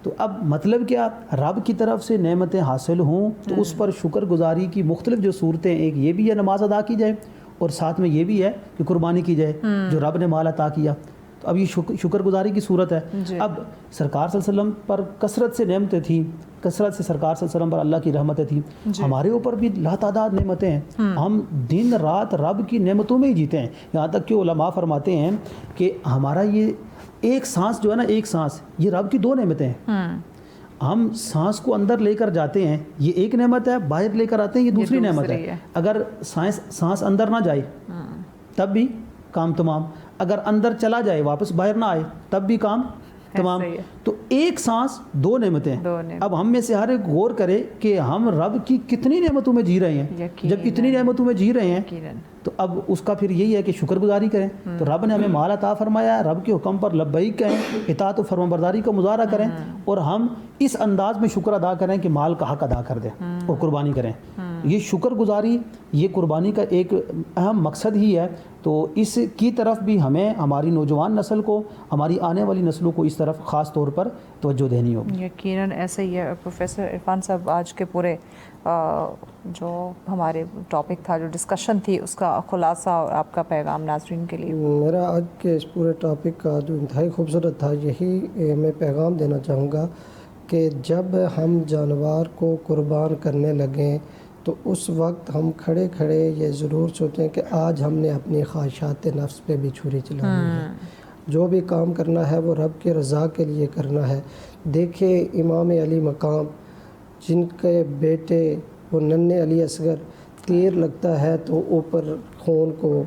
تو اب مطلب کیا، رب کی طرف سے نعمتیں حاصل ہوں تو اس پر شکر گزاری کی مختلف جو صورتیں، ایک یہ بھی ہے نماز ادا کی جائے، اور ساتھ میں یہ بھی ہے کہ قربانی کی جائے جو رب نے مال عطا کیا، تو اب یہ شکر گزاری کی صورت ہے۔ اب سرکار صلی اللہ علیہ وسلم پر کثرت سے نعمتیں تھیں، کثرت سے سرکار صلی اللہ علیہ وسلم پر اللہ کی رحمتیں تھیں، ہمارے اوپر بھی لاتعداد نعمتیں ہیں، ہم دن رات رب کی نعمتوں میں ہی جیتے ہیں۔ یہاں تک کہ علماء فرماتے ہیں کہ ہمارا یہ ایک سانس جو ہے نا، ایک سانس، یہ رب کی دو نعمتیں ہیں۔ ہم سانس کو اندر لے کر جاتے ہیں، یہ ایک نعمت ہے، باہر لے کر آتے ہیں، یہ دوسری نعمت ہے۔ اگر سانس اندر نہ جائے تب بھی کام تمام، اگر اندر چلا جائے واپس باہر نہ آئے تب بھی کام تمام۔ تو ایک سانس دو نعمتیں۔ اب ہم میں سے ہر ایک غور کرے کہ ہم رب کی کتنی نعمتوں میں جی رہے ہیں۔ جب اتنی نعمتوں میں جی رہے ہیں تو اب اس کا پھر یہی ہے کہ شکر گزاری کریں۔ تو رب نے ہمیں مال عطا فرمایا ہے، رب کے حکم پر لبیک کہیں، اطاعت و فرمانبرداری کا مظاہرہ کریں، اور ہم اس انداز میں شکر ادا کریں کہ مال کا حق ادا کر دیں اور قربانی کریں۔ یہ شکر گزاری، یہ قربانی کا ایک اہم مقصد ہی ہے۔ تو اس کی طرف بھی ہمیں، ہماری نوجوان نسل کو، ہماری آنے والی نسلوں کو اس طرف خاص طور پر توجہ دینی ہوگی۔ یقیناً ایسے ہی ہے۔ پروفیسر عرفان صاحب، آج کے پورے جو ہمارے ٹاپک تھا، جو ڈسکشن تھی، اس کا خلاصہ اور آپ کا پیغام ناظرین کے لیے؟ میرا آج کے اس پورے ٹاپک کا جو انتہائی خوبصورت تھا، یہی میں پیغام دینا چاہوں گا کہ جب ہم جانور کو قربان کرنے لگیں تو اس وقت ہم کھڑے کھڑے یہ ضرور سوچیں کہ آج ہم نے اپنی خواہشات نفس پہ بھی چھری چلانی ہے۔ جو بھی کام کرنا ہے وہ رب کی رضا کے لیے کرنا ہے۔ دیکھیں امام علی مقام، جن کے بیٹے وہ ننھے علی اصغر، تیر لگتا ہے تو اوپر خون کو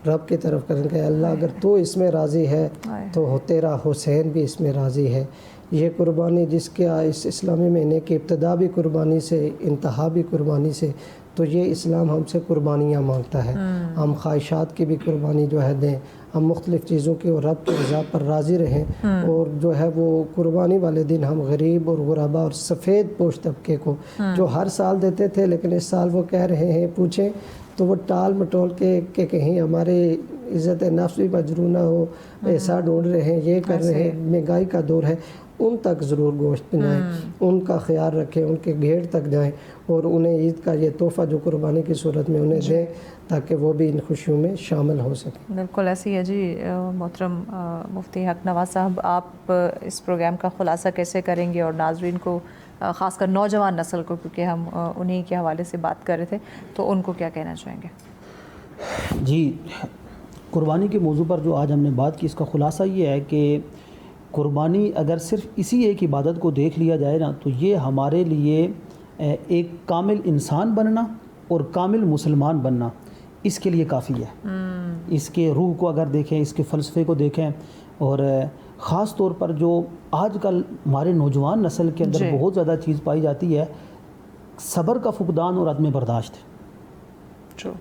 رب کی طرف کریں کہ اللہ اگر تو اس میں راضی ہے تو تیرا حسین بھی اس میں راضی ہے۔ یہ قربانی جس کے اس اسلامی مہینے کی ابتدا بھی قربانی سے، انتہا بھی قربانی سے، تو یہ اسلام ہم سے قربانیاں مانگتا ہے۔ ہم خواہشات کی بھی قربانی جو ہے دیں، ہم مختلف چیزوں کی اور رب کی رضا پر راضی رہیں، اور جو ہے وہ قربانی والے دن ہم غریب اور غربا اور سفید پوش طبقے کو جو ہر سال دیتے تھے، لیکن اس سال وہ کہہ رہے ہیں، پوچھیں تو وہ ٹال مٹول کے کہ کہیں ہمارے عزت نفس بھی مجروح نہ ہو، ایسا ڈھونڈ رہے ہیں، یہ کر رہے ہیں، مہنگائی کا دور ہے، ان تک ضرور گوشت پہنائیں، ان کا خیال رکھیں، ان کے گھیڑ تک جائیں اور انہیں عید کا یہ تحفہ جو قربانی کی صورت میں انہیں دیں تاکہ وہ بھی ان خوشیوں میں شامل ہو سکیں۔ بالکل ایسی ہے جی۔ محترم مفتی حق نواز صاحب، آپ اس پروگرام کا خلاصہ کیسے کریں گے اور ناظرین کو، خاص کر نوجوان نسل کو، کیونکہ ہم انہی کے حوالے سے بات کر رہے تھے، تو ان کو کیا کہنا چاہیں گے؟ جی، قربانی کے موضوع پر جو آج ہم نے بات کی، اس کا خلاصہ یہ ہے کہ قربانی اگر صرف اسی ایک عبادت کو دیکھ لیا جائے نا، تو یہ ہمارے لیے ایک کامل انسان بننا اور کامل مسلمان بننا اس کے لیے کافی ہے۔ اس کے روح کو اگر دیکھیں، اس کے فلسفے کو دیکھیں، اور خاص طور پر جو آج کل ہمارے نوجوان نسل کے اندر بہت زیادہ چیز پائی جاتی ہے، صبر کا فقدان اور عدم برداشت۔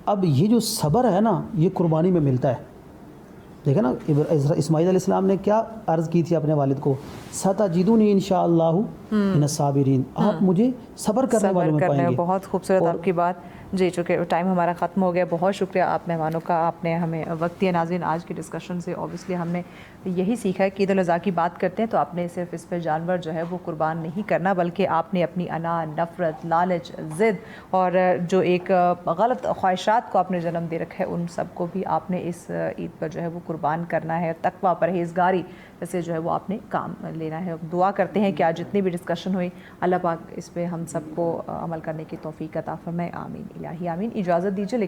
اب یہ جو صبر ہے نا، یہ قربانی میں ملتا ہے۔ دیکھیں نا، اسماعیل علیہ السلام نے کیا عرض کی تھی اپنے والد کو، سَتَجِدُونِی انشاءاللہ مِنَ الصابرین، آپ مجھے صبر کرنے والوں میں پائیں گے۔ بہت خوبصورت آپ کی بات۔ جی، چونکہ ٹائم ہمارا ختم ہو گیا، بہت شکریہ آپ مہمانوں کا، آپ نے ہمیں وقت دیا۔ ناظرین، آج کی ڈسکشن سے اوبیسلی ہم نے یہی سیکھا ہے کہ عید الاضحیٰ کی بات کرتے ہیں تو آپ نے صرف اس پہ جانور جو ہے وہ قربان نہیں کرنا، بلکہ آپ نے اپنی انا، نفرت، لالچ، ضد اور جو ایک غلط خواہشات کو آپ نے جنم دے رکھا ہے، ان سب کو بھی آپ نے اس عید پر جو ہے وہ قربان کرنا ہے۔ تقویٰ، پرہیزگاری سے جو ہے وہ آپ نے کام لینا ہے۔ دعا کرتے ہیں کہ آج جتنی بھی ڈسکشن ہوئی، اللہ پاک اس پہ ہم سب کو عمل کرنے کی توفیق عطا فرمائے، آمین الہی آمین۔ اجازت دیجیے،